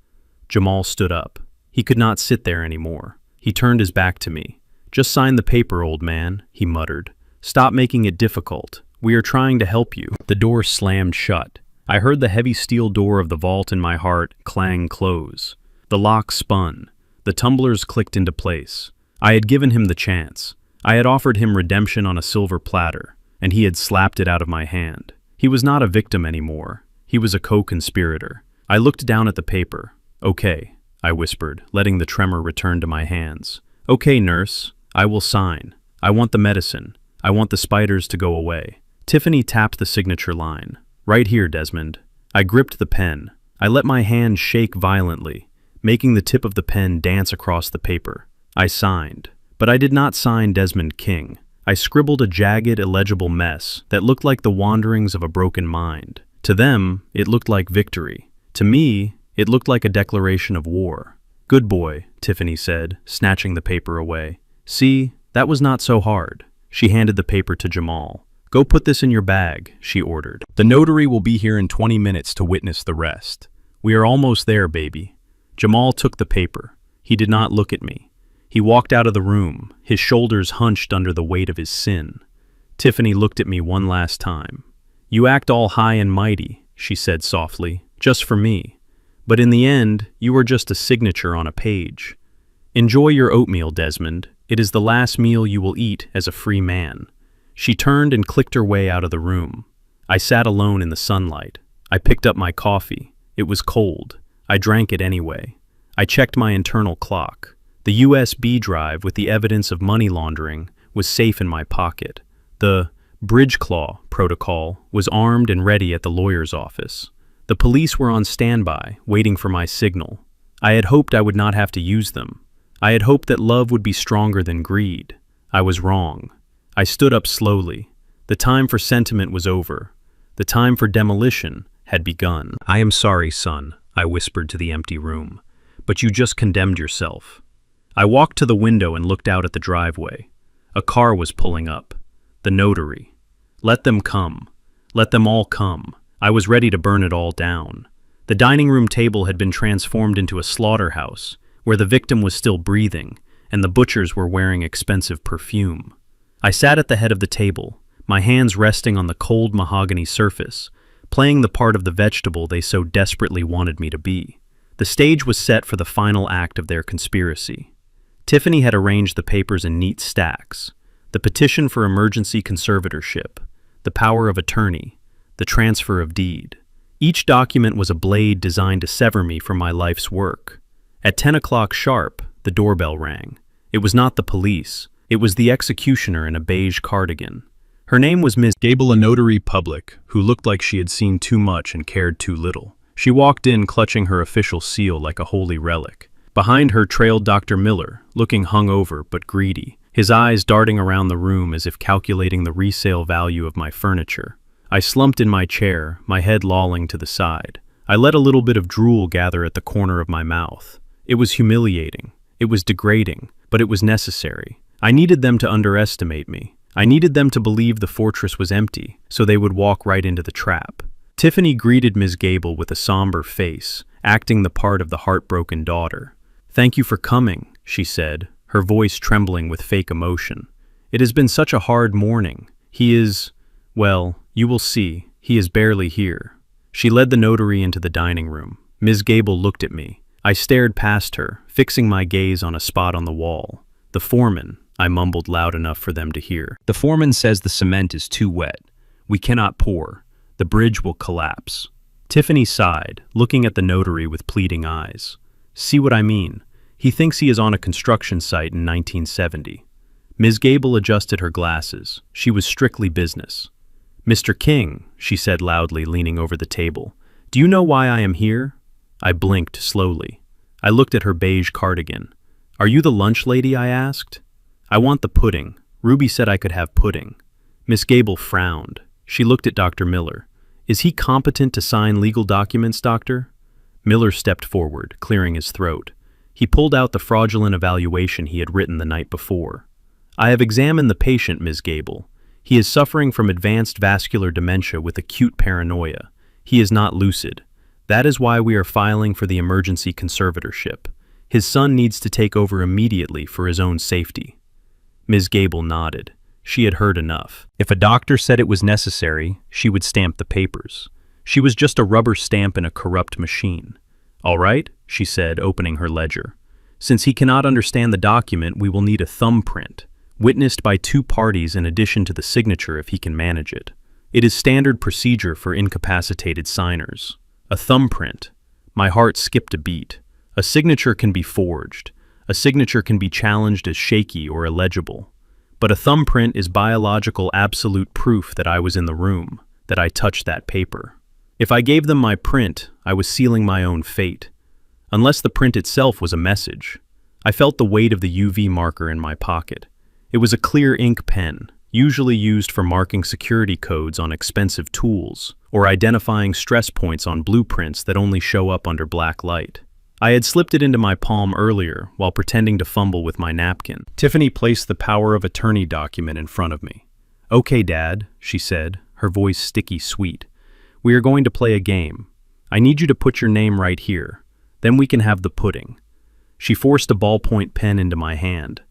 Jamal stood up. He could not sit there anymore. He turned his back to me. "Just sign the paper, old man," he muttered. "Stop making it difficult. We are trying to help you." The door slammed shut. I heard the heavy steel door of the vault in my heart clang close. The lock spun. The tumblers clicked into place. I had given him the chance. I had offered him redemption on a silver platter, and he had slapped it out of my hand. He was not a victim anymore. He was a co-conspirator. I looked down at the paper. "Okay," I whispered, letting the tremor return to my hands. "Okay, nurse. I will sign. I want the medicine. I want the spiders to go away." Tiffany tapped the signature line. "Right here, Desmond." I gripped the pen. I let my hand shake violently, making the tip of the pen dance across the paper. I signed. But I did not sign Desmond King. I scribbled a jagged, illegible mess that looked like the wanderings of a broken mind. To them, it looked like victory. To me, it looked like a declaration of war. "Good boy," Tiffany said, snatching the paper away. "See, that was not so hard." She handed the paper to Jamal. "Go put this in your bag," she ordered. "The notary will be here in 20 minutes to witness the rest. We are almost there, baby." Jamal took the paper. He did not look at me. He walked out of the room, his shoulders hunched under the weight of his sin. Tiffany looked at me one last time. "You act all high and mighty," she said softly, "just for me. But in the end, you are just a signature on a page. Enjoy your oatmeal, Desmond. It is the last meal you will eat as a free man." She turned and clicked her way out of the room. I sat alone in the sunlight. I picked up my coffee. It was cold. I drank it anyway. I checked my internal clock. The USB drive with the evidence of money laundering was safe in my pocket. The bridge claw protocol was armed and ready at the lawyer's office. The police were on standby, waiting for my signal. I had hoped I would not have to use them. I had hoped that love would be stronger than greed. I was wrong. I stood up slowly. The time for sentiment was over. The time for demolition had begun. "I am sorry, son," I whispered to the empty room, "but you just condemned yourself." I walked to the window and looked out at the driveway. A car was pulling up. The notary. Let them come. Let them all come. I was ready to burn it all down. The dining room table had been transformed into a slaughterhouse, where the victim was still breathing, and the butchers were wearing expensive perfume. I sat at the head of the table, my hands resting on the cold mahogany surface, playing the part of the vegetable they so desperately wanted me to be. The stage was set for the final act of their conspiracy. Tiffany had arranged the papers in neat stacks. The petition for emergency conservatorship, the power of attorney, the transfer of deed. Each document was a blade designed to sever me from my life's work. At 10 o'clock sharp, the doorbell rang. It was not the police. It was the executioner in a beige cardigan. Her name was Ms. Gable, a notary public, who looked like she had seen too much and cared too little. She walked in clutching her official seal like a holy relic. Behind her trailed Dr. Miller, looking hungover but greedy, his eyes darting around the room as if calculating the resale value of my furniture. I slumped in my chair, my head lolling to the side. I let a little bit of drool gather at the corner of my mouth. It was humiliating. It was degrading, but it was necessary. I needed them to underestimate me. I needed them to believe the fortress was empty, so they would walk right into the trap. Tiffany greeted Ms. Gable with a somber face, acting the part of the heartbroken daughter. "Thank you for coming," she said, her voice trembling with fake emotion. "It has been such a hard morning. He is, well, you will see, he is barely here." She led the notary into the dining room. Ms. Gable looked at me. I stared past her, fixing my gaze on a spot on the wall. "The foreman," I mumbled loud enough for them to hear. "The foreman says the cement is too wet. We cannot pour. The bridge will collapse." Tiffany sighed, looking at the notary with pleading eyes. "See what I mean? He thinks he is on a construction site in 1970. Ms. Gable adjusted her glasses. She was strictly business. "Mr. King," she said loudly, leaning over the table, "do you know why I am here?" I blinked slowly. I looked at her beige cardigan. "Are you the lunch lady?" I asked. "I want the pudding. Ruby said I could have pudding." Miss Gable frowned. She looked at Dr. Miller. "Is he competent to sign legal documents, doctor?" Miller stepped forward, clearing his throat. He pulled out the fraudulent evaluation he had written the night before. "I have examined the patient, Ms. Gable. He is suffering from advanced vascular dementia with acute paranoia. He is not lucid. That is why we are filing for the emergency conservatorship. His son needs to take over immediately for his own safety." Ms. Gable nodded. She had heard enough. If a doctor said it was necessary, she would stamp the papers. She was just a rubber stamp in a corrupt machine. "All right," she said, opening her ledger. "Since he cannot understand the document, we will need a thumbprint, witnessed by 2 parties in addition to the signature if he can manage it. It is standard procedure for incapacitated signers. A thumbprint." My heart skipped a beat. A signature can be forged. A signature can be challenged as shaky or illegible. But a thumbprint is biological absolute proof that I was in the room, that I touched that paper. If I gave them my print, I was sealing my own fate. Unless the print itself was a message. I felt the weight of the UV marker in my pocket. It was a clear ink pen, usually used for marking security codes on expensive tools, or identifying stress points on blueprints that only show up under black light. I had slipped it into my palm earlier while pretending to fumble with my napkin. Tiffany placed the power of attorney document in front of me. "Okay, Dad," she said, her voice sticky sweet. "We are going to play a game. I need you to put your name right here. Then we can have the pudding." She forced a ballpoint pen into my hand.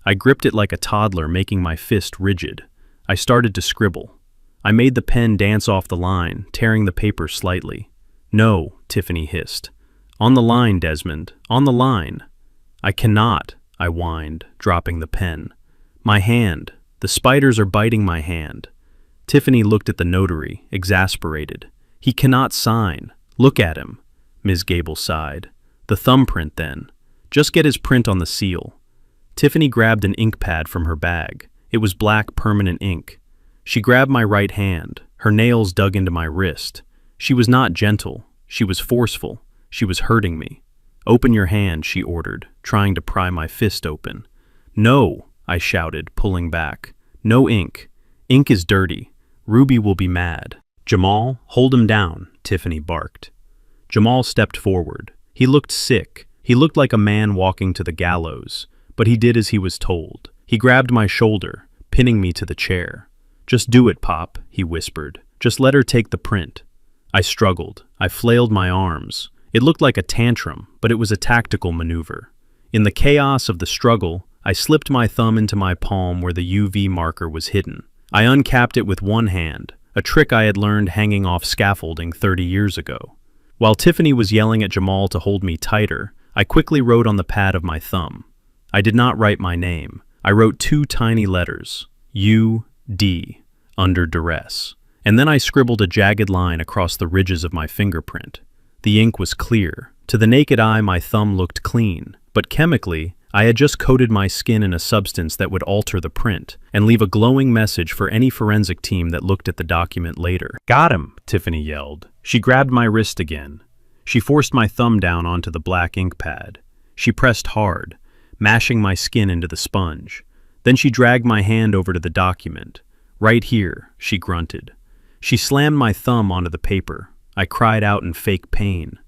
I gripped it like a toddler, making my fist rigid. I started to scribble. I made the pen dance off the line, tearing the paper slightly. "No," Tiffany hissed. "On the line, Desmond, on the line." "I cannot," I whined, dropping the pen. "My hand. The spiders are biting my hand." Tiffany looked at the notary, exasperated. "He cannot sign. Look at him." Ms. Gable sighed. "The thumbprint, then. Just get his print on the seal." Tiffany grabbed an ink pad from her bag. It was black permanent ink. She grabbed my right hand. Her nails dug into my wrist. She was not gentle. She was forceful. She was hurting me. "Open your hand," she ordered, trying to pry my fist open. "No," I shouted, pulling back. "No ink. Ink is dirty. Ruby will be mad." "Jamal, hold him down," Tiffany barked. Jamal stepped forward. He looked sick. He looked like a man walking to the gallows, but he did as he was told. He grabbed my shoulder, pinning me to the chair. "Just do it, Pop," he whispered. "Just let her take the print." I struggled. I flailed my arms. It looked like a tantrum, but it was a tactical maneuver. In the chaos of the struggle, I slipped my thumb into my palm where the UV marker was hidden. I uncapped it with one hand, a trick I had learned hanging off scaffolding 30 years ago. While Tiffany was yelling at Jamal to hold me tighter, I quickly wrote on the pad of my thumb. I did not write my name. I wrote 2 tiny letters, U-D, under duress. And then I scribbled a jagged line across the ridges of my fingerprint. The ink was clear. To the naked eye, my thumb looked clean, but chemically, I had just coated my skin in a substance that would alter the print and leave a glowing message for any forensic team that looked at the document later. "Got him," Tiffany yelled. She grabbed my wrist again. She forced my thumb down onto the black ink pad. She pressed hard, mashing my skin into the sponge. Then she dragged my hand over to the document. "Right here," she grunted. She slammed my thumb onto the paper. I cried out in fake pain.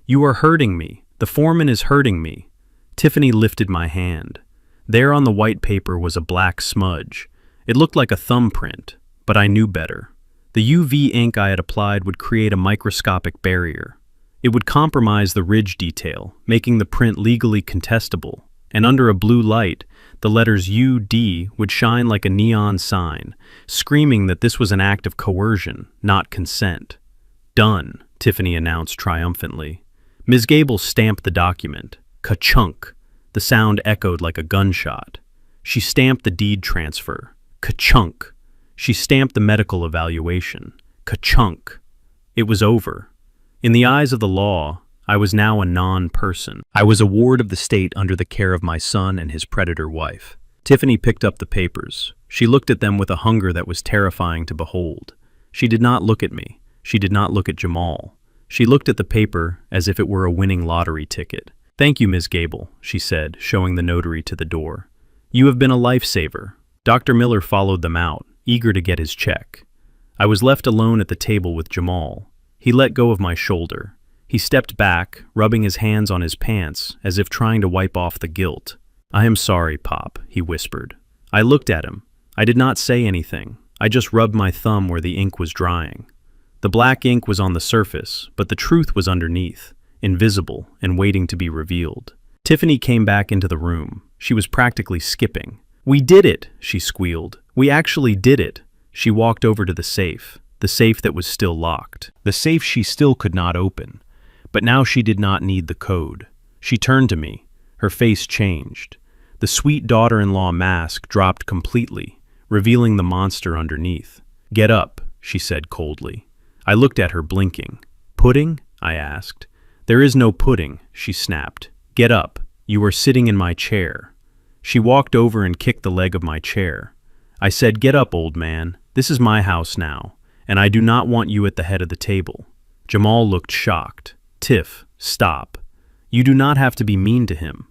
"You are hurting me. The foreman is hurting me." Tiffany lifted my hand. There on the white paper was a black smudge. It looked like a thumbprint, but I knew better. The UV ink I had applied would create a microscopic barrier. It would compromise the ridge detail, making the print legally contestable, and under a blue light, the letters UD would shine like a neon sign, screaming that this was an act of coercion, not consent. "Done," Tiffany announced triumphantly. Ms. Gable stamped the document. Ka-chunk. The sound echoed like a gunshot. She stamped the deed transfer. Ka-chunk. She stamped the medical evaluation. Ka-chunk. It was over. In the eyes of the law, I was now a non-person. I was a ward of the state under the care of my son and his predator wife. Tiffany picked up the papers. She looked at them with a hunger that was terrifying to behold. She did not look at me. She did not look at Jamal. She looked at the paper as if it were a winning lottery ticket. "Thank you, Ms. Gable," she said, showing the notary to the door. "You have been a lifesaver." Dr. Miller followed them out, eager to get his check. I was left alone at the table with Jamal. He let go of my shoulder. He stepped back, rubbing his hands on his pants, as if trying to wipe off the guilt. "I am sorry, Pop," he whispered. I looked at him. I did not say anything. I just rubbed my thumb where the ink was drying. The black ink was on the surface, but the truth was underneath, invisible and waiting to be revealed. Tiffany came back into the room. She was practically skipping. "We did it," she squealed. "We actually did it." She walked over to the safe that was still locked, the safe she still could not open. But now she did not need the code. She turned to me. Her face changed. The sweet daughter-in-law mask dropped completely, revealing the monster underneath. "Get up," she said coldly. I looked at her, blinking. "Pudding?" I asked. "There is no pudding," she snapped. "Get up. You are sitting in my chair." She walked over and kicked the leg of my chair. I said, "Get up, old man. This is my house now, and I do not want you at the head of the table." Jamal looked shocked. "Tiff, stop. You do not have to be mean to him."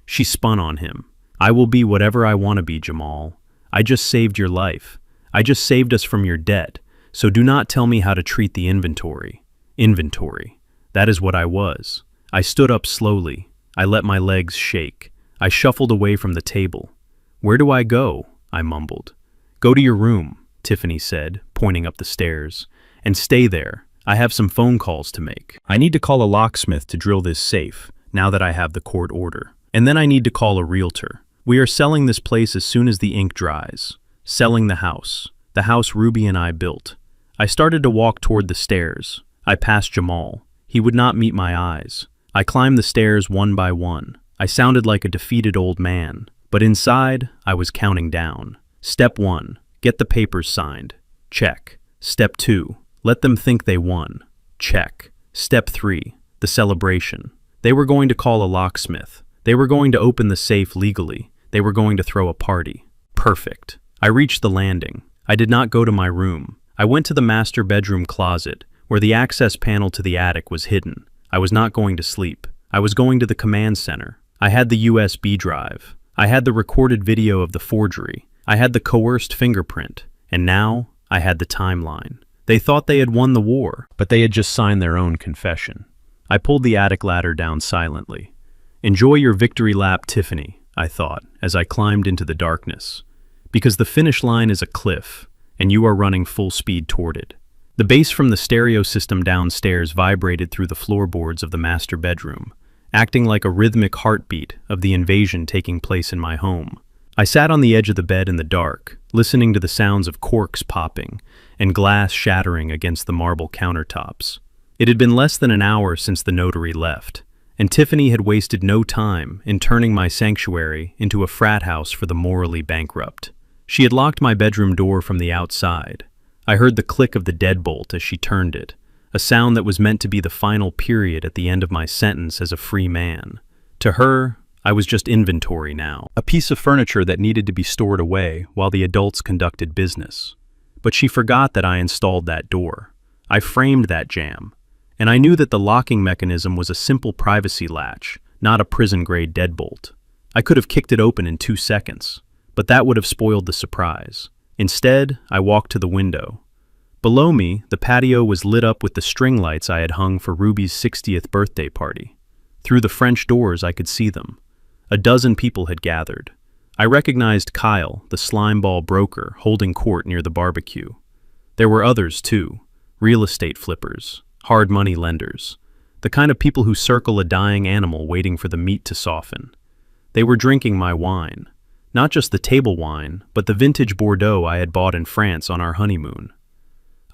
She spun on him. "I will be whatever I want to be, Jamal. I just saved your life. I just saved us from your debt, so do not tell me how to treat the inventory." Inventory. That is what I was. I stood up slowly. I let my legs shake. I shuffled away from the table. "Where do I go?" I mumbled. "Go to your room," Tiffany said, pointing up the stairs. "And stay there. I have some phone calls to make. I need to call a locksmith to drill this safe, now that I have the court order. And then I need to call a realtor. We are selling this place as soon as the ink dries. Selling the house Ruby and I built." I started to walk toward the stairs. I passed Jamal. He would not meet my eyes. I climbed the stairs one by one. I sounded like a defeated old man, but inside, I was counting down. Step 1, get the papers signed. Check. Step 2, let them think they won. Check. Step 3, the celebration. They were going to call a locksmith. They were going to open the safe legally. They were going to throw a party. Perfect. I reached the landing. I did not go to my room. I went to the master bedroom closet, where the access panel to the attic was hidden. I was not going to sleep. I was going to the command center. I had the USB drive. I had the recorded video of the forgery. I had the coerced fingerprint. And now, I had the timeline. They thought they had won the war, but they had just signed their own confession. I pulled the attic ladder down silently. "Enjoy your victory lap, Tiffany," I thought, as I climbed into the darkness. Because the finish line is a cliff, and you are running full speed toward it. The bass from the stereo system downstairs vibrated through the floorboards of the master bedroom, acting like a rhythmic heartbeat of the invasion taking place in my home. I sat on the edge of the bed in the dark, listening to the sounds of corks popping and glass shattering against the marble countertops. It had been less than an hour since the notary left, and Tiffany had wasted no time in turning my sanctuary into a frat house for the morally bankrupt. She had locked my bedroom door from the outside. I heard the click of the deadbolt as she turned it, a sound that was meant to be the final period at the end of my sentence as a free man. To her, I was just inventory now, a piece of furniture that needed to be stored away while the adults conducted business. But she forgot that I installed that door. I framed that jam, and I knew that the locking mechanism was a simple privacy latch, not a prison-grade deadbolt. I could have kicked it open in 2 seconds, but that would have spoiled the surprise. Instead, I walked to the window. Below me, the patio was lit up with the string lights I had hung for Ruby's 60th birthday party. Through the French doors, I could see them. A dozen people had gathered. I recognized Kyle, the slimeball broker, holding court near the barbecue. There were others, too. Real estate flippers, hard money lenders, the kind of people who circle a dying animal waiting for the meat to soften. They were drinking my wine. Not just the table wine, but the vintage Bordeaux I had bought in France on our honeymoon.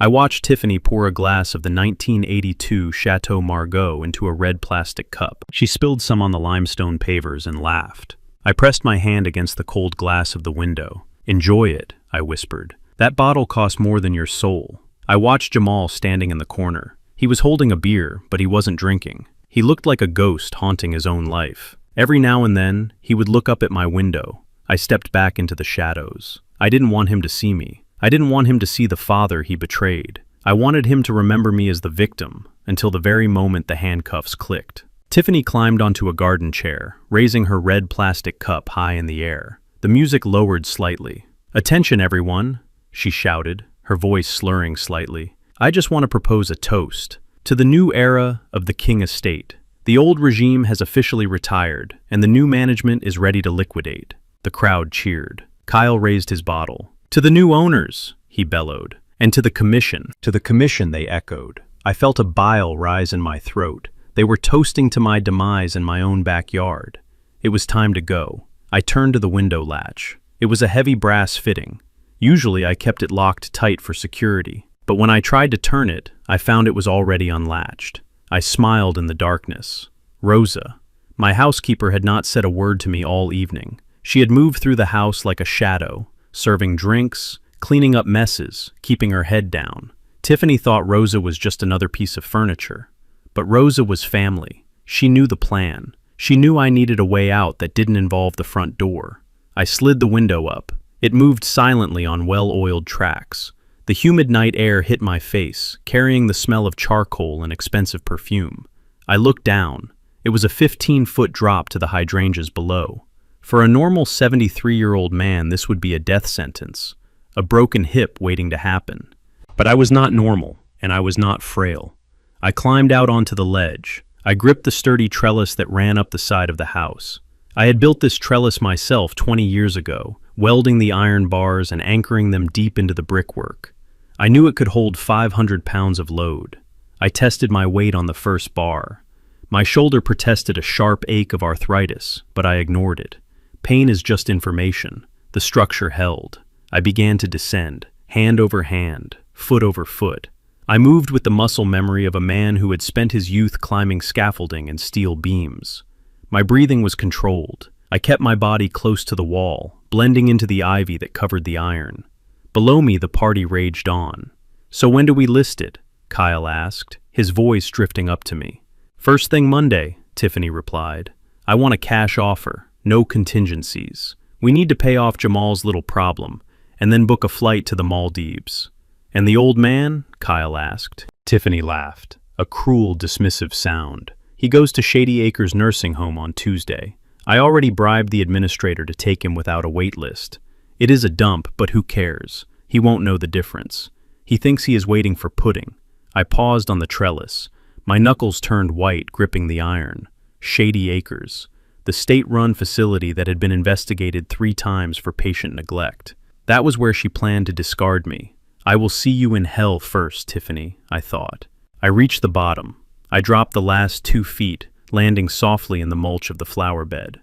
I watched Tiffany pour a glass of the 1982 Chateau Margaux into a red plastic cup. She spilled some on the limestone pavers and laughed. I pressed my hand against the cold glass of the window. "Enjoy it," I whispered. "That bottle cost more than your soul." I watched Jamal standing in the corner. He was holding a beer, but he wasn't drinking. He looked like a ghost haunting his own life. Every now and then, he would look up at my window. I stepped back into the shadows. I didn't want him to see me. I didn't want him to see the father he betrayed. I wanted him to remember me as the victim, until the very moment the handcuffs clicked. Tiffany climbed onto a garden chair, raising her red plastic cup high in the air. The music lowered slightly. "Attention, everyone," she shouted, her voice slurring slightly. "I just want to propose a toast to the new era of the King estate. The old regime has officially retired, and the new management is ready to liquidate." The crowd cheered. Kyle raised his bottle. "To the new owners," he bellowed. "And to the commission." "To the commission," they echoed. I felt a bile rise in my throat. They were toasting to my demise in my own backyard. It was time to go. I turned to the window latch. It was a heavy brass fitting. Usually I kept it locked tight for security, but when I tried to turn it, I found it was already unlatched. I smiled in the darkness. Rosa. My housekeeper had not said a word to me all evening. She had moved through the house like a shadow, serving drinks, cleaning up messes, keeping her head down. Tiffany thought Rosa was just another piece of furniture. But Rosa was family. She knew the plan. She knew I needed a way out that didn't involve the front door. I slid the window up. It moved silently on well-oiled tracks. The humid night air hit my face, carrying the smell of charcoal and expensive perfume. I looked down. It was a 15-foot drop to the hydrangeas below. For a normal 73-year-old man, this would be a death sentence, a broken hip waiting to happen. But I was not normal, and I was not frail. I climbed out onto the ledge. I gripped the sturdy trellis that ran up the side of the house. I had built this trellis myself 20 years ago, welding the iron bars and anchoring them deep into the brickwork. I knew it could hold 500 pounds of load. I tested my weight on the first bar. My shoulder protested a sharp ache of arthritis, but I ignored it. Pain is just information. The structure held. I began to descend, hand over hand, foot over foot. I moved with the muscle memory of a man who had spent his youth climbing scaffolding and steel beams. My breathing was controlled. I kept my body close to the wall, blending into the ivy that covered the iron. Below me, the party raged on. "So when do we list it?" Kyle asked, his voice drifting up to me. "First thing Monday," Tiffany replied. "I want a cash offer, no contingencies. We need to pay off Jamal's little problem, and then book a flight to the Maldives." "And the old man?" Kyle asked. Tiffany laughed, a cruel, dismissive sound. "He goes to Shady Acres nursing home on Tuesday. I already bribed the administrator to take him without a wait list. It is a dump, but who cares? He won't know the difference. He thinks he is waiting for pudding." I paused on the trellis. My knuckles turned white, gripping the iron. Shady Acres, the state-run facility that had been investigated 3 times for patient neglect. That was where she planned to discard me. "I will see you in hell first, Tiffany," I thought. I reached the bottom. I dropped the last 2 feet, landing softly in the mulch of the flower bed.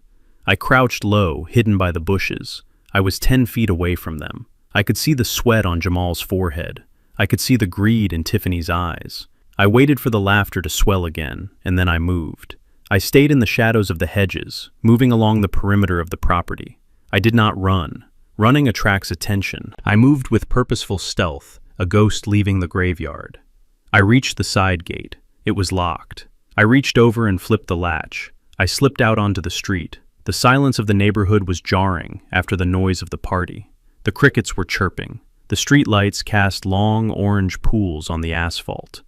I crouched low, hidden by the bushes. I was 10 feet away from them. I could see the sweat on Jamal's forehead. I could see the greed in Tiffany's eyes. I waited for the laughter to swell again, and then I moved. I stayed in the shadows of the hedges, moving along the perimeter of the property. I did not run. Running attracts attention. I moved with purposeful stealth, a ghost leaving the graveyard. I reached the side gate. It was locked. I reached over and flipped the latch. I slipped out onto the street. The silence of the neighborhood was jarring after the noise of the party. The crickets were chirping. The street lights cast long orange pools on the asphalt.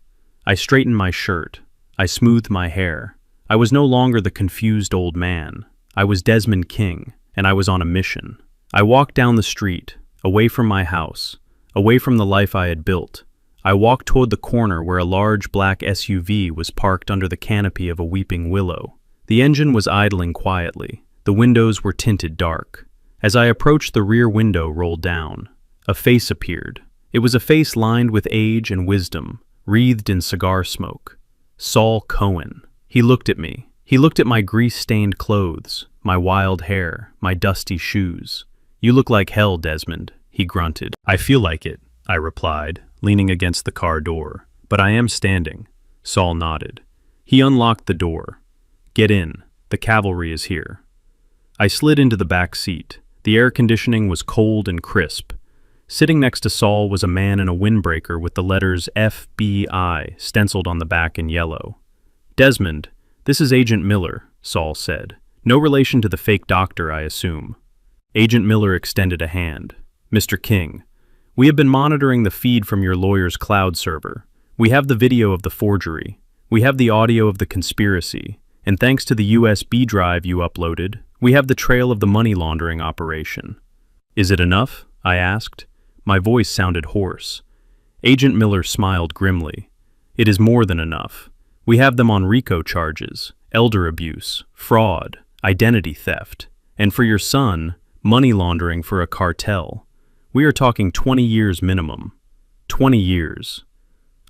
I straightened my shirt. I smoothed my hair. I was no longer the confused old man. I was Desmond King, and I was on a mission. I walked down the street, away from my house, away from the life I had built. I walked toward the corner where a large black SUV was parked under the canopy of a weeping willow. The engine was idling quietly. The windows were tinted dark. As I approached, the rear window rolled down. A face appeared. It was a face lined with age and wisdom, wreathed in cigar smoke. Saul Cohen. He looked at me. He looked at my grease-stained clothes, my wild hair, my dusty shoes. "You look like hell, Desmond," he grunted. "I feel like it," I replied, leaning against the car door. "But I am standing." Saul nodded. He unlocked the door. "Get in. The cavalry is here." I slid into the back seat. The air conditioning was cold and crisp. Sitting next to Saul was a man in a windbreaker with the letters FBI stenciled on the back in yellow. "Desmond, this is Agent Miller," Saul said. "No relation to the fake doctor, I assume." Agent Miller extended a hand. "Mr. King, we have been monitoring the feed from your lawyer's cloud server. We have the video of the forgery. We have the audio of the conspiracy. And thanks to the USB drive you uploaded, we have the trail of the money laundering operation. Is it enough? I asked. My voice sounded hoarse. Agent Miller smiled grimly. It is more than enough. We have them on RICO charges, elder abuse, fraud, identity theft, and for your son, money laundering for a cartel. We are talking 20 years minimum. 20 years.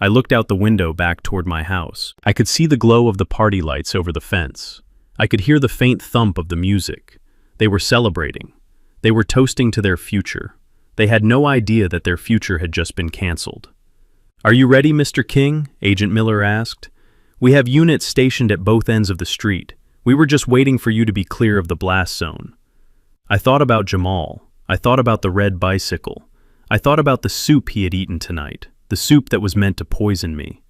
I looked out the window back toward my house. I could see the glow of the party lights over the fence. I could hear the faint thump of the music. They were celebrating. They were toasting to their future. They had no idea that their future had just been canceled. Are you ready, Mr. King? Agent Miller asked. We have units stationed at both ends of the street. We were just waiting for you to be clear of the blast zone. I thought about Jamal. I thought about the red bicycle. I thought about the soup he had eaten tonight, the soup that was meant to poison me.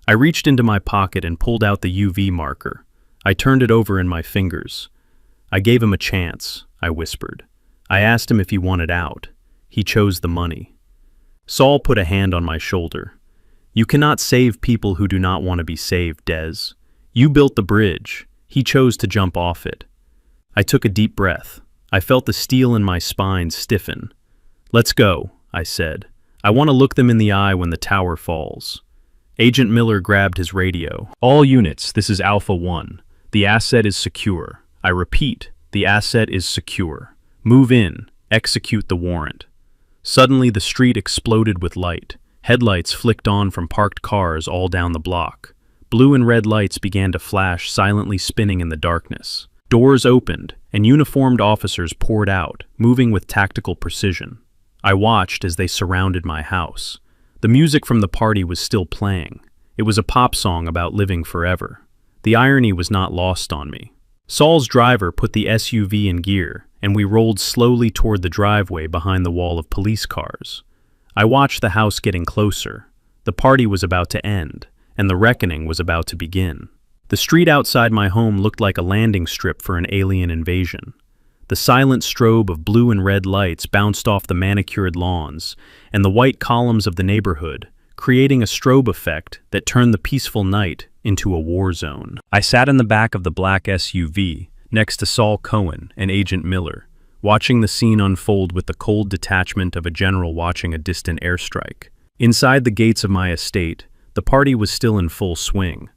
I reached into my pocket and pulled out the UV marker. I turned it over in my fingers. I gave him a chance, I whispered. I asked him if he wanted out. He chose the money. Saul put a hand on my shoulder. You cannot save people who do not want to be saved, Des. You built the bridge. He chose to jump off it. I took a deep breath. I felt the steel in my spine stiffen. Let's go, I said. I want to look them in the eye when the tower falls. Agent Miller grabbed his radio. All units, this is Alpha 1. The asset is secure. I repeat, the asset is secure. Move in. Execute the warrant. Suddenly the street exploded with light. Headlights flicked on from parked cars all down the block. Blue and red lights began to flash, silently spinning in the darkness. Doors opened, and uniformed officers poured out, moving with tactical precision. I watched as they surrounded my house. The music from the party was still playing. It was a pop song about living forever. The irony was not lost on me. Saul's driver put the SUV in gear, and we rolled slowly toward the driveway behind the wall of police cars. I watched the house getting closer. The party was about to end, and the reckoning was about to begin. The street outside my home looked like a landing strip for an alien invasion. The silent strobe of blue and red lights bounced off the manicured lawns and the white columns of the neighborhood, creating a strobe effect that turned the peaceful night into a war zone. I sat in the back of the black SUV, next to Saul Cohen and Agent Miller, watching the scene unfold with the cold detachment of a general watching a distant airstrike. Inside the gates of my estate, the party was still in full swing.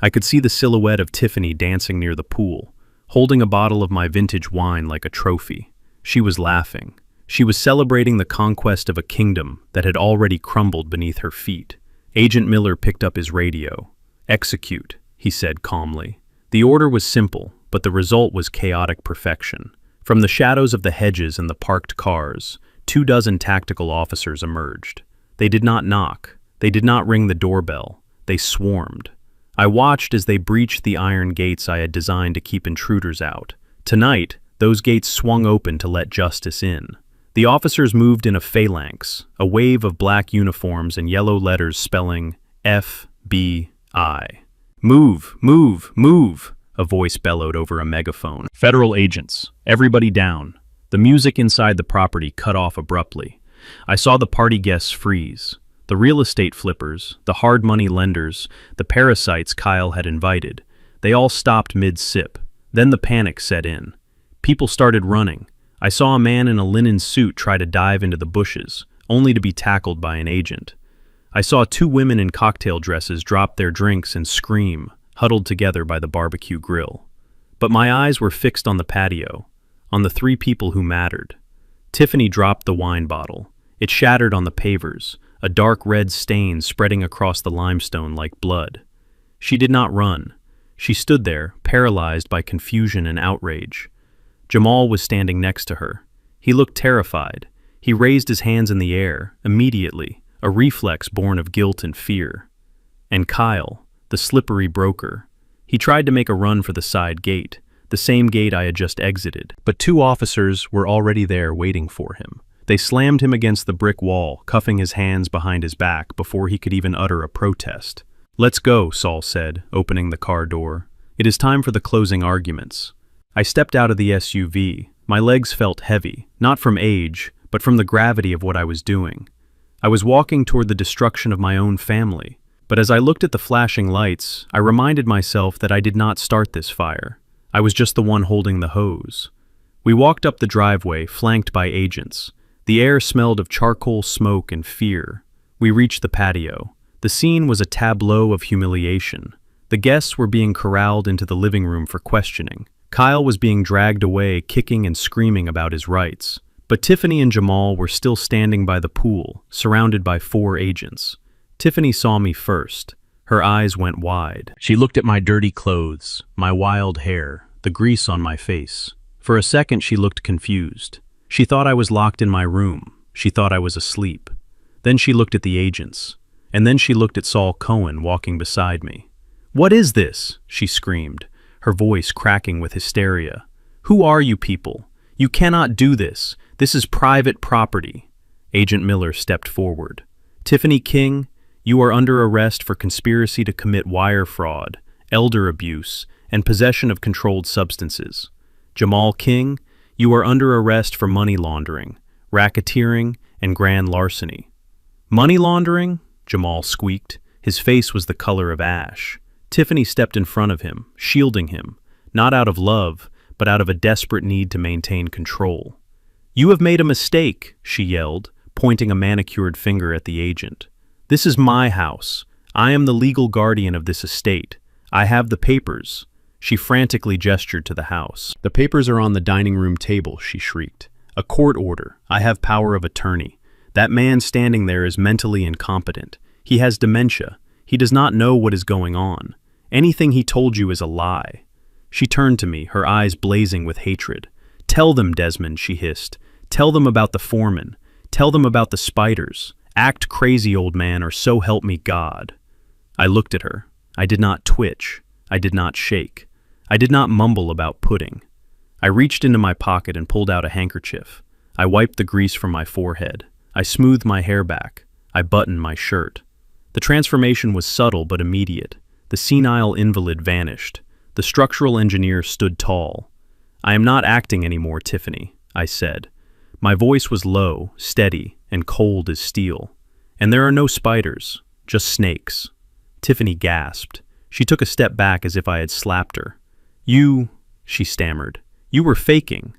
I could see the silhouette of Tiffany dancing near the pool, holding a bottle of my vintage wine like a trophy. She was laughing. She was celebrating the conquest of a kingdom that had already crumbled beneath her feet. Agent Miller picked up his radio. Execute, he said calmly. The order was simple, but the result was chaotic perfection. From the shadows of the hedges and the parked cars, 24 tactical officers emerged. They did not knock. They did not ring the doorbell. They swarmed. I watched as they breached the iron gates I had designed to keep intruders out. Tonight, those gates swung open to let justice in. The officers moved in a phalanx, a wave of black uniforms and yellow letters spelling FBI. Move, move, move, a voice bellowed over a megaphone. Federal agents, everybody down. The music inside the property cut off abruptly. I saw the party guests freeze. The real estate flippers, the hard money lenders, the parasites Kyle had invited, they all stopped mid-sip. Then the panic set in. People started running. I saw a man in a linen suit try to dive into the bushes, only to be tackled by an agent. I saw 2 women in cocktail dresses drop their drinks and scream, huddled together by the barbecue grill. But my eyes were fixed on the patio, on the 3 people who mattered. Tiffany dropped the wine bottle. It shattered on the pavers, a dark red stain spreading across the limestone like blood. She did not run. She stood there, paralyzed by confusion and outrage. Jamal was standing next to her. He looked terrified. He raised his hands in the air, immediately, a reflex born of guilt and fear. And Kyle, the slippery broker. He tried to make a run for the side gate, the same gate I had just exited. But 2 officers were already there waiting for him. They slammed him against the brick wall, cuffing his hands behind his back before he could even utter a protest. Let's go, Saul said, opening the car door. It is time for the closing arguments. I stepped out of the SUV. My legs felt heavy, not from age, but from the gravity of what I was doing. I was walking toward the destruction of my own family. But as I looked at the flashing lights, I reminded myself that I did not start this fire. I was just the one holding the hose. We walked up the driveway, flanked by agents. The air smelled of charcoal smoke and fear. We reached the patio. The scene was a tableau of humiliation. The guests were being corralled into the living room for questioning. Kyle was being dragged away, kicking and screaming about his rights. But Tiffany and Jamal were still standing by the pool, surrounded by 4 agents. Tiffany saw me first. Her eyes went wide. She looked at my dirty clothes, my wild hair, the grease on my face. For a second, she looked confused. She thought I was locked in my room. She thought I was asleep. Then she looked at the agents. And then she looked at Saul Cohen walking beside me. "What is this?" she screamed, her voice cracking with hysteria. "Who are you people? You cannot do this. This is private property." Agent Miller stepped forward. "Tiffany King, you are under arrest for conspiracy to commit wire fraud, elder abuse, and possession of controlled substances. Jamal King, you are under arrest for money laundering, racketeering, and grand larceny." "Money laundering?" Jamal squeaked. His face was the color of ash. Tiffany stepped in front of him, shielding him, not out of love, but out of a desperate need to maintain control. "You have made a mistake," she yelled, pointing a manicured finger at the agent. "This is my house. I am the legal guardian of this estate. I have the papers." She frantically gestured to the house. "The papers are on the dining room table," she shrieked. "A court order. I have power of attorney. That man standing there is mentally incompetent. He has dementia. He does not know what is going on. Anything he told you is a lie." She turned to me, her eyes blazing with hatred. "Tell them, Desmond," she hissed. "Tell them about the foreman. Tell them about the spiders. Act crazy, old man, or so help me God." I looked at her. I did not twitch. I did not shake. I did not mumble about pudding. I reached into my pocket and pulled out a handkerchief. I wiped the grease from my forehead. I smoothed my hair back. I buttoned my shirt. The transformation was subtle but immediate. The senile invalid vanished. The structural engineer stood tall. "I am not acting anymore, Tiffany," I said. My voice was low, steady, and cold as steel. "And there are no spiders, just snakes." Tiffany gasped. She took a step back as if I had slapped her. "You," she stammered, "you were faking."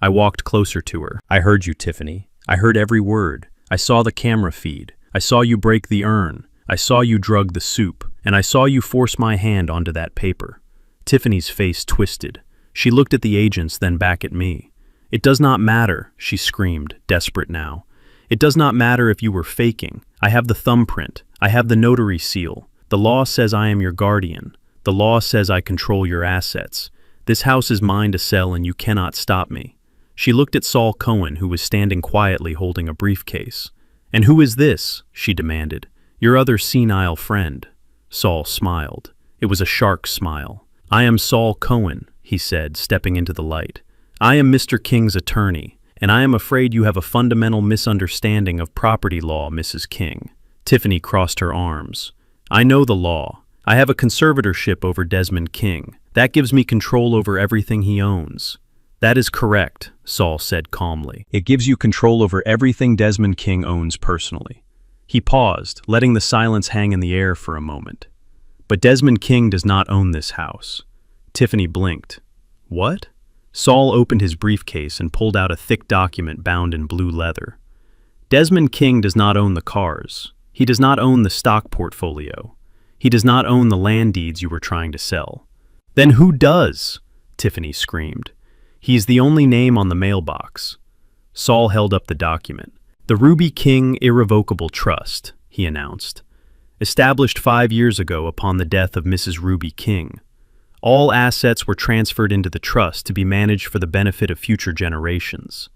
I walked closer to her. "I heard you, Tiffany. I heard every word. I saw the camera feed. I saw you break the urn. I saw you drug the soup. And I saw you force my hand onto that paper." Tiffany's face twisted. She looked at the agents, then back at me. "It does not matter," she screamed, desperate now. "It does not matter if you were faking. I have the thumbprint. I have the notary seal. The law says I am your guardian. The law says I control your assets. This house is mine to sell and you cannot stop me." She looked at Saul Cohen, who was standing quietly holding a briefcase. "And who is this?" she demanded. "Your other senile friend." Saul smiled. It was a shark smile. "I am Saul Cohen," he said, stepping into the light. "I am Mr. King's attorney, and I am afraid you have a fundamental misunderstanding of property law, Mrs. King." Tiffany crossed her arms. "I know the law. I have a conservatorship over Desmond King. That gives me control over everything he owns." "That is correct," Saul said calmly. "It gives you control over everything Desmond King owns personally." He paused, letting the silence hang in the air for a moment. "But Desmond King does not own this house." Tiffany blinked. "What?" Saul opened his briefcase and pulled out a thick document bound in blue leather. "Desmond King does not own the cars. He does not own the stock portfolio. He does not own the land deeds you were trying to sell." "Then who does?" Tiffany screamed. "He is the only name on the mailbox." Saul held up the document. "The Ruby King Irrevocable Trust," he announced. "Established 5 years ago upon the death of Mrs. Ruby King. All assets were transferred into the trust to be managed for the benefit of future generations.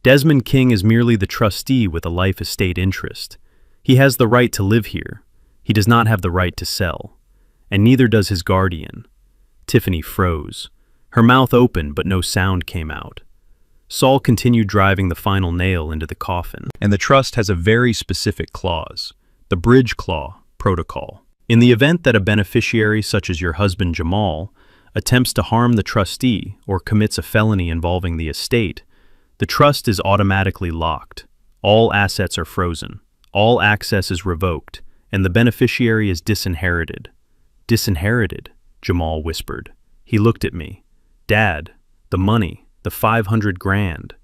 Desmond King is merely the trustee with a life estate interest. He has the right to live here. He does not have the right to sell. And neither does his guardian." Tiffany froze. Her mouth opened, but no sound came out. Saul continued driving the final nail into the coffin. "And the trust has a very specific clause, the bridge clause protocol. In the event that a beneficiary such as your husband Jamal attempts to harm the trustee or commits a felony involving the estate, the trust is automatically locked. All assets are frozen. All access is revoked, and the beneficiary is disinherited." "Disinherited?" Jamal whispered. He looked at me. "Dad, the money, the 500 grand.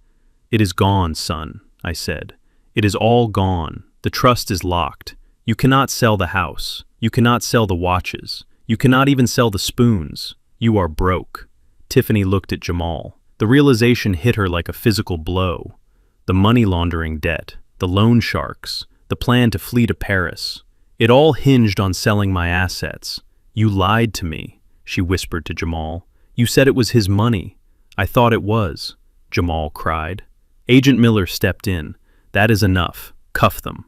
"It is gone, son," I said. "It is all gone. The trust is locked. You cannot sell the house. You cannot sell the watches. You cannot even sell the spoons. You are broke." Tiffany looked at Jamal. The realization hit her like a physical blow. The money laundering debt, the loan sharks, the plan to flee to Paris. It all hinged on selling my assets. "You lied to me," she whispered to Jamal. "You said it was his money." "I thought it was," Jamal cried. Agent Miller stepped in. "That is enough. Cuff them."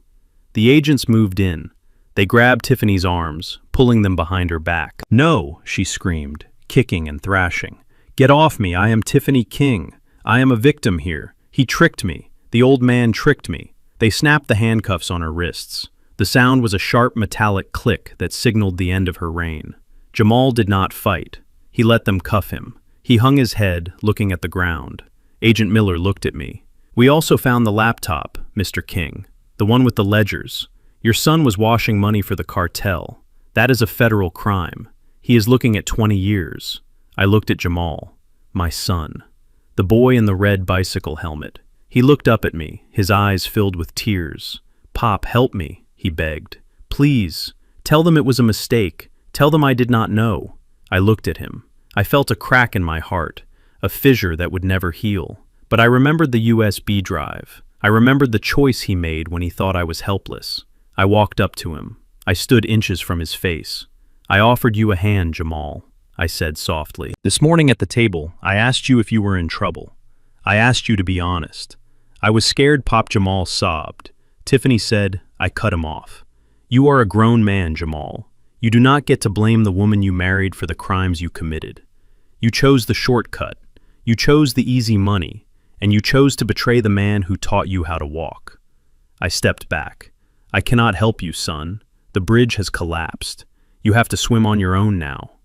The agents moved in. They grabbed Tiffany's arms, pulling them behind her back. "No," she screamed, kicking and thrashing. "Get off me. I am Tiffany King. I am a victim here. He tricked me. The old man tricked me." They snapped the handcuffs on her wrists. The sound was a sharp metallic click that signaled the end of her reign. Jamal did not fight. He let them cuff him. He hung his head, looking at the ground. Agent Miller looked at me. "We also found the laptop, Mr. King. The one with the ledgers. Your son was washing money for the cartel. That is a federal crime. He is looking at 20 years. I looked at Jamal. My son. The boy in the red bicycle helmet. He looked up at me, his eyes filled with tears. "Pop, help me," he begged. "Please. Tell them it was a mistake. Tell them I did not know." I looked at him. I felt a crack in my heart, a fissure that would never heal. But I remembered the USB drive. I remembered the choice he made when he thought I was helpless. I walked up to him. I stood inches from his face. "I offered you a hand, Jamal," I said softly. "This morning at the table, I asked you if you were in trouble. I asked you to be honest. I was scared." Pop Jamal sobbed. Tiffany said, "I cut him off. You are a grown man, Jamal. You do not get to blame the woman you married for the crimes you committed. You chose the shortcut. You chose the easy money. And you chose to betray the man who taught you how to walk." I stepped back. "I cannot help you, son. The bridge has collapsed. You have to swim on your own now."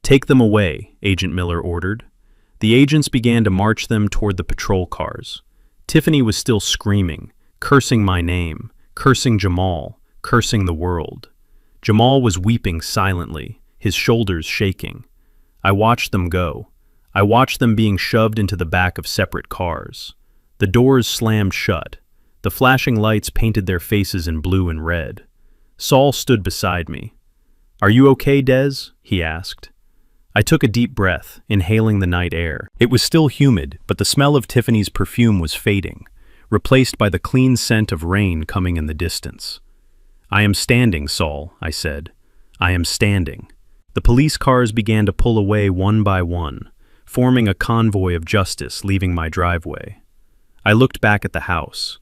"Take them away," Agent Miller ordered. The agents began to march them toward the patrol cars. Tiffany was still screaming, cursing my name, cursing Jamal, cursing the world. Jamal was weeping silently, his shoulders shaking. I watched them go. I watched them being shoved into the back of separate cars. The doors slammed shut. The flashing lights painted their faces in blue and red. Saul stood beside me. "Are you okay, Des?" he asked. I took a deep breath, inhaling the night air. It was still humid, but the smell of Tiffany's perfume was fading, replaced by the clean scent of rain coming in the distance. "I am standing, Saul," I said. "I am standing." The police cars began to pull away one by one, forming a convoy of justice leaving my driveway. I looked back at the house.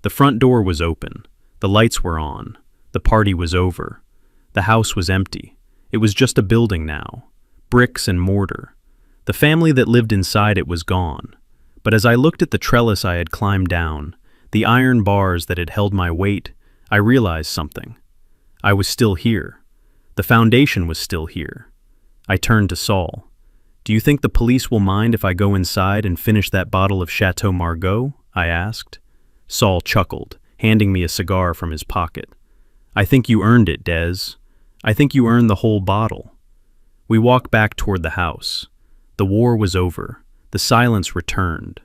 The front door was open. The lights were on. The party was over. The house was empty. It was just a building now. Bricks and mortar. The family that lived inside it was gone. But as I looked at the trellis I had climbed down, the iron bars that had held my weight, I realized something. I was still here. The foundation was still here. I turned to Saul. "Do you think the police will mind if I go inside and finish that bottle of Chateau Margaux?" I asked. Saul chuckled, handing me a cigar from his pocket. "I think you earned it, Des. I think you earned the whole bottle." We walked back toward the house. The war was over. The silence returned.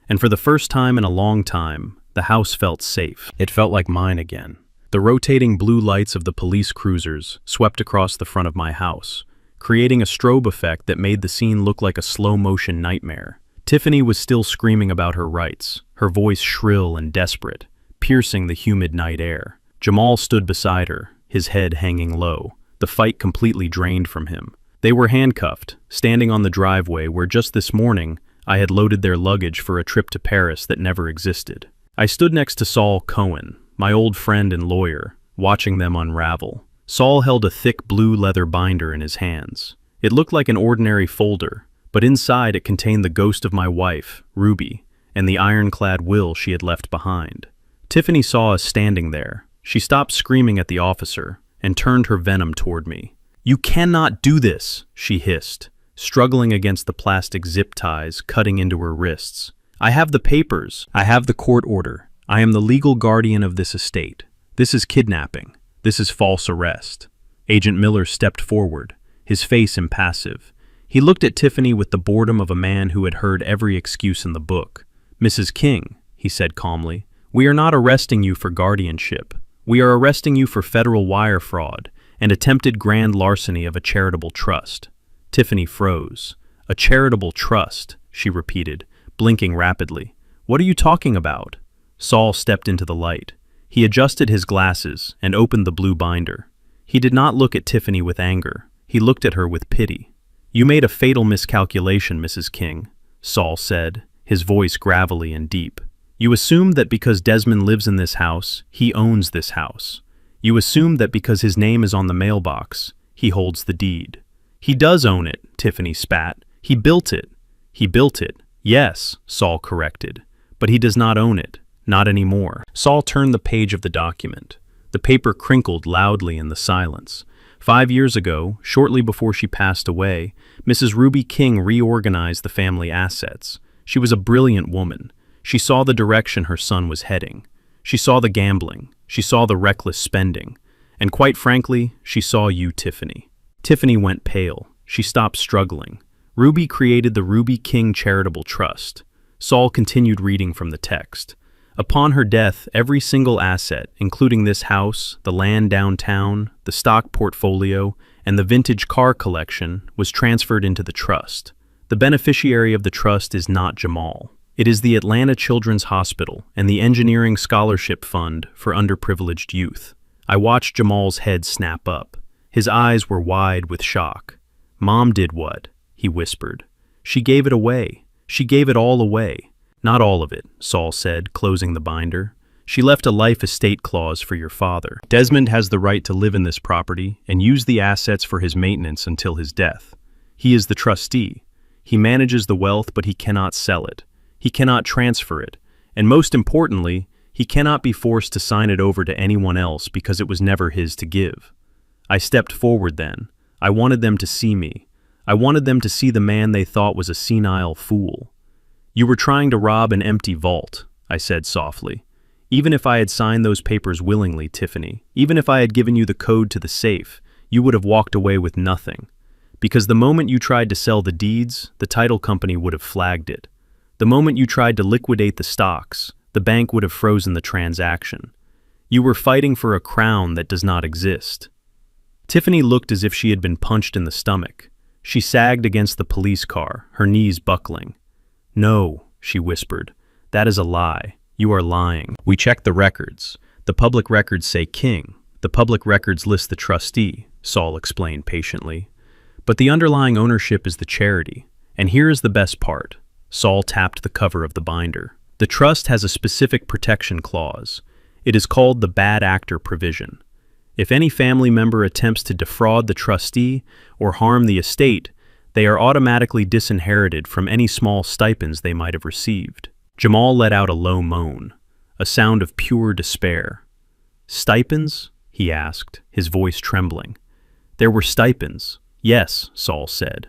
And for the first time in a long time, the house felt safe. It felt like mine again. The rotating blue lights of the police cruisers swept across the front of my house, creating a strobe effect that made the scene look like a slow-motion nightmare. Tiffany was still screaming about her rights, her voice shrill and desperate, piercing the humid night air. Jamal stood beside her, his head hanging low, the fight completely drained from him. They were handcuffed, standing on the driveway where just this morning I had loaded their luggage for a trip to Paris that never existed. I stood next to Saul Cohen, my old friend and lawyer, watching them unravel. Saul held a thick blue leather binder in his hands. It looked like an ordinary folder, but inside it contained the ghost of my wife, Ruby, and the ironclad will she had left behind. Tiffany saw us standing there. She stopped screaming at the officer and turned her venom toward me. "You cannot do this," she hissed, struggling against the plastic zip ties cutting into her wrists. "I have the papers. I have the court order. I am the legal guardian of this estate. This is kidnapping. This is false arrest." Agent Miller stepped forward, his face impassive. He looked at Tiffany with the boredom of a man who had heard every excuse in the book. "Mrs. King," he said calmly, "we are not arresting you for guardianship. We are arresting you for federal wire fraud and attempted grand larceny of a charitable trust." Tiffany froze. "A charitable trust," she repeated, blinking rapidly. "What are you talking about?" Saul stepped into the light. He adjusted his glasses and opened the blue binder. He did not look at Tiffany with anger. He looked at her with pity. "You made a fatal miscalculation, Mrs. King," Saul said, his voice gravelly and deep. "You assumed that because Desmond lives in this house, he owns this house. You assumed that because his name is on the mailbox, he holds the deed." "He does own it," Tiffany spat. "He built it." "He built it, yes," Saul corrected, "but he does not own it, not anymore." Saul turned the page of the document. The paper crinkled loudly in the silence. 5 years ago, shortly before she passed away, Mrs. Ruby King reorganized the family assets. She was a brilliant woman. She saw the direction her son was heading. She saw the gambling. She saw the reckless spending. And quite frankly, she saw you, Tiffany. Tiffany went pale. She stopped struggling. Ruby created the Ruby King Charitable Trust. Saul continued reading from the text. Upon her death, every single asset, including this house, the land downtown, the stock portfolio, and the vintage car collection, was transferred into the trust. The beneficiary of the trust is not Jamal. It is the Atlanta Children's Hospital and the Engineering Scholarship Fund for Underprivileged Youth. I watched Jamal's head snap up. His eyes were wide with shock. "Mom did what?" he whispered. "She gave it away. She gave it all away." "Not all of it," Saul said, closing the binder. "She left a life estate clause for your father. Desmond has the right to live in this property and use the assets for his maintenance until his death. He is the trustee. He manages the wealth, but he cannot sell it. He cannot transfer it. And most importantly, he cannot be forced to sign it over to anyone else because it was never his to give." I stepped forward then. I wanted them to see me. I wanted them to see the man they thought was a senile fool. "You were trying to rob an empty vault," I said softly. "Even if I had signed those papers willingly, Tiffany, even if I had given you the code to the safe, you would have walked away with nothing. Because the moment you tried to sell the deeds, the title company would have flagged it. The moment you tried to liquidate the stocks, the bank would have frozen the transaction. You were fighting for a crown that does not exist." Tiffany looked as if she had been punched in the stomach. She sagged against the police car, her knees buckling. "No," she whispered. "That is a lie. You are lying. We checked the records. The public records say King. The public records list the trustee," Saul explained patiently. "But the underlying ownership is the charity. And here is the best part." Saul tapped the cover of the binder. "The trust has a specific protection clause. It is called the bad actor provision. If any family member attempts to defraud the trustee or harm the estate, they are automatically disinherited from any small stipends they might have received." Jamal let out a low moan, a sound of pure despair. "Stipends?" he asked, his voice trembling. "There were stipends." "Yes," Saul said.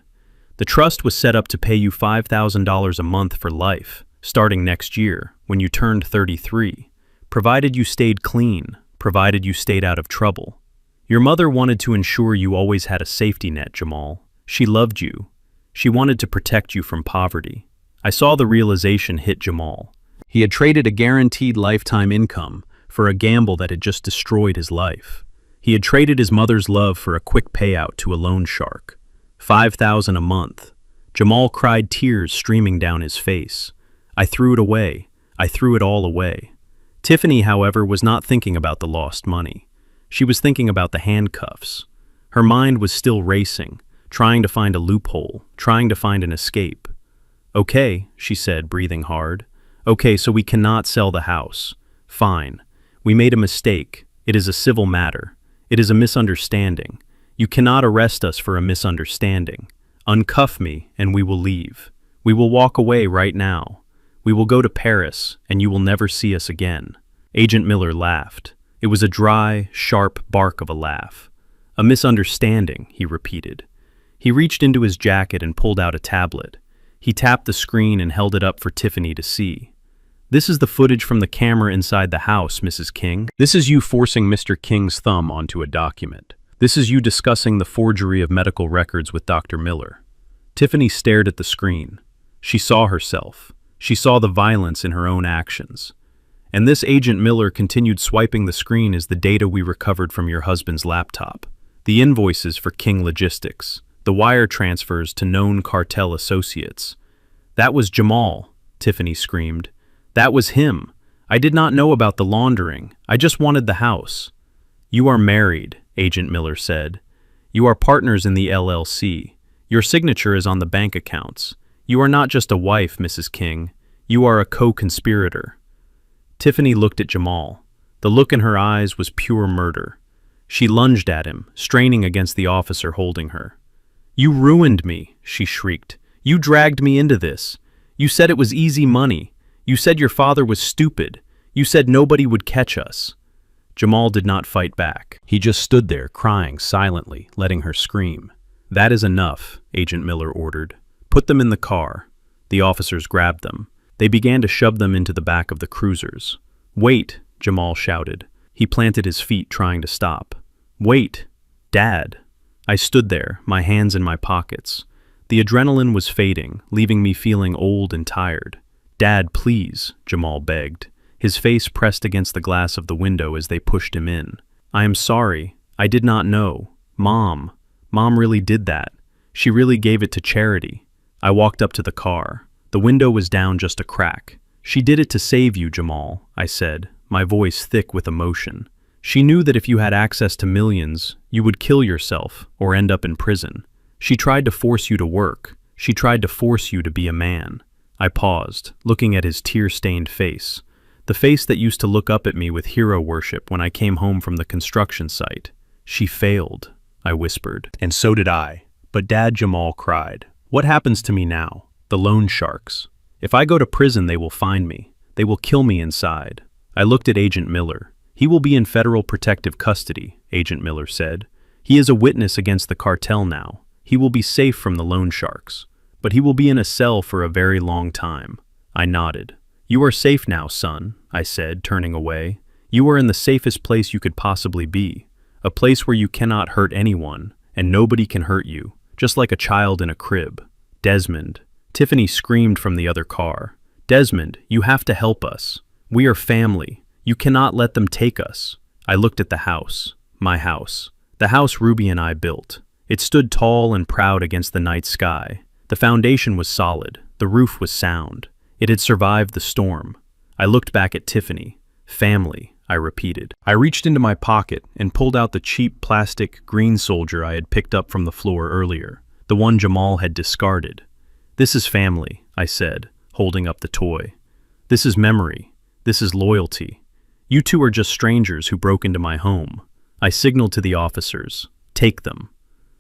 "The trust was set up to pay you $5,000 a month for life, starting next year, when you turned 33, provided you stayed clean, provided you stayed out of trouble. Your mother wanted to ensure you always had a safety net, Jamal. She loved you. She wanted to protect you from poverty." I saw the realization hit Jamal. He had traded a guaranteed lifetime income for a gamble that had just destroyed his life. He had traded his mother's love for a quick payout to a loan shark. $5,000 a month. Jamal cried, tears streaming down his face. I threw it away. I threw it all away. Tiffany, however, was not thinking about the lost money. She was thinking about the handcuffs. Her mind was still racing, trying to find a loophole, trying to find an escape. "Okay," she said, breathing hard. "Okay, so we cannot sell the house. Fine. We made a mistake. It is a civil matter. It is a misunderstanding. You cannot arrest us for a misunderstanding. Uncuff me, and we will leave. We will walk away right now. We will go to Paris, and you will never see us again." Agent Miller laughed. It was a dry, sharp bark of a laugh. "A misunderstanding," he repeated. He reached into his jacket and pulled out a tablet. He tapped the screen and held it up for Tiffany to see. This is the footage from the camera inside the house, Mrs. King. This is you forcing Mr. King's thumb onto a document. This is you discussing the forgery of medical records with Dr. Miller. Tiffany stared at the screen. She saw herself. She saw the violence in her own actions. And this Agent Miller continued swiping the screen as the data we recovered from your husband's laptop. The invoices for King Logistics. The wire transfers to known cartel associates. That was Jamal, Tiffany screamed. That was him. I did not know about the laundering. I just wanted the house. You are married, Agent Miller said. You are partners in the LLC. Your signature is on the bank accounts. You are not just a wife, Mrs. King. You are a co-conspirator. Tiffany looked at Jamal. The look in her eyes was pure murder. She lunged at him, straining against the officer holding her. You ruined me, she shrieked. You dragged me into this. You said it was easy money. You said your father was stupid. You said nobody would catch us. Jamal did not fight back. He just stood there, crying silently, letting her scream. That is enough, Agent Miller ordered. Put them in the car. The officers grabbed them. They began to shove them into the back of the cruisers. Wait, Jamal shouted. He planted his feet, trying to stop. Wait, Dad. I stood there, my hands in my pockets. The adrenaline was fading, leaving me feeling old and tired. Dad, please, Jamal begged. His face pressed against the glass of the window as they pushed him in. I am sorry. I did not know. Mom really did that. She really gave it to charity. I walked up to the car. The window was down just a crack. She did it to save you, Jamal, I said, my voice thick with emotion. She knew that if you had access to millions, you would kill yourself or end up in prison. She tried to force you to work. She tried to force you to be a man. I paused, looking at his tear-stained face. The face that used to look up at me with hero worship when I came home from the construction site. She failed, I whispered. And so did I. But Dad, Jamal cried. What happens to me now? The loan sharks. If I go to prison, they will find me. They will kill me inside. I looked at Agent Miller. He will be in federal protective custody, Agent Miller said. He is a witness against the cartel now. He will be safe from the loan sharks. But he will be in a cell for a very long time. I nodded. You are safe now, son, I said, turning away. You are in the safest place you could possibly be. A place where you cannot hurt anyone, and nobody can hurt you, just like a child in a crib. Desmond. Tiffany screamed from the other car. Desmond, you have to help us. We are family. You cannot let them take us. I looked at the house. My house. The house Ruby and I built. It stood tall and proud against the night sky. The foundation was solid. The roof was sound. It had survived the storm. I looked back at Tiffany. Family, I repeated. I reached into my pocket and pulled out the cheap plastic green soldier I had picked up from the floor earlier, the one Jamal had discarded. This is family, I said, holding up the toy. This is memory. This is loyalty. You two are just strangers who broke into my home. I signaled to the officers. Take them.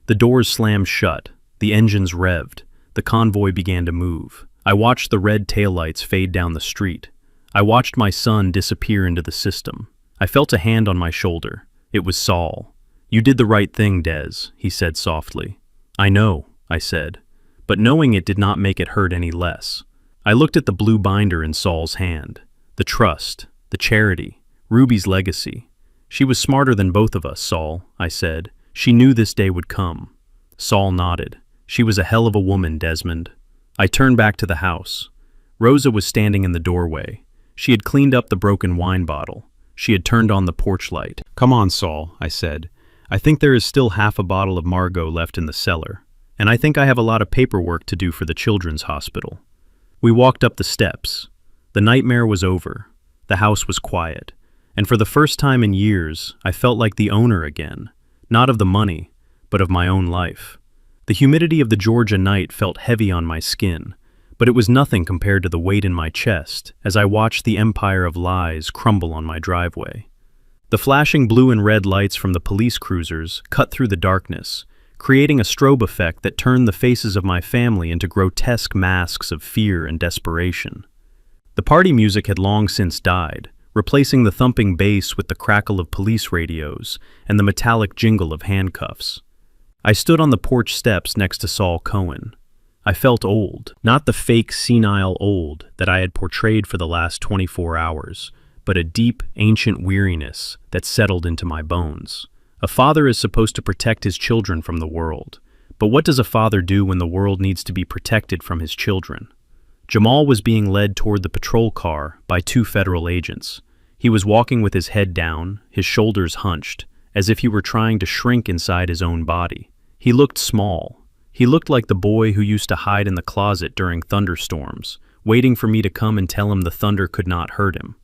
The doors slammed shut. The engines revved. The convoy began to move. I watched the red taillights fade down the street. I watched my son disappear into the system. I felt a hand on my shoulder. It was Saul. You did the right thing, Des, he said softly. I know, I said, but knowing it did not make it hurt any less. I looked at the blue binder in Saul's hand. The trust, the charity, Ruby's legacy. She was smarter than both of us, Saul, I said. She knew this day would come. Saul nodded. She was a hell of a woman, Desmond. I turned back to the house. Rosa was standing in the doorway. She had cleaned up the broken wine bottle. She had turned on the porch light. Come on, Saul, I said. I think there is still half a bottle of Margot left in the cellar, and I think I have a lot of paperwork to do for the children's hospital. We walked up the steps. The nightmare was over. The house was quiet, and for the first time in years, I felt like the owner again, not of the money, but of my own life. The humidity of the Georgia night felt heavy on my skin, but it was nothing compared to the weight in my chest as I watched the empire of lies crumble on my driveway. The flashing blue and red lights from the police cruisers cut through the darkness, creating a strobe effect that turned the faces of my family into grotesque masks of fear and desperation. The party music had long since died, replacing the thumping bass with the crackle of police radios and the metallic jingle of handcuffs. I stood on the porch steps next to Saul Cohen. I felt old, not the fake senile old that I had portrayed for the last 24 hours, but a deep, ancient weariness that settled into my bones. A father is supposed to protect his children from the world. But what does a father do when the world needs to be protected from his children? Jamal was being led toward the patrol car by 2 federal agents. He was walking with his head down, his shoulders hunched, as if he were trying to shrink inside his own body. He looked small. He looked like the boy who used to hide in the closet during thunderstorms, waiting for me to come and tell him the thunder could not hurt him.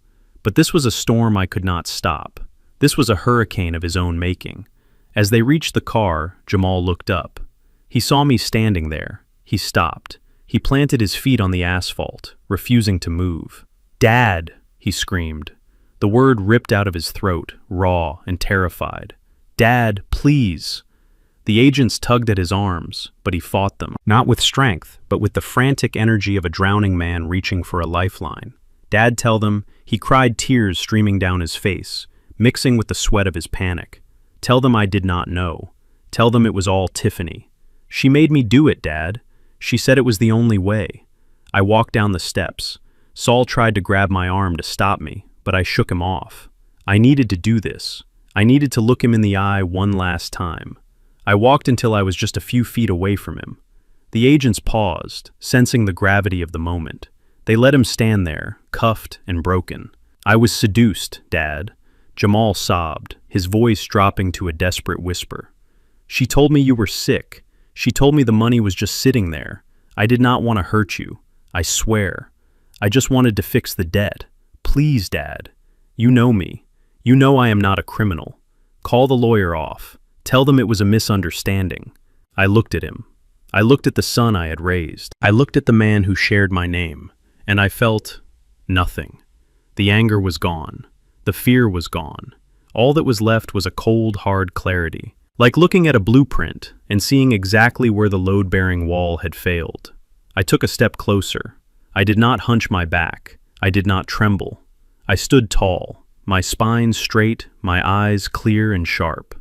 But this was a storm I could not stop. This was a hurricane of his own making. As they reached the car, Jamal looked up. He saw me standing there. He stopped. He planted his feet on the asphalt, refusing to move. "Dad!" he screamed. The word ripped out of his throat, raw and terrified. "Dad, please!" The agents tugged at his arms, but he fought them, not with strength, but with the frantic energy of a drowning man reaching for a lifeline. "Dad, tell them," he cried, tears streaming down his face, mixing with the sweat of his panic. "Tell them I did not know. Tell them it was all Tiffany. She made me do it, Dad. She said it was the only way." I walked down the steps. Saul tried to grab my arm to stop me, but I shook him off. I needed to do this. I needed to look him in the eye one last time. I walked until I was just a few feet away from him. The agents paused, sensing the gravity of the moment. They let him stand there, cuffed and broken. "I was seduced, Dad." Jamal sobbed, his voice dropping to a desperate whisper. "She told me you were sick. She told me the money was just sitting there. I did not want to hurt you. I swear. I just wanted to fix the debt. Please, Dad. You know me. You know I am not a criminal. Call the lawyer off. Tell them it was a misunderstanding." I looked at him. I looked at the son I had raised. I looked at the man who shared my name, and I felt nothing. The anger was gone. The fear was gone. All that was left was a cold, hard clarity, like looking at a blueprint and seeing exactly where the load-bearing wall had failed. I took a step closer. I did not hunch my back. I did not tremble. I stood tall, my spine straight, my eyes clear and sharp.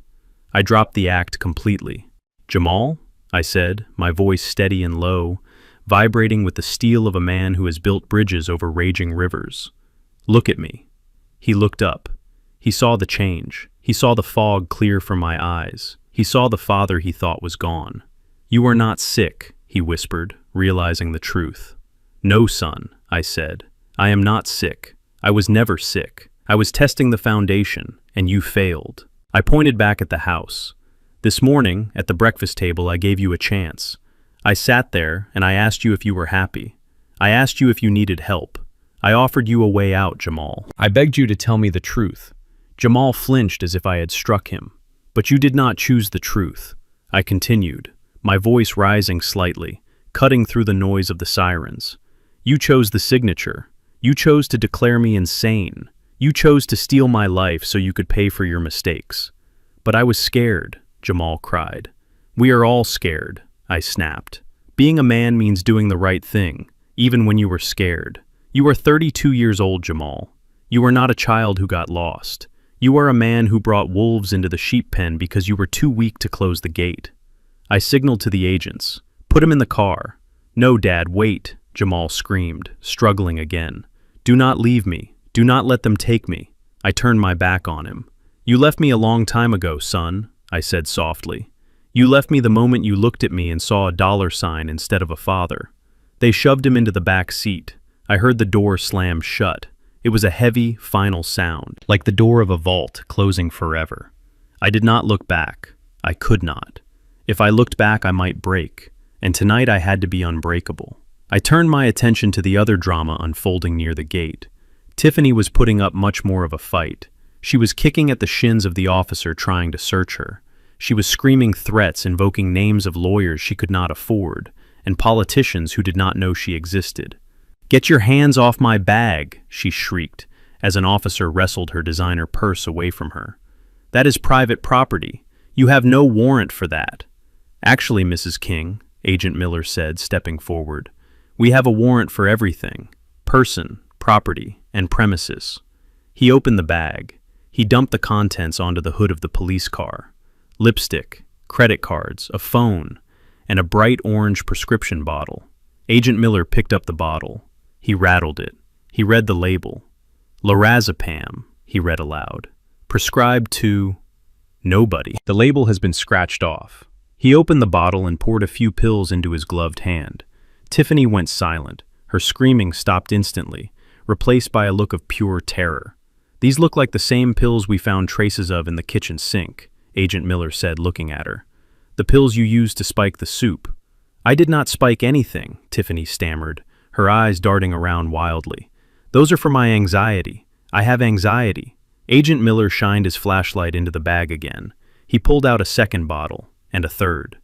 I dropped the act completely. "Jamal?" I said, my voice steady and low, vibrating with the steel of a man who has built bridges over raging rivers. "Look at me." He looked up. He saw the change. He saw the fog clear from my eyes. He saw the father he thought was gone. "You are not sick," he whispered, realizing the truth. "No, son," I said. "I am not sick. I was never sick. I was testing the foundation, and you failed." I pointed back at the house. "This morning, at the breakfast table, I gave you a chance. I sat there, and I asked you if you were happy. I asked you if you needed help. I offered you a way out, Jamal. I begged you to tell me the truth." Jamal flinched as if I had struck him. "But you did not choose the truth." I continued, my voice rising slightly, cutting through the noise of the sirens. "You chose the signature. You chose to declare me insane. You chose to steal my life so you could pay for your mistakes." "But I was scared," Jamal cried. "We are all scared," I snapped. "Being a man means doing the right thing, even when you were scared. You are 32 years old, Jamal. You are not a child who got lost. You are a man who brought wolves into the sheep pen because you were too weak to close the gate." I signaled to the agents. "Put him in the car." "No, Dad, wait," Jamal screamed, struggling again. "Do not leave me. Do not let them take me." I turned my back on him. "You left me a long time ago, son," I said softly. "You left me the moment you looked at me and saw a dollar sign instead of a father." They shoved him into the back seat. I heard the door slam shut. It was a heavy, final sound, like the door of a vault closing forever. I did not look back. I could not. If I looked back, I might break, and tonight I had to be unbreakable. I turned my attention to the other drama unfolding near the gate. Tiffany was putting up much more of a fight. She was kicking at the shins of the officer trying to search her. She was screaming threats, invoking names of lawyers she could not afford, and politicians who did not know she existed. "Get your hands off my bag," she shrieked, as an officer wrestled her designer purse away from her. "That is private property. You have no warrant for that." "Actually, Mrs. King," Agent Miller said, stepping forward, "we have a warrant for everything: person, property, and premises." He opened the bag. He dumped the contents onto the hood of the police car. Lipstick, credit cards, a phone, and a bright orange prescription bottle. Agent Miller picked up the bottle. He rattled it. He read the label. Lorazepam, he read aloud. Prescribed to nobody. The label has been scratched off. He opened the bottle and poured a few pills into his gloved hand. Tiffany went silent. Her screaming stopped instantly, replaced by a look of pure terror. "These look like the same pills we found traces of in the kitchen sink," Agent Miller said, looking at her. "The pills you used to spike the soup." "I did not spike anything," Tiffany stammered, her eyes darting around wildly. "Those are for my anxiety. I have anxiety." Agent Miller shined his flashlight into the bag again. He pulled out a second bottle, and a third.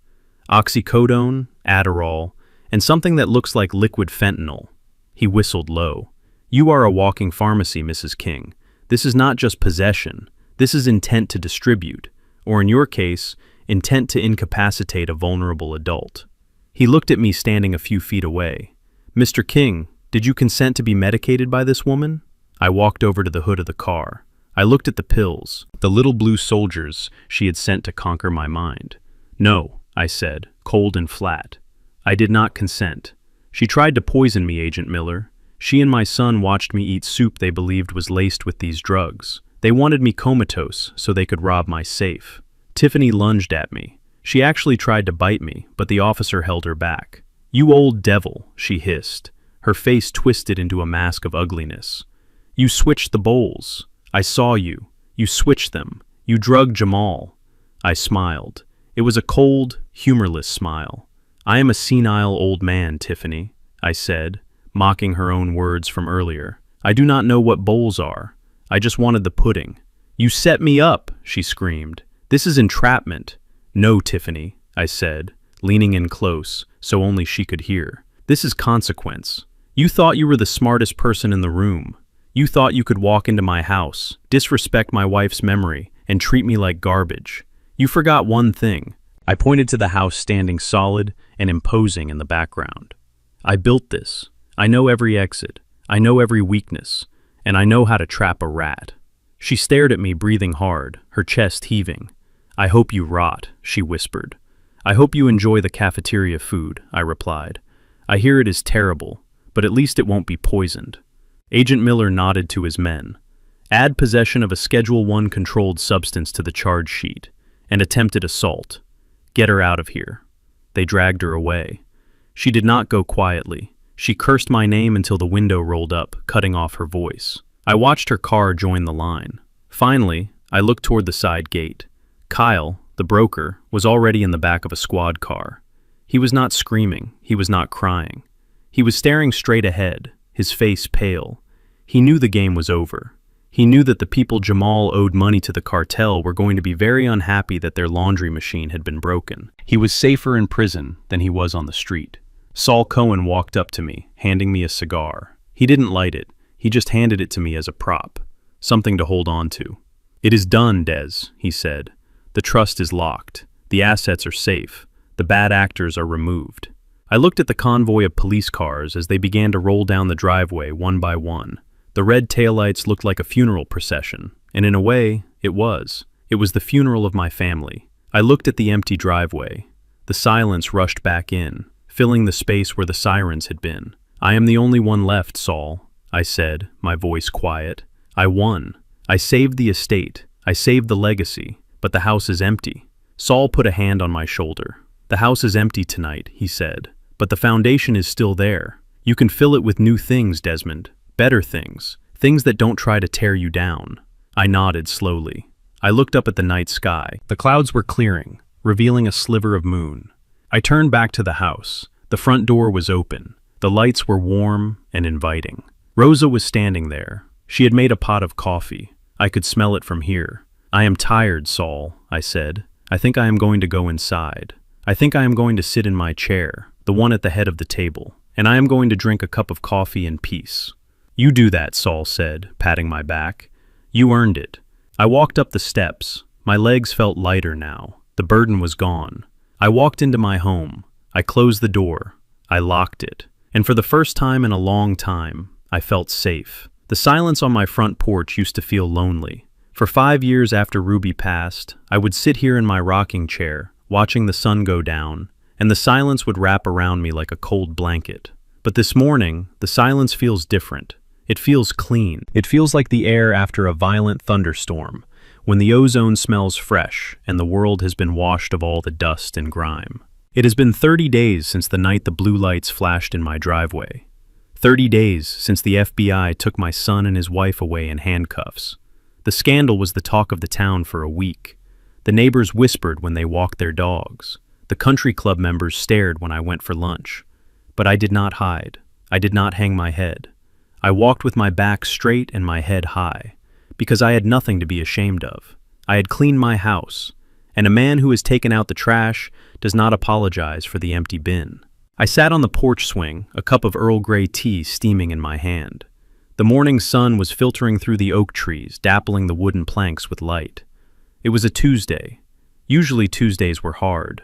Oxycodone, Adderall, and something that looks like liquid fentanyl. He whistled low. "You are a walking pharmacy, Mrs. King. This is not just possession. This is intent to distribute, or in your case, intent to incapacitate a vulnerable adult." He looked at me standing a few feet away. "Mr. King, did you consent to be medicated by this woman?" I walked over to the hood of the car. I looked at the pills, the little blue soldiers she had sent to conquer my mind. "No," I said, cold and flat. "I did not consent. She tried to poison me, Agent Miller. She and my son watched me eat soup they believed was laced with these drugs. They wanted me comatose so they could rob my safe." Tiffany lunged at me. She actually tried to bite me, but the officer held her back. "You old devil," she hissed, her face twisted into a mask of ugliness. "You switched the bowls. I saw you. You switched them. You drugged Jamal." I smiled. It was a cold, humorless smile. "I am a senile old man, Tiffany," I said, mocking her own words from earlier. "I do not know what bowls are. I just wanted the pudding." "You set me up," she screamed. "This is entrapment." "No, Tiffany," I said, leaning in close so only she could hear. "This is consequence. You thought you were the smartest person in the room. You thought you could walk into my house, disrespect my wife's memory, and treat me like garbage. You forgot one thing." I pointed to the house standing solid and imposing in the background. "I built this. I know every exit. I know every weakness. And I know how to trap a rat." She stared at me, breathing hard, her chest heaving. "I hope you rot," she whispered. "I hope you enjoy the cafeteria food," I replied. "I hear it is terrible, but at least it won't be poisoned." Agent Miller nodded to his men. "Add possession of a Schedule I controlled substance to the charge sheet, and attempted assault. Get her out of here." They dragged her away. She did not go quietly. She cursed my name until the window rolled up, cutting off her voice. I watched her car join the line. Finally, I looked toward the side gate. Kyle, the broker, was already in the back of a squad car. He was not screaming. He was not crying. He was staring straight ahead, his face pale. He knew the game was over. He knew that the people Jamal owed money to the cartel were going to be very unhappy that their laundry machine had been broken. He was safer in prison than he was on the street. Saul Cohen walked up to me, handing me a cigar. He didn't light it. He just handed it to me as a prop, something to hold on to. "It is done, Des," he said. "The trust is locked. The assets are safe. The bad actors are removed." I looked at the convoy of police cars as they began to roll down the driveway one by one. The red taillights looked like a funeral procession, and in a way, it was. It was the funeral of my family. I looked at the empty driveway. The silence rushed back in, filling the space where the sirens had been. "I am the only one left, Saul," I said, my voice quiet. "I won. I saved the estate. I saved the legacy, but the house is empty." Saul put a hand on my shoulder. "The house is empty tonight," he said, "but the foundation is still there. You can fill it with new things, Desmond. Better things. Things that don't try to tear you down." I nodded slowly. I looked up at the night sky. The clouds were clearing, revealing a sliver of moon. I turned back to the house. The front door was open. The lights were warm and inviting. Rosa was standing there. She had made a pot of coffee. I could smell it from here. "I am tired, Saul," I said. "I think I am going to go inside. I think I am going to sit in my chair, the one at the head of the table, and I am going to drink a cup of coffee in peace." "You do that," Saul said, patting my back. "You earned it." I walked up the steps. My legs felt lighter now. The burden was gone. I walked into my home. I closed the door. I locked it. And for the first time in a long time, I felt safe. The silence on my front porch used to feel lonely. For 5 years after Ruby passed, I would sit here in my rocking chair, watching the sun go down, and the silence would wrap around me like a cold blanket. But this morning, the silence feels different. It feels clean. It feels like the air after a violent thunderstorm, when the ozone smells fresh and the world has been washed of all the dust and grime. It has been 30 days since the night the blue lights flashed in my driveway. 30 days since the FBI took my son and his wife away in handcuffs. The scandal was the talk of the town for a week. The neighbors whispered when they walked their dogs. The country club members stared when I went for lunch. But I did not hide. I did not hang my head. I walked with my back straight and my head high, because I had nothing to be ashamed of. I had cleaned my house, and a man who has taken out the trash does not apologize for the empty bin. I sat on the porch swing, a cup of Earl Grey tea steaming in my hand. The morning sun was filtering through the oak trees, dappling the wooden planks with light. It was a Tuesday. Usually Tuesdays were hard.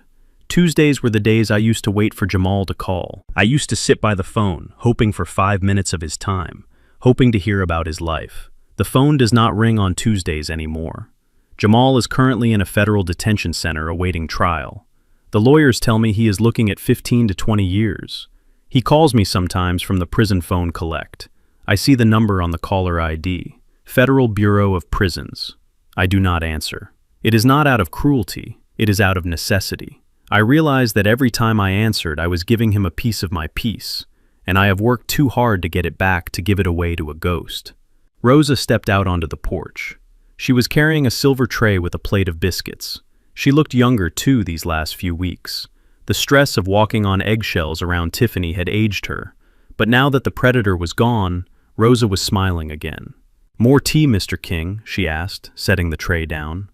Tuesdays were the days I used to wait for Jamal to call. I used to sit by the phone, hoping for 5 minutes of his time, hoping to hear about his life. The phone does not ring on Tuesdays anymore. Jamal is currently in a federal detention center awaiting trial. The lawyers tell me he is looking at 15 to 20 years. He calls me sometimes from the prison phone collect. I see the number on the caller ID. Federal Bureau of Prisons. I do not answer. It is not out of cruelty. It is out of necessity. I realized that every time I answered, I was giving him a piece of my peace, and I have worked too hard to get it back to give it away to a ghost. Rosa stepped out onto the porch. She was carrying a silver tray with a plate of biscuits. She looked younger too these last few weeks. The stress of walking on eggshells around Tiffany had aged her, but now that the predator was gone, Rosa was smiling again. "More tea, Mr. King?" she asked, setting the tray down.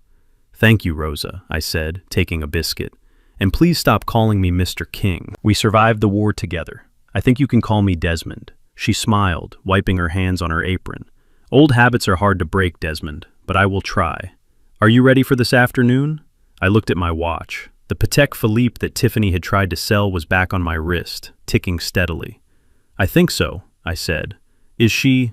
"Thank you, Rosa," I said, taking a biscuit. "And please stop calling me Mr. King. We survived the war together. I think you can call me Desmond." She smiled, wiping her hands on her apron. "Old habits are hard to break, Desmond, but I will try. Are you ready for this afternoon?" I looked at my watch. The Patek Philippe that Tiffany had tried to sell was back on my wrist, ticking steadily. "I think so," I said. Is she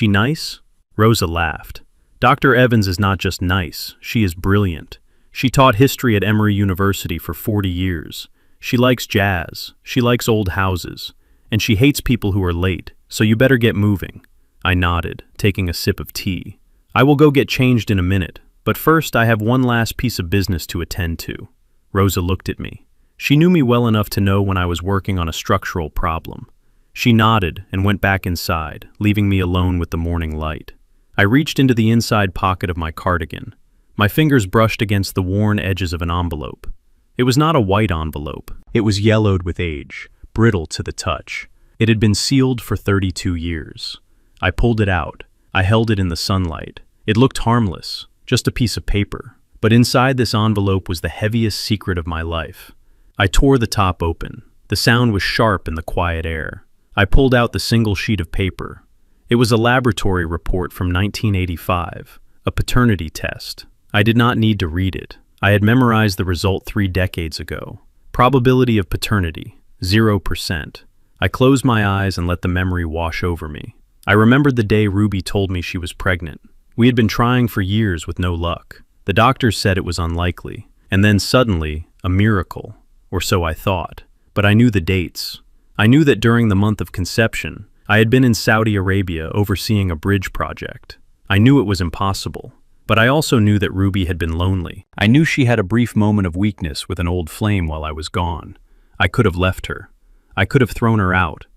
nice?" Rosa laughed. "Dr. Evans is not just nice, she is brilliant. She taught history at Emory University for 40 years. She likes jazz, she likes old houses, and she hates people who are late, so you better get moving." I nodded, taking a sip of tea. "I will go get changed in a minute, but first I have one last piece of business to attend to." Rosa looked at me. She knew me well enough to know when I was working on a structural problem. She nodded and went back inside, leaving me alone with the morning light. I reached into the inside pocket of my cardigan. My fingers brushed against the worn edges of an envelope. It was not a white envelope. It was yellowed with age, brittle to the touch. It had been sealed for 32 years. I pulled it out. I held it in the sunlight. It looked harmless, just a piece of paper. But inside this envelope was the heaviest secret of my life. I tore the top open. The sound was sharp in the quiet air. I pulled out the single sheet of paper. It was a laboratory report from 1985, a paternity test. I did not need to read it. I had memorized the result 3 decades ago. Probability of paternity, 0%. I closed my eyes and let the memory wash over me. I remembered the day Ruby told me she was pregnant. We had been trying for years with no luck. The doctors said it was unlikely. And then suddenly, a miracle, or so I thought. But I knew the dates. I knew that during the month of conception, I had been in Saudi Arabia overseeing a bridge project. I knew it was impossible. But I also knew that Ruby had been lonely. I knew she had a brief moment of weakness with an old flame while I was gone. I could have left her. I could have thrown her out.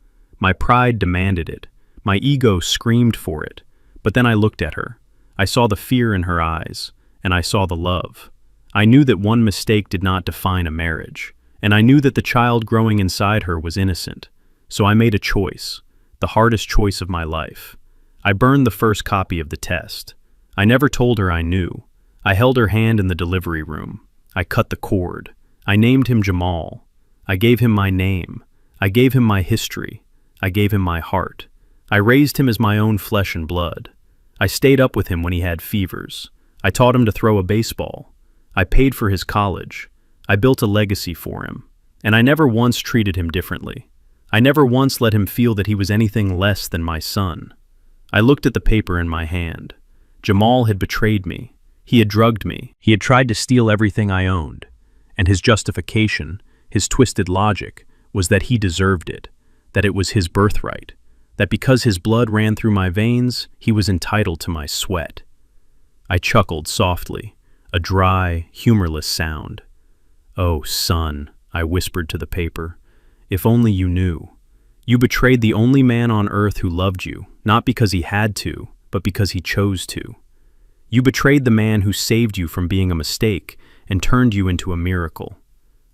My pride demanded it. My ego screamed for it. But then I looked at her. I saw the fear in her eyes, and I saw the love. I knew that one mistake did not define a marriage, and I knew that the child growing inside her was innocent. So I made a choice, the hardest choice of my life. I burned the first copy of the test. I never told her I knew. I held her hand in the delivery room. I cut the cord. I named him Jamal. I gave him my name. I gave him my history. I gave him my heart. I raised him as my own flesh and blood. I stayed up with him when he had fevers. I taught him to throw a baseball. I paid for his college. I built a legacy for him. And I never once treated him differently. I never once let him feel that he was anything less than my son. I looked at the paper in my hand. Jamal had betrayed me. He had drugged me. He had tried to steal everything I owned. And his justification, his twisted logic, was that he deserved it, that it was his birthright, that because his blood ran through my veins, he was entitled to my sweat. I chuckled softly, a dry, humorless sound. "Oh, son," I whispered to the paper, "if only you knew. You betrayed the only man on earth who loved you, not because he had to, but because he chose to. You betrayed the man who saved you from being a mistake and turned you into a miracle."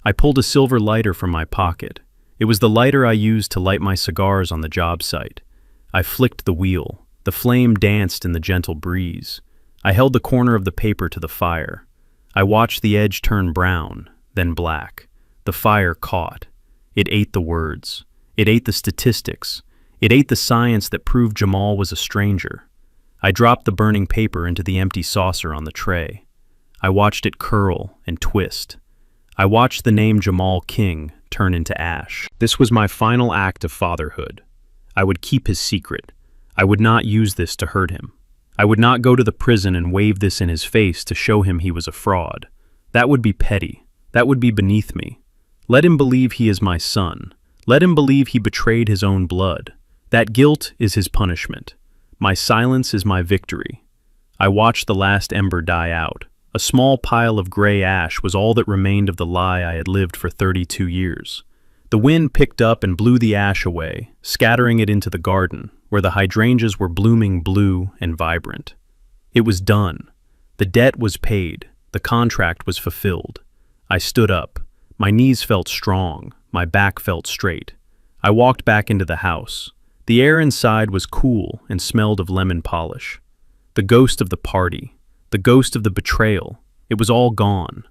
I pulled a silver lighter from my pocket. It was the lighter I used to light my cigars on the job site. I flicked the wheel. The flame danced in the gentle breeze. I held the corner of the paper to the fire. I watched the edge turn brown, then black. The fire caught. It ate the words. It ate the statistics. It ate the science that proved Jamal was a stranger. I dropped the burning paper into the empty saucer on the tray. I watched it curl and twist. I watched the name Jamal King turn into ash. This was my final act of fatherhood. I would keep his secret. I would not use this to hurt him. I would not go to the prison and wave this in his face to show him he was a fraud. That would be petty. That would be beneath me. Let him believe he is my son. Let him believe he betrayed his own blood. That guilt is his punishment. My silence is my victory. I watched the last ember die out. A small pile of gray ash was all that remained of the lie I had lived for 32 years. The wind picked up and blew the ash away, scattering it into the garden, where the hydrangeas were blooming blue and vibrant. It was done. The debt was paid. The contract was fulfilled. I stood up. My knees felt strong. My back felt straight. I walked back into the house. The air inside was cool and smelled of lemon polish. The ghost of the party, the ghost of the betrayal, it was all gone.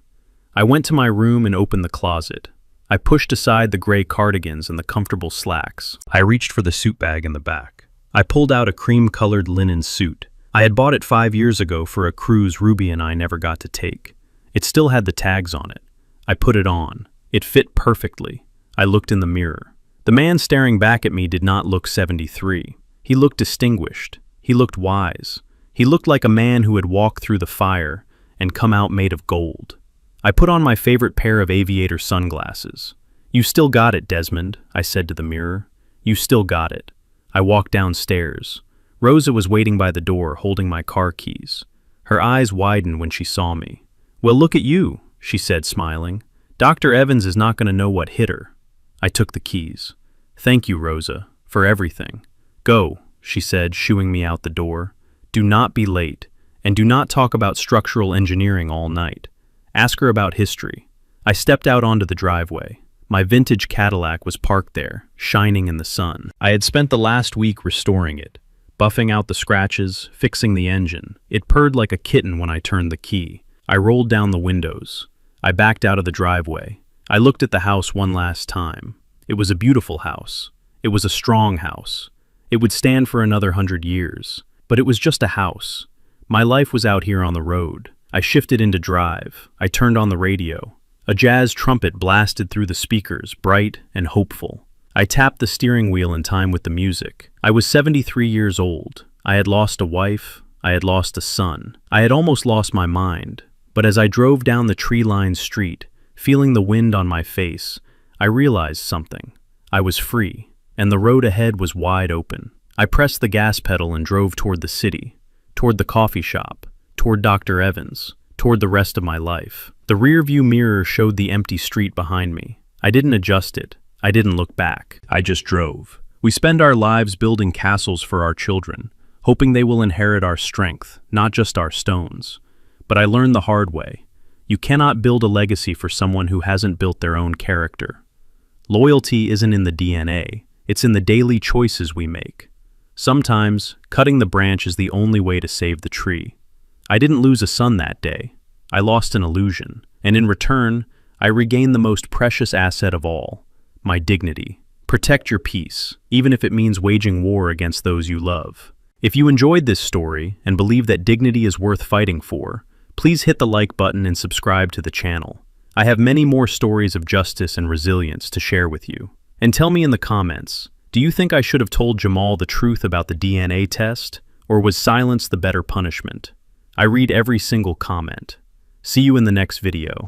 I went to my room and opened the closet. I pushed aside the gray cardigans and the comfortable slacks. I reached for the suit bag in the back. I pulled out a cream-colored linen suit. I had bought it 5 years ago for a cruise Ruby and I never got to take. It still had the tags on it. I put it on. It fit perfectly. I looked in the mirror. The man staring back at me did not look 73. He looked distinguished. He looked wise. He looked like a man who had walked through the fire and come out made of gold. I put on my favorite pair of aviator sunglasses. "You still got it, Desmond," I said to the mirror. "You still got it." I walked downstairs. Rosa was waiting by the door, holding my car keys. Her eyes widened when she saw me. "Well, look at you," she said, smiling. "Dr. Evans is not going to know what hit her." I took the keys. "Thank you, Rosa, for everything. Go," she said, shooing me out the door. "Do not be late, and do not talk about structural engineering all night. Ask her about history." I stepped out onto the driveway. My vintage Cadillac was parked there, shining in the sun. I had spent the last week restoring it, buffing out the scratches, fixing the engine. It purred like a kitten when I turned the key. I rolled down the windows. I backed out of the driveway. I looked at the house one last time. It was a beautiful house. It was a strong house. It would stand for another 100 years. But it was just a house. My life was out here on the road. I shifted into drive. I turned on the radio. A jazz trumpet blasted through the speakers, bright and hopeful. I tapped the steering wheel in time with the music. I was 73 years old. I had lost a wife. I had lost a son. I had almost lost my mind. But as I drove down the tree-lined street, feeling the wind on my face, I realized something. I was free, and the road ahead was wide open. I pressed the gas pedal and drove toward the city, toward the coffee shop, toward Dr. Evans, toward the rest of my life. The rearview mirror showed the empty street behind me. I didn't adjust it. I didn't look back. I just drove. We spend our lives building castles for our children, hoping they will inherit our strength, not just our stones. But I learned the hard way. You cannot build a legacy for someone who hasn't built their own character. Loyalty isn't in the DNA. It's in the daily choices we make. Sometimes, cutting the branch is the only way to save the tree. I didn't lose a son that day. I lost an illusion, and in return, I regained the most precious asset of all, my dignity. Protect your peace, even if it means waging war against those you love. If you enjoyed this story and believe that dignity is worth fighting for, please hit the like button and subscribe to the channel. I have many more stories of justice and resilience to share with you. And tell me in the comments, do you think I should have told Jamal the truth about the DNA test, or was silence the better punishment? I read every single comment. See you in the next video.